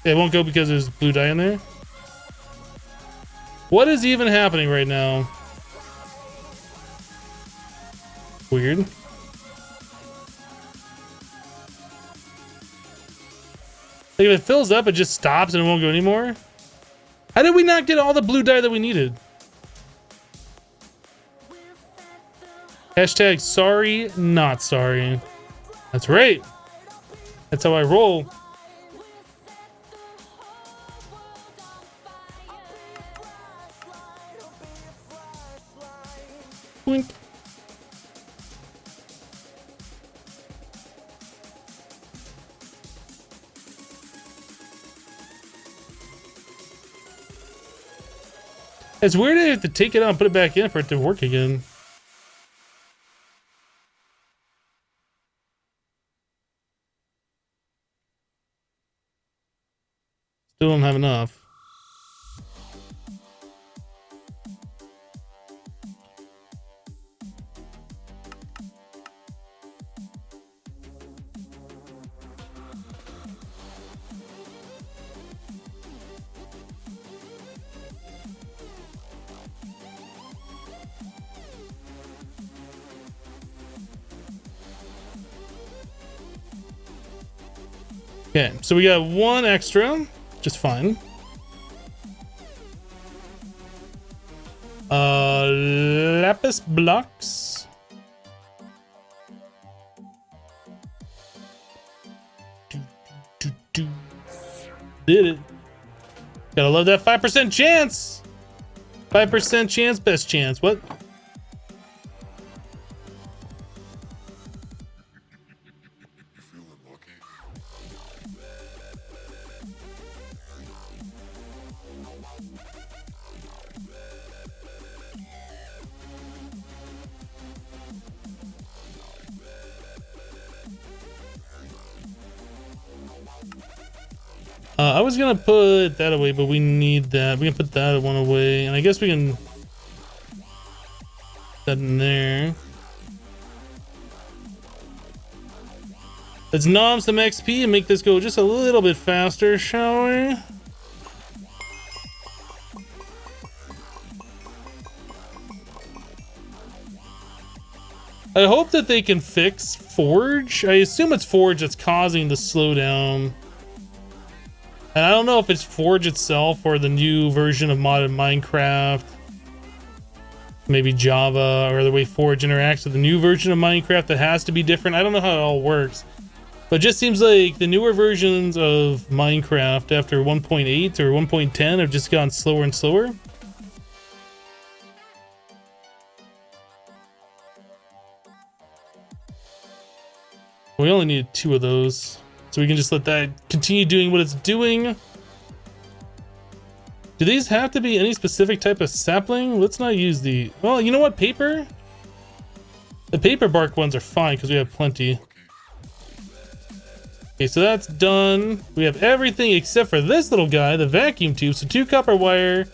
It won't go because there's blue dye in there. What is even happening right now? Weird. Like if it fills up, it just stops and it won't go anymore. How did we not get all the blue dye that we needed? Hashtag sorry, not sorry. That's right. That's how I roll. Boink. It's weird I have to take it out and put it back in for it to work again. Still don't have enough. Okay, so we got 1 extra, just fine. Lapis blocks. Did it. Gotta love that 5% chance. 5% chance, best chance. What? I was gonna put that away, but we need that. We can put that one away, and I guess we can put that in there. Let's nom some XP and make this go just a little bit faster, shall we? I hope that they can fix Forge. I assume it's Forge that's causing the slowdown. And I don't know if it's Forge itself or the new version of modded Minecraft. Maybe Java or the way Forge interacts with the new version of Minecraft that has to be different. I don't know how it all works. But it just seems like the newer versions of Minecraft after 1.8 or 1.10 have just gone slower and slower. We only need 2 of those. So we can just let that continue doing what it's doing. Do these have to be any specific type of sapling? Let's not use the... Well, you know what? Paper? The paper bark ones are fine because we have plenty. Okay, so that's done. We have everything except for this little guy, the vacuum tube. So 2 copper wire,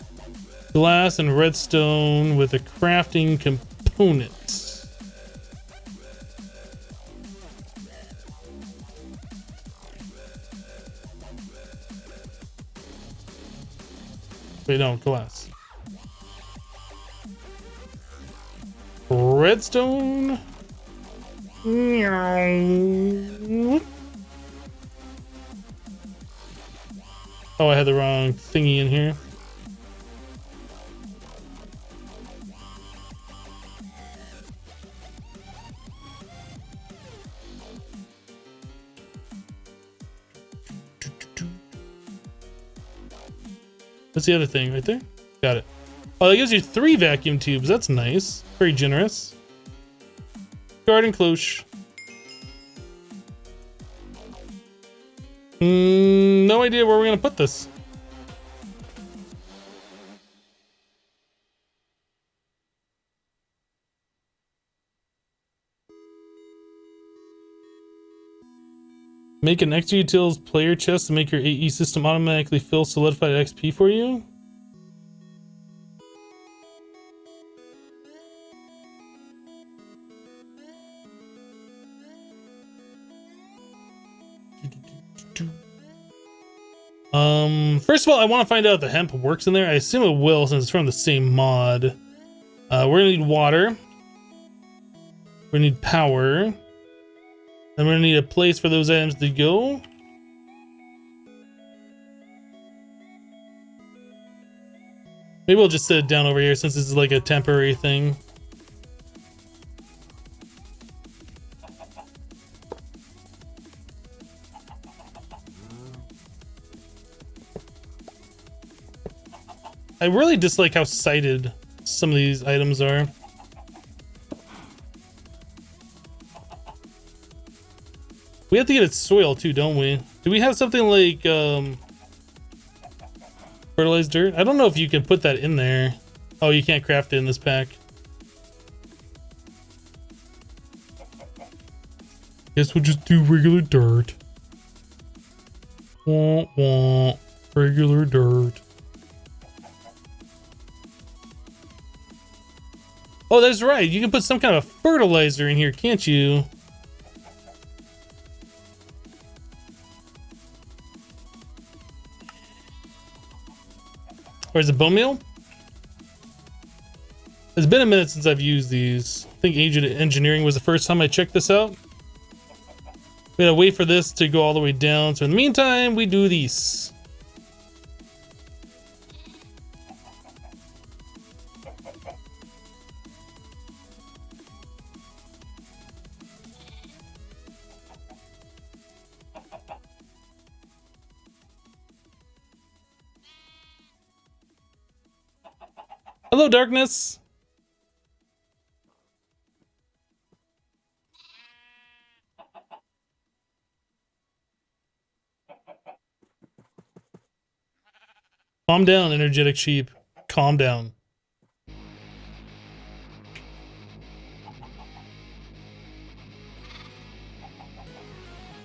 glass, and redstone with a crafting component. Wait, no, glass. Redstone. Oh, I had the wrong thingy in here. What's the other thing right there? Got it. Oh, that gives you 3 vacuum tubes. That's nice. Very generous. Garden cloche. No idea where we're gonna put this. Make an extra utils player chest to make your AE system automatically fill solidified XP for you. First of all, I want to find out if the hemp works in there. I assume it will since it's from the same mod. We're gonna need water. We're gonna need power. And we're gonna need a place for those items to go. Maybe we'll just set it down over here since this is like a temporary thing. I really dislike how sighted some of these items are. We have to get it soil too, don't we? Do we have something like fertilized dirt? I don't know if you can put that in there. Oh, you can't craft it in this pack. Guess we'll just do regular dirt. Wah, wah. Regular dirt. Oh, that's right. You can put some kind of fertilizer in here, can't you? Or is it bone meal? It's been a minute since I've used these. I think Age Engineering was the first time I checked this out. We gotta wait for this to go all the way down. So in the meantime, we do these. Hello, darkness. Calm down, energetic sheep. Calm down.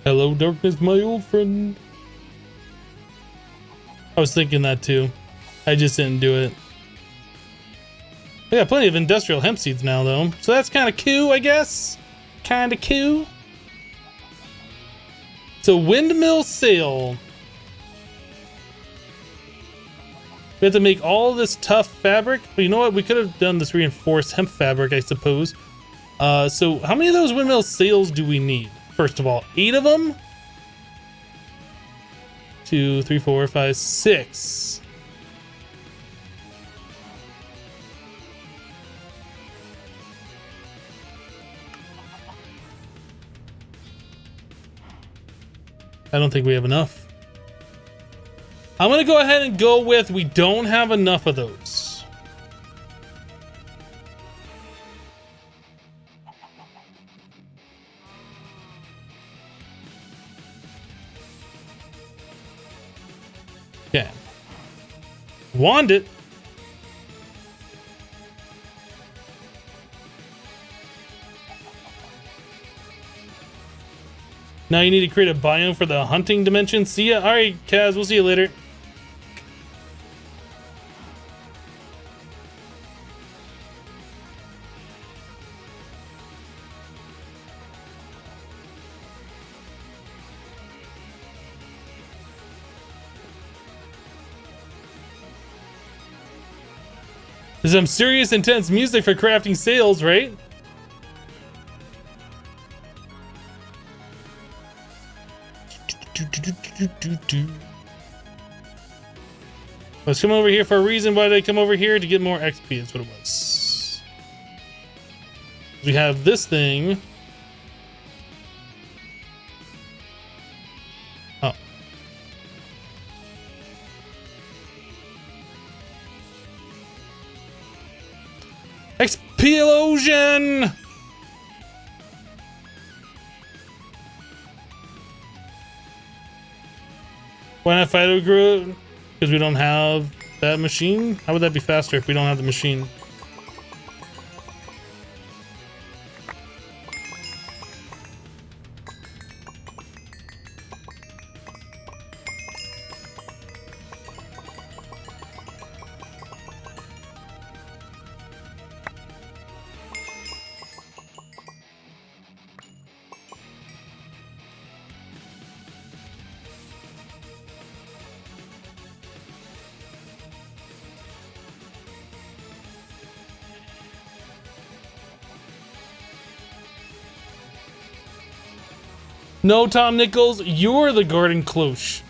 Hello, darkness, my old friend. I was thinking that too. I just didn't do it. We got plenty of industrial hemp seeds now, though. So that's kind of cool, I guess. Kind of cool. So windmill sail. We have to make all this tough fabric. But you know what? We could have done this reinforced hemp fabric, I suppose. So how many of those windmill sails do we need? First of all, 8 of them. 2, 3, 4, 5, 6. I don't think we have enough. I'm gonna go ahead and go with we don't have enough of those. Okay. Wand it. Now you need to create a biome for the hunting dimension. See ya. All right, Kaz, we'll see you later. There's some serious, intense music for crafting sails, right? Let's come over here for a reason. Why did I come over here? To get more XP. That's what it was. We have this thing. Oh. Explosion! Why not Fido Groot? Because we don't have that machine? How would that be faster if we don't have the machine? No, Tom Nichols, you're the garden cloche.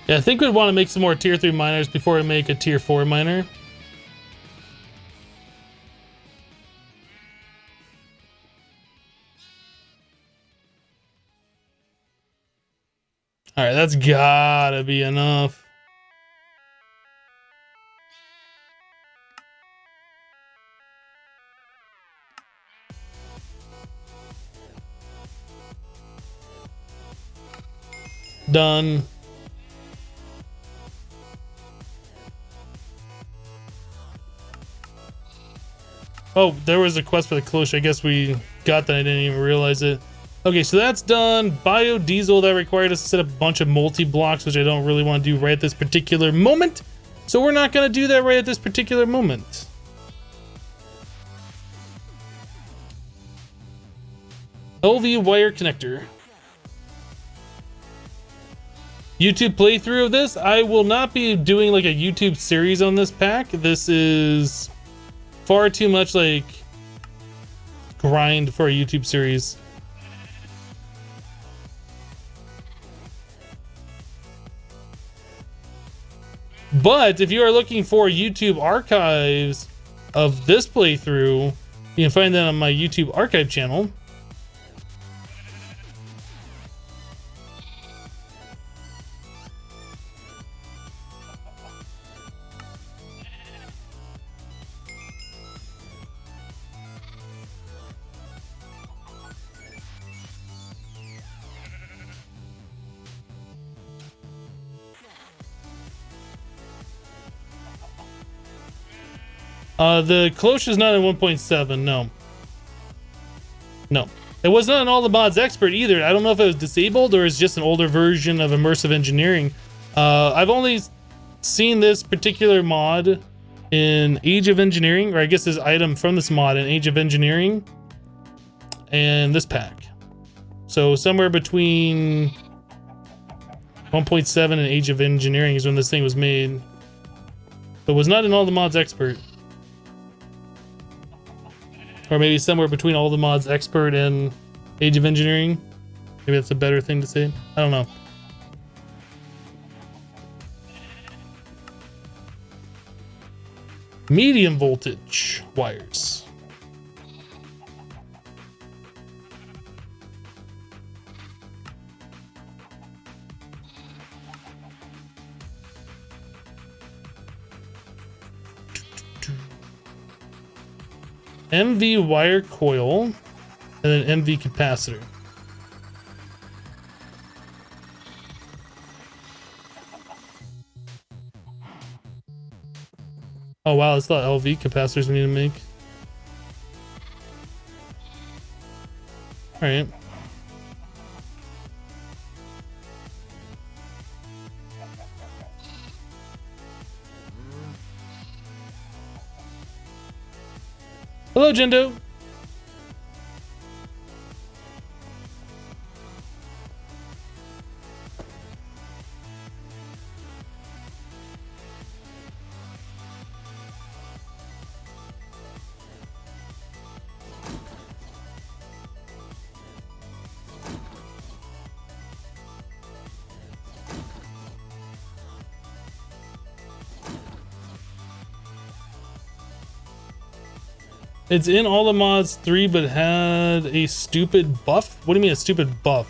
Yeah, I think we'd want to make some more tier 3 miners before we make a tier 4 miner. Alright, that's gotta be enough. Done. Oh, there was a quest for the cloche. I guess we got that. I didn't even realize it. Okay, so that's done. Biodiesel, that required us to set up a bunch of multi-blocks, which I don't really want to do right at this particular moment. So we're not going to do that right at this particular moment. LV wire connector. YouTube playthrough of this. I will not be doing like a YouTube series on this pack. This is far too much like grind for a YouTube series. But if you are looking for YouTube archives of this playthrough, you can find that on my YouTube archive channel. The cloche is not in 1.7, no. No. It was not an all the mods expert either. I don't know if it was disabled or it's just an older version of Immersive Engineering. I've only seen this particular mod in Age of Engineering, or I guess this item from this mod in Age of Engineering and this pack. So somewhere between 1.7 and Age of Engineering is when this thing was made. But was not in all the mods expert. Or maybe somewhere between all the mods expert and Age of Engineering. Maybe that's a better thing to say. I don't know. Medium voltage wires. MV wire coil and an MV capacitor. Oh wow, that's a lot of LV capacitors we need to make. All right. Hello, Jindo. It's in all the mods 3, but had a stupid buff? What do you mean a stupid buff?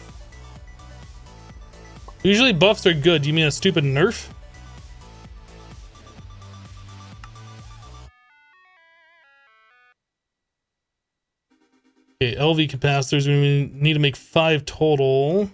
Usually buffs are good. Do you mean a stupid nerf? Okay, LV capacitors. We need to make 5 total.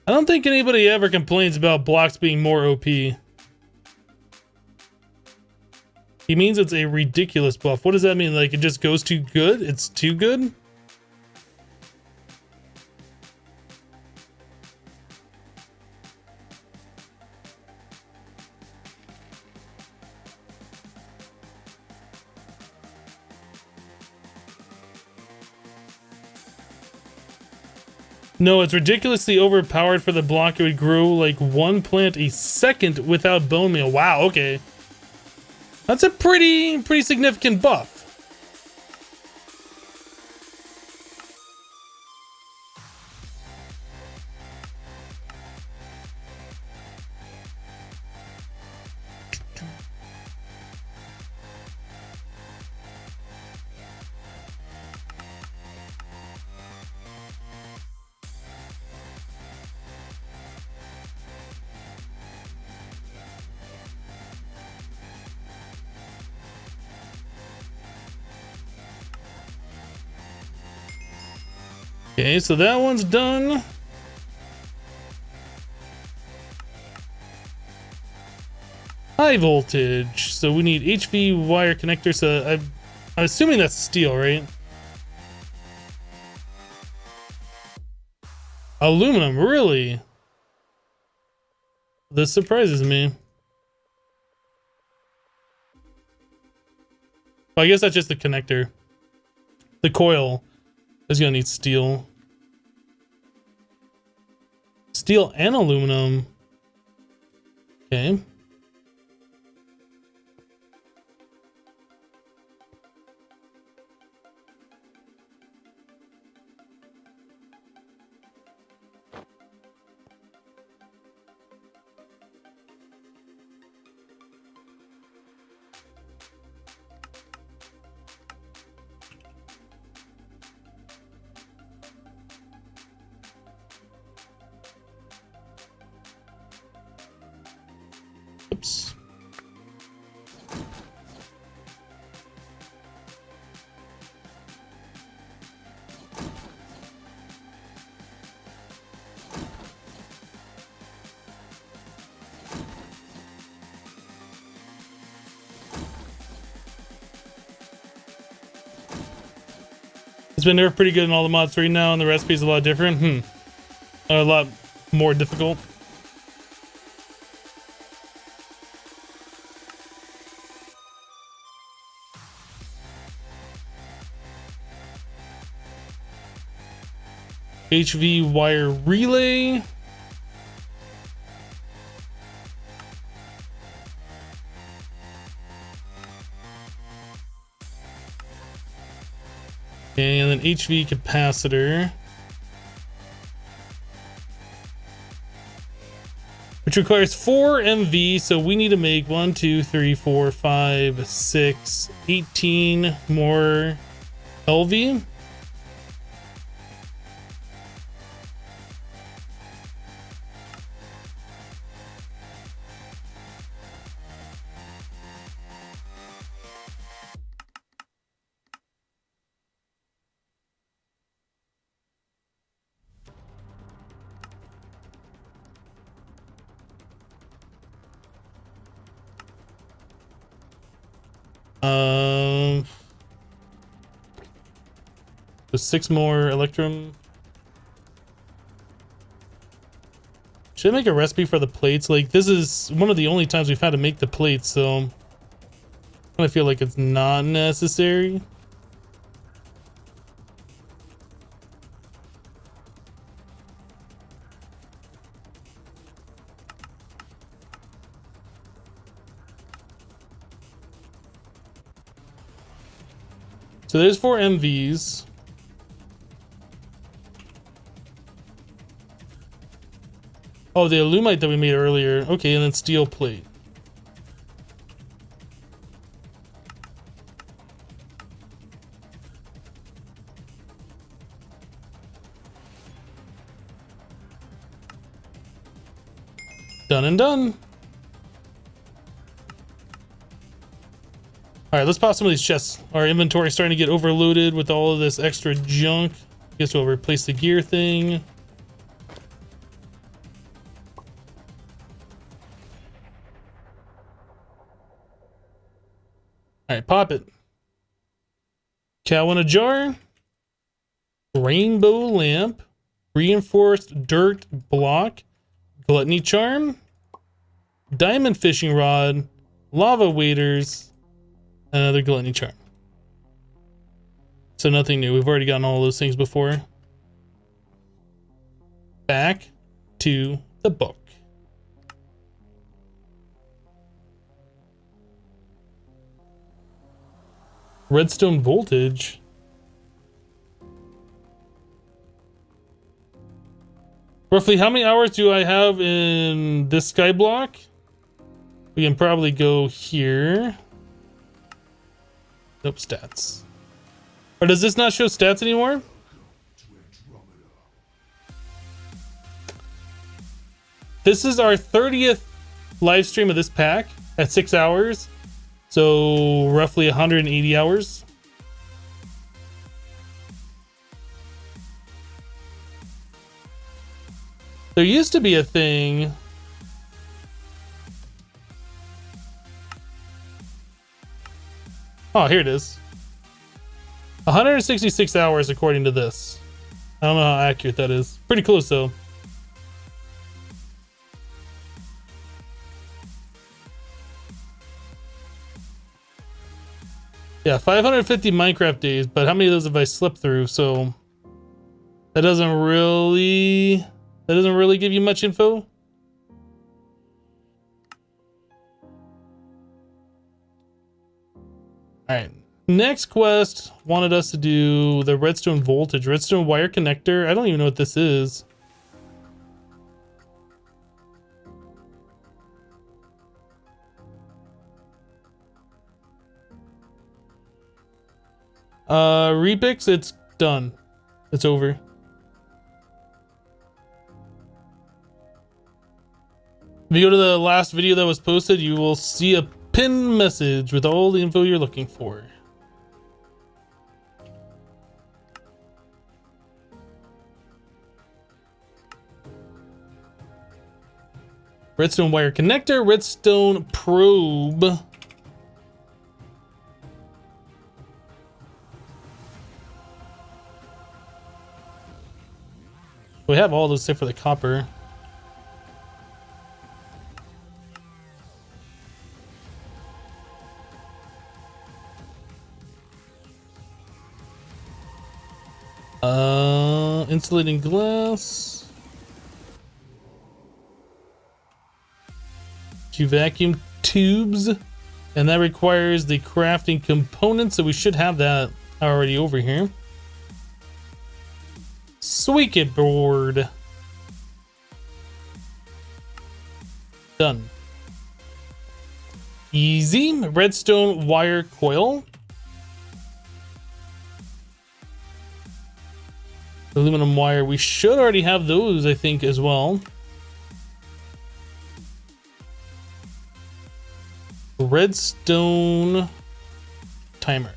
I don't think anybody ever complains about blocks being more OP. He means it's a ridiculous buff. What does that mean? Like it just goes too good? It's too good? No, it's ridiculously overpowered for the block. It would grow like 1 plant a second without bone meal. Wow, okay. That's a pretty significant buff. Okay, so that one's done. High voltage. So we need HV wire connector. So I'm assuming that's steel, right? Aluminum, really? This surprises me. Well, I guess that's just the connector. The coil is gonna need steel. Steel and aluminum. Okay. Oops. It's been nerfed pretty good in all the mods 3 now, and the recipe's a lot different. A lot more difficult. HV wire relay. Okay, and then HV capacitor, which requires 4 MV, so we need to make 1, 2, 3, 4, 5, 6, 18 more LV. So 6 more electrum. Should I make a recipe for the plates? Like, this is one of the only times we've had to make the plates, so I feel like it's not necessary. So there's 4 MVs. Oh, the alumite that we made earlier. Okay, and then steel plate. Done and done. All right, let's pop some of these chests. Our inventory is starting to get overloaded with all of this extra junk. Guess we'll replace the gear thing. All right, pop it. Cow in a jar. Rainbow lamp. Reinforced dirt block. Gluttony charm. Diamond fishing rod. Lava waders. Another gluttony charm. So nothing new. We've already gotten all those things before. Back to the book. Redstone voltage. Roughly how many hours do I have in this skyblock? We can probably go here. Nope, stats. Or does this not show stats anymore? This is our 30th live stream of this pack at 6 hours. So roughly 180 hours. There used to be a thing. Oh, here it is. 166 hours according to this. I don't know how accurate that is. Pretty close though. Yeah, 550 Minecraft days, but how many of those have I slept through? So that doesn't really give you much info. All right. Next quest wanted us to do the redstone voltage, redstone wire connector. I don't even know what this is. Repix, it's done. It's over. If you go to the last video that was posted, you will see a pinned message with all the info you're looking for. Redstone wire connector, redstone probe. We have all those except for the copper. Insulating glass. 2 vacuum tubes, and that requires the crafting components, so we should have that already over here. Sweet board. Done. Easy. Redstone wire coil. Aluminum wire. We should already have those, I think, as well. Redstone timer.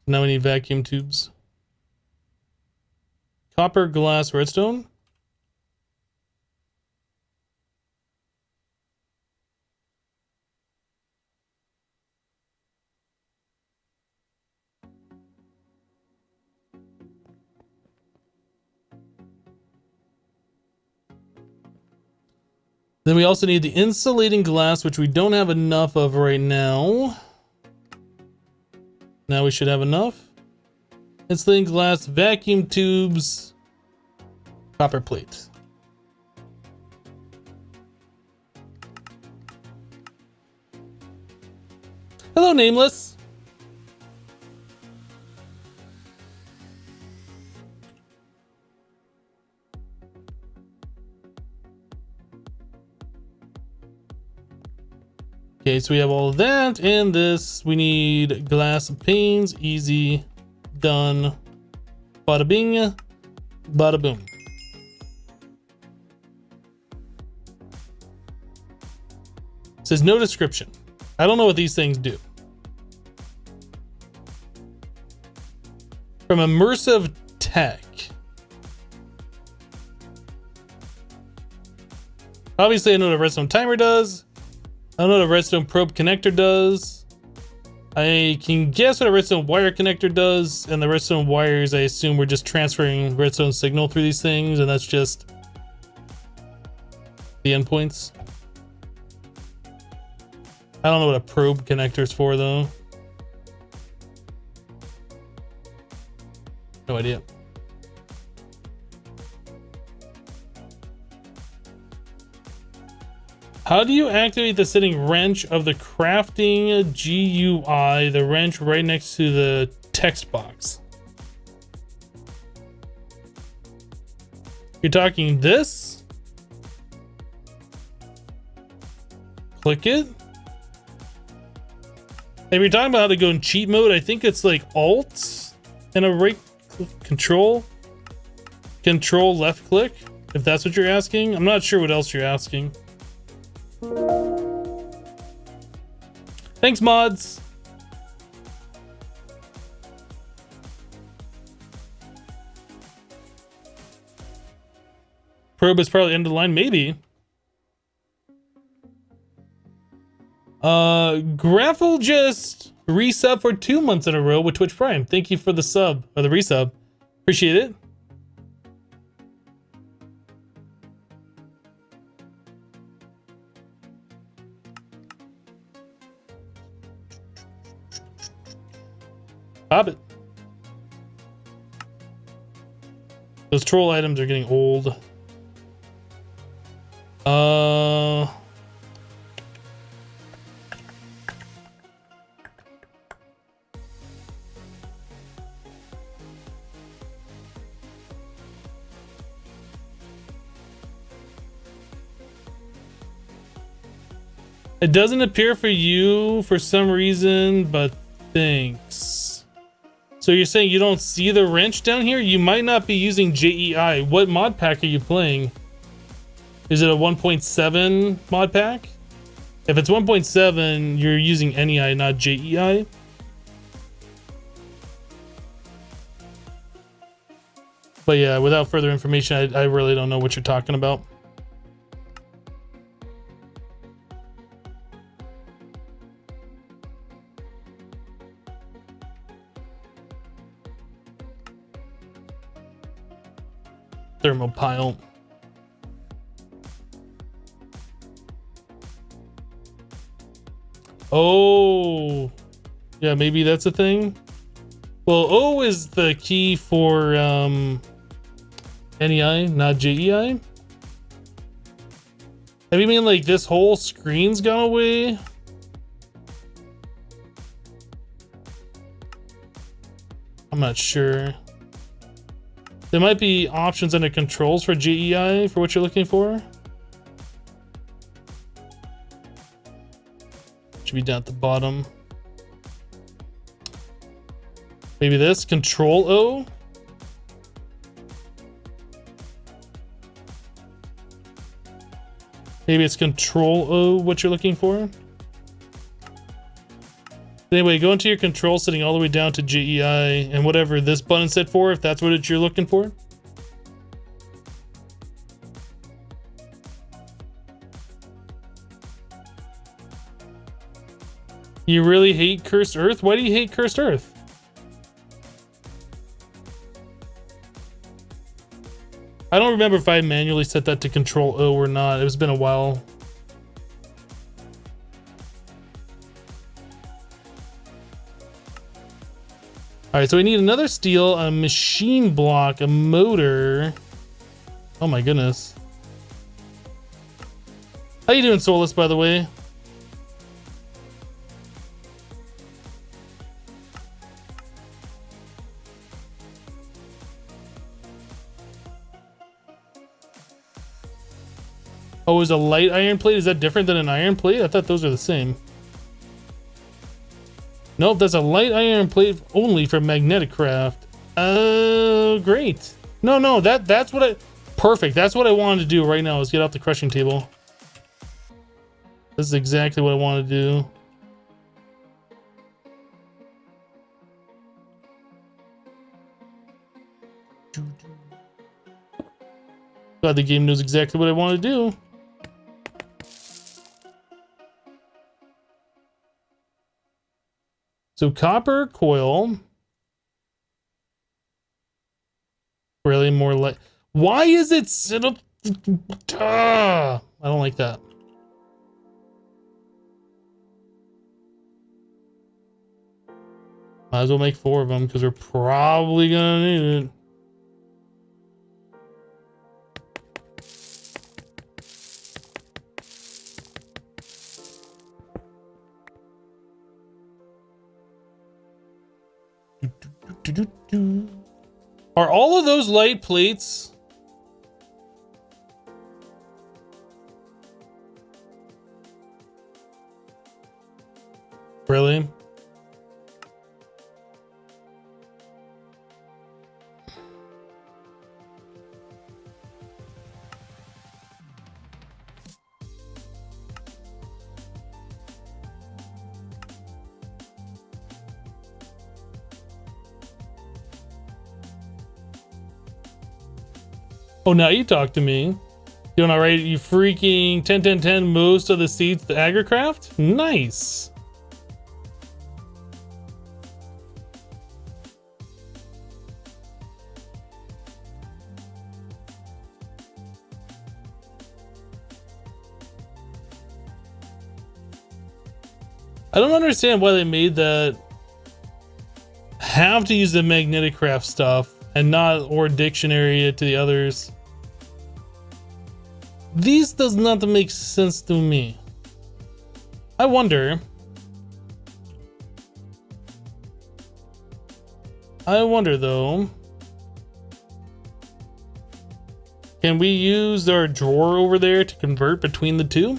Now we need vacuum tubes. Copper, glass, redstone. Then we also need the insulating glass, which we don't have enough of right now. Now we should have enough. Insulating glass, vacuum tubes, copper plates. Hello, Nameless. Okay, so we have all of that and this. We need glass panes. Easy. Done. Bada bing. Bada boom. It says no description. I don't know what these things do. From Immersive Tech. Obviously, I know what a redstone timer does. I don't know what a redstone probe connector does. I can guess what a redstone wire connector does, and the redstone wires, I assume we're just transferring redstone signal through these things, and that's just the endpoints. I don't know what a probe connector is for, though. No idea. How do you activate the sitting wrench of the crafting GUI, the wrench right next to the text box? You're talking this? Click it? If you're talking about how to go in cheat mode, I think it's like Alt and a right control left click, if that's what you're asking. I'm not sure what else you're asking. Thanks, mods. Probe is probably end of the line, maybe. Graffle just resub for 2 months in a row with Twitch Prime. Thank you for the sub, or the resub. Appreciate it. Pop it. Those troll items are getting old. It doesn't appear for you for some reason, but thanks. So you're saying you don't see the wrench down here? You might not be using JEI. What mod pack are you playing? Is it a 1.7 mod pack? If it's 1.7, you're using NEI, not JEI. But yeah, without further information, I really don't know what you're talking about. Thermopile. Oh, yeah, maybe that's a thing. Well, O is the key for NEI, not JEI. Have you mean like this whole screen's gone away? I'm not sure. There might be options under controls for JEI for what you're looking for. Should be down at the bottom. Maybe this, Control O. Maybe it's Control O what you're looking for. Anyway, go into your control setting all the way down to JEI and whatever this button set for, if that's what you're looking for. You really hate Cursed Earth? Why do you hate Cursed Earth? I don't remember if I manually set that to Control O or not. It's been a while. Alright, so we need another steel, a machine block, a motor. Oh my goodness. How you doing, Solus, by the way? Oh, is a light iron plate, is that different than an iron plate? I thought those are the same. Nope, that's a light iron plate only for magnetic craft. Oh, great. No, that's what I... Perfect, that's what I wanted to do right now, is get off the crushing table. This is exactly what I want to do. Glad the game knows exactly what I want to do. So copper coil. Really more like... Why is it set up? I don't like that. Might as well make 4 of them because we're probably gonna need it. Are all of those light plates? Really? Oh, now you talk to me. Doing all right? You freaking 10-10-10 most of the seeds to agricraft? Nice. I don't understand why they made that have to use the magnetic craft stuff and not or dictionary it to the others. These does not make sense to me. I wonder though, can we use our drawer over there to convert between the two?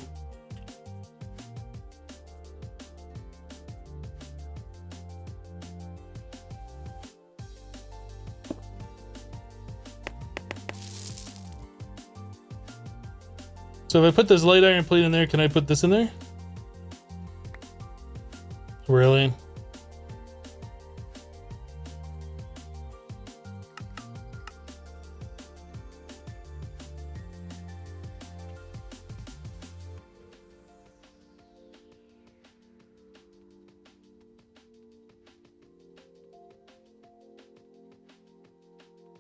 So if I put this light iron plate in there, can I put this in there? Really?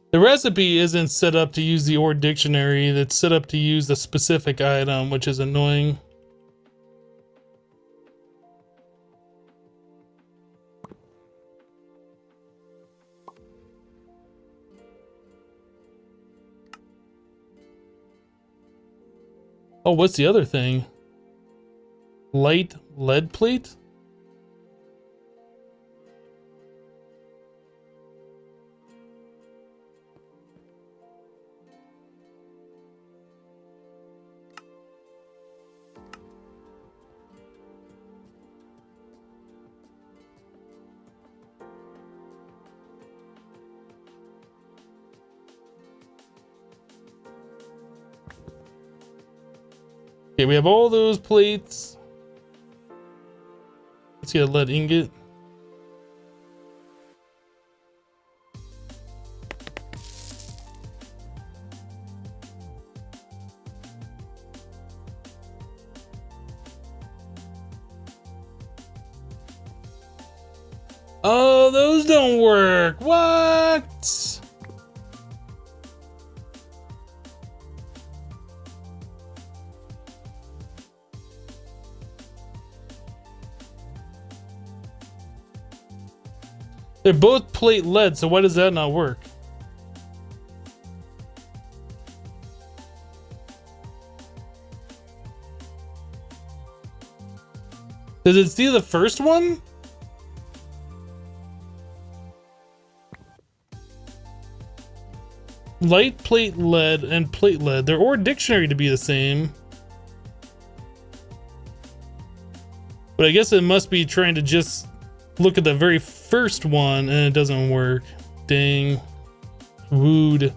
The recipe isn't set up to use the ore dictionary, that's set up to use the specific item, which is annoying. Oh, what's the other thing? Light lead plate? Okay, we have all those plates. Let's get a lead ingot. Oh, those don't work. What? They're both plate lead, so why does that not work? Does it see the first one? Light plate lead and plate lead. They're ore dictionary to be the same. But I guess it must be trying to just look at the very first one and it doesn't work. Dang. Rude.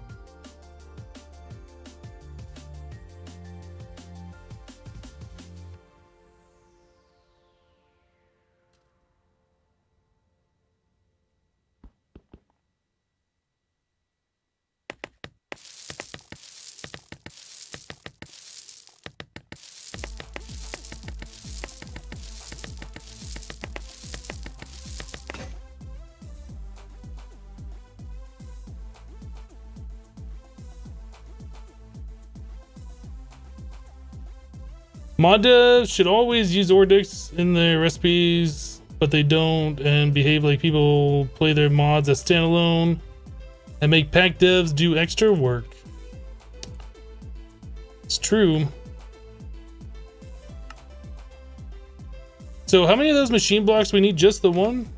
Mod devs should always use Ordix in their recipes, but they don't and behave like people play their mods as standalone and make pack devs do extra work. It's true. So how many of those machine blocks do we need? Just the one?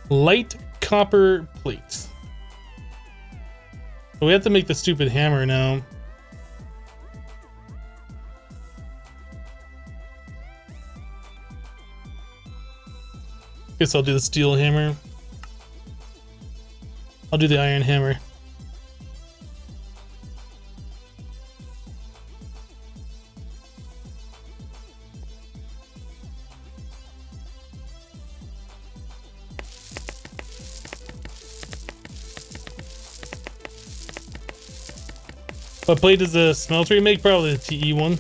Light copper plates. We have to make the stupid hammer now. Guess I'll do the steel hammer. I'll do the iron hammer. What plate does the smeltery make? Probably the TE one.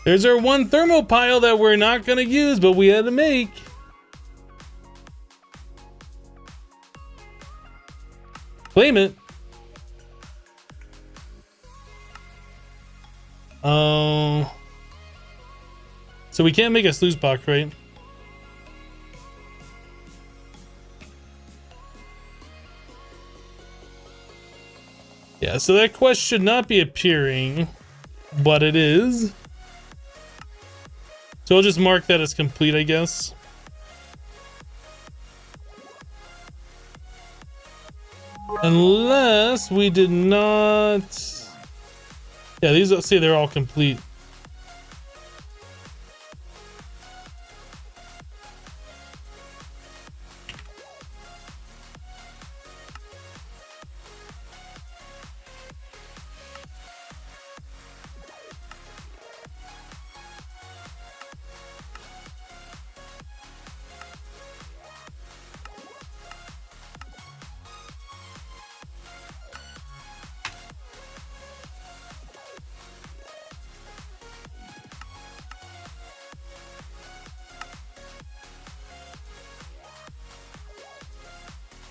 There's our one thermal pile that we're not gonna use, but we had to make. Claim it. So we can't make a sluice box, right? Yeah, so that quest should not be appearing, but it is. So I'll just mark that as complete, I guess. Unless we did not... Yeah, these, let's see, they're all complete.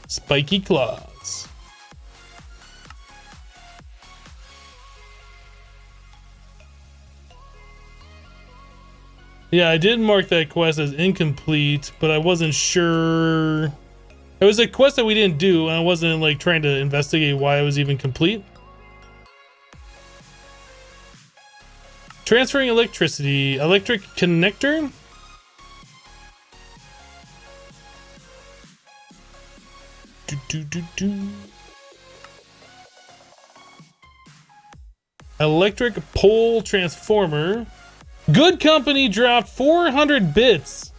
Spiky claws. Yeah, I did mark that quest as incomplete, but I wasn't sure. It was a quest that we didn't do, and I wasn't like trying to investigate why it was even complete. Transferring electricity. Electric connector? Electric pole transformer. Good Company dropped 400 bits.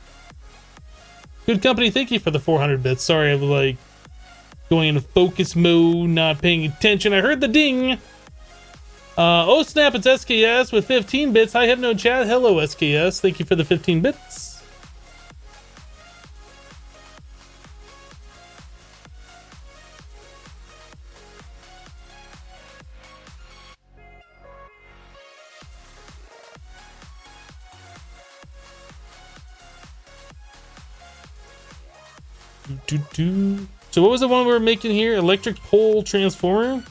Good Company, thank you for the 400 bits. Sorry, I was like going into focus mode, not paying attention. I heard the ding. Oh snap, it's SKS with 15 bits. I have no chat. Hello SKS, thank you for the 15 bits. So what was the one we were making here? Electric pole transformer?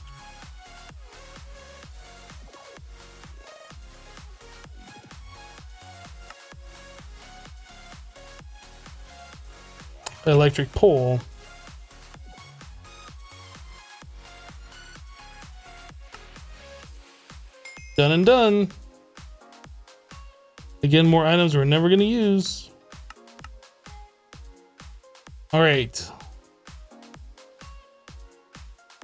Electric pole. Done and done. Again, more items we're never going to use. All right.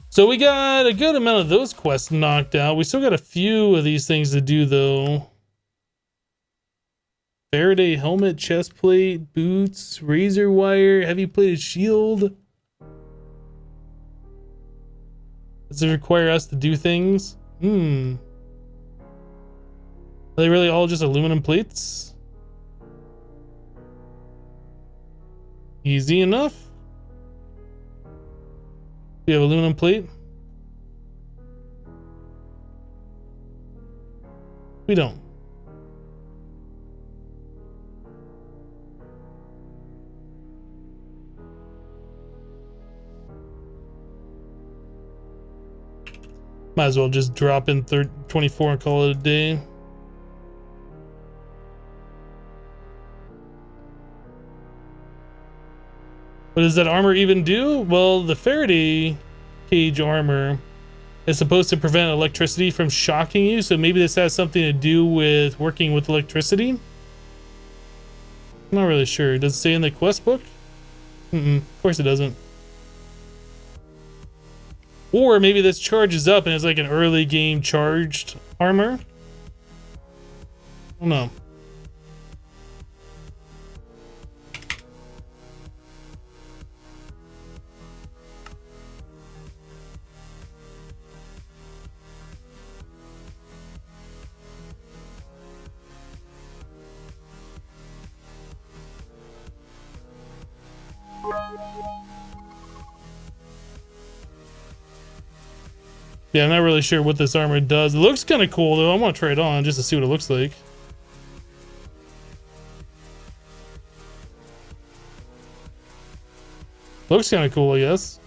So we got a good amount of those quests knocked out. We still got a few of these things to do, though. Faraday helmet, chest plate, boots, razor wire, heavy plated shield. Does it require us to do things? Are they really all just aluminum plates? Easy enough. We have aluminum plate. We don't. Might as well just drop in 24 and call it a day. What does that armor even do? Well, the Faraday cage armor is supposed to prevent electricity from shocking you, so maybe this has something to do with working with electricity. I'm not really sure. Does it say in the quest book? Of course it doesn't. Or maybe this charges up and it's like an early game charged armor. I don't know. Yeah, I'm not really sure what this armor does. It looks kind of cool, though. I want to try it on just to see what it looks like. Looks kind of cool, I guess.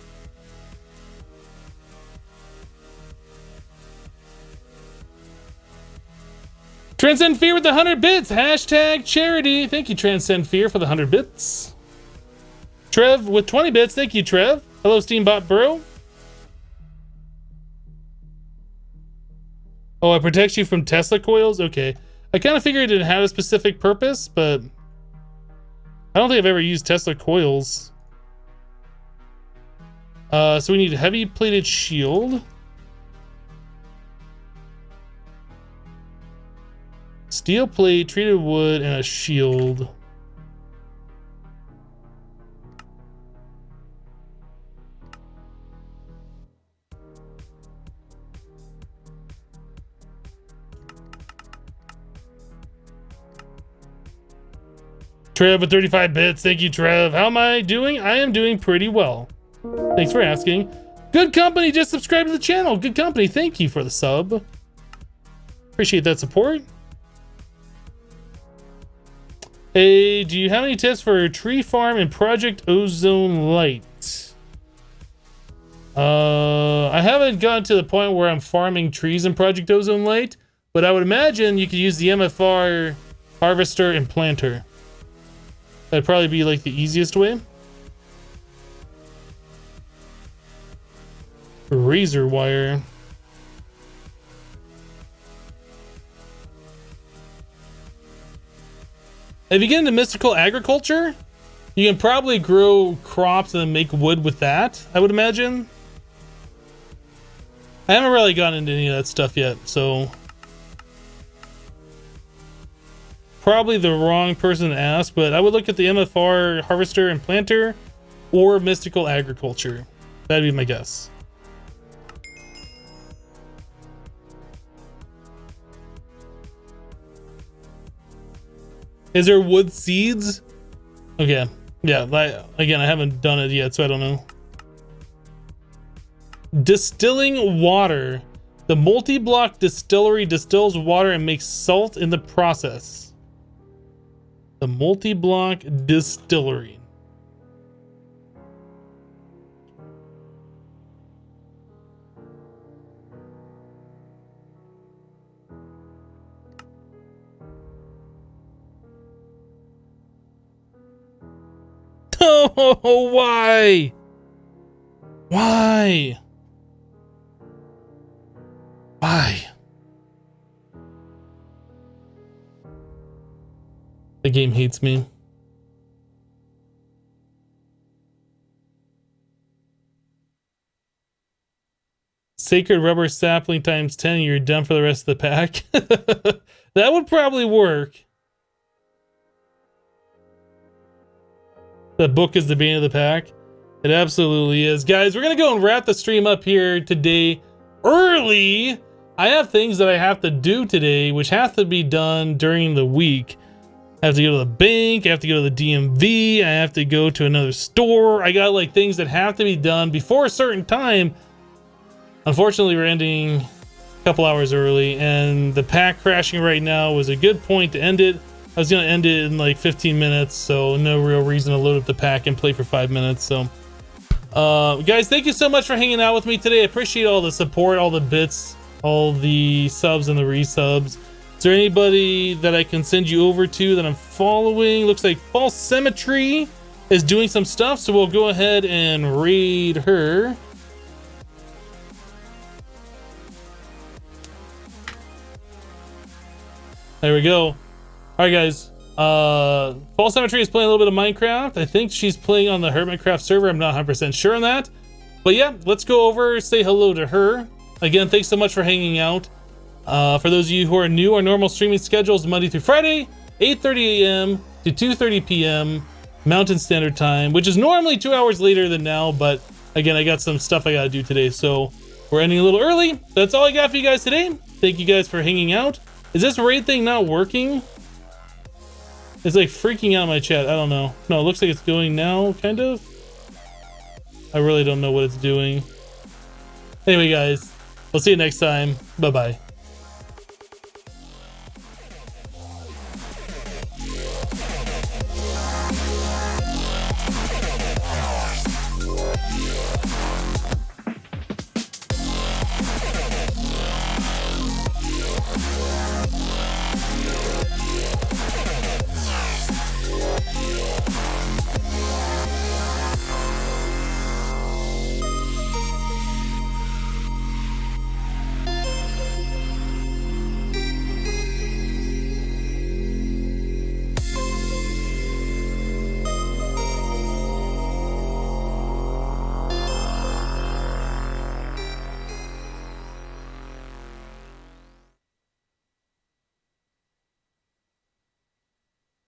Transcend Fear with the 100 bits. Hashtag charity. Thank you, Transcend Fear, for the 100 bits. Trev with 20 bits. Thank you, Trev. Hello, Steambot Bro. Oh, it protects you from Tesla coils? Okay. I kind of figured it had a specific purpose, but I don't think I've ever used Tesla coils. So we need a heavy plated shield. Steel plate, treated wood, and a shield. Trev with 35 bits. Thank you, Trev. How am I doing? I am doing pretty well. Thanks for asking. Good Company just subscribed to the channel. Good Company, thank you for the sub. Appreciate that support. Hey, do you have any tips for tree farm and Project Ozone Light? I haven't gotten to the point where I'm farming trees in Project Ozone Light, but I would imagine you could use the MFR harvester and planter. That'd probably be like the easiest way. Razor wire. If you get into mystical agriculture, you can probably grow crops and then make wood with that, I would imagine. I haven't really gotten into any of that stuff yet, so probably the wrong person to ask, but I would look at the MFR harvester and planter or mystical agriculture. That'd be my guess. Is there wood seeds? Okay. Yeah, again, I haven't done it yet, so I don't know. Distilling water. The multi-block distillery distills water and makes salt in the process. The multi-block distillery. Why? Why? Why? The game hates me. Sacred rubber sapling times 10, you're done for the rest of the pack. That would probably work. The book is the beginning of the pack. It absolutely is. Guys, we're going to go and wrap the stream up here today early. I have things that I have to do today, which have to be done during the week. I have to go to the bank. I have to go to the DMV. I have to go to another store. I got like things that have to be done before a certain time. Unfortunately, we're ending a couple hours early, and the pack crashing right now was a good point to end it. I was going to end it in like 15 minutes, so no real reason to load up the pack and play for 5 minutes. So, guys, thank you so much for hanging out with me today. I appreciate all the support, all the bits, all the subs and the resubs. Is there anybody that I can send you over to that I'm following? Looks like False Symmetry is doing some stuff, so we'll go ahead and raid her. There we go. All right, guys. False Symmetry is playing a little bit of Minecraft. I think she's playing on the Hermitcraft server. I'm not 100% sure on that. But yeah, let's go over, say hello to her. Again, thanks so much for hanging out. For those of you who are new, our normal streaming schedule is Monday through Friday, 8:30 a.m. to 2:30 p.m. Mountain Standard Time, which is normally 2 hours later than now. But again, I got some stuff I got to do today, so we're ending a little early. That's all I got for you guys today. Thank you guys for hanging out. Is this raid thing not working? It's like freaking out my chat. I don't know. No, it looks like it's going now, kind of. I really don't know what it's doing. Anyway, guys, we'll see you next time. Bye-bye.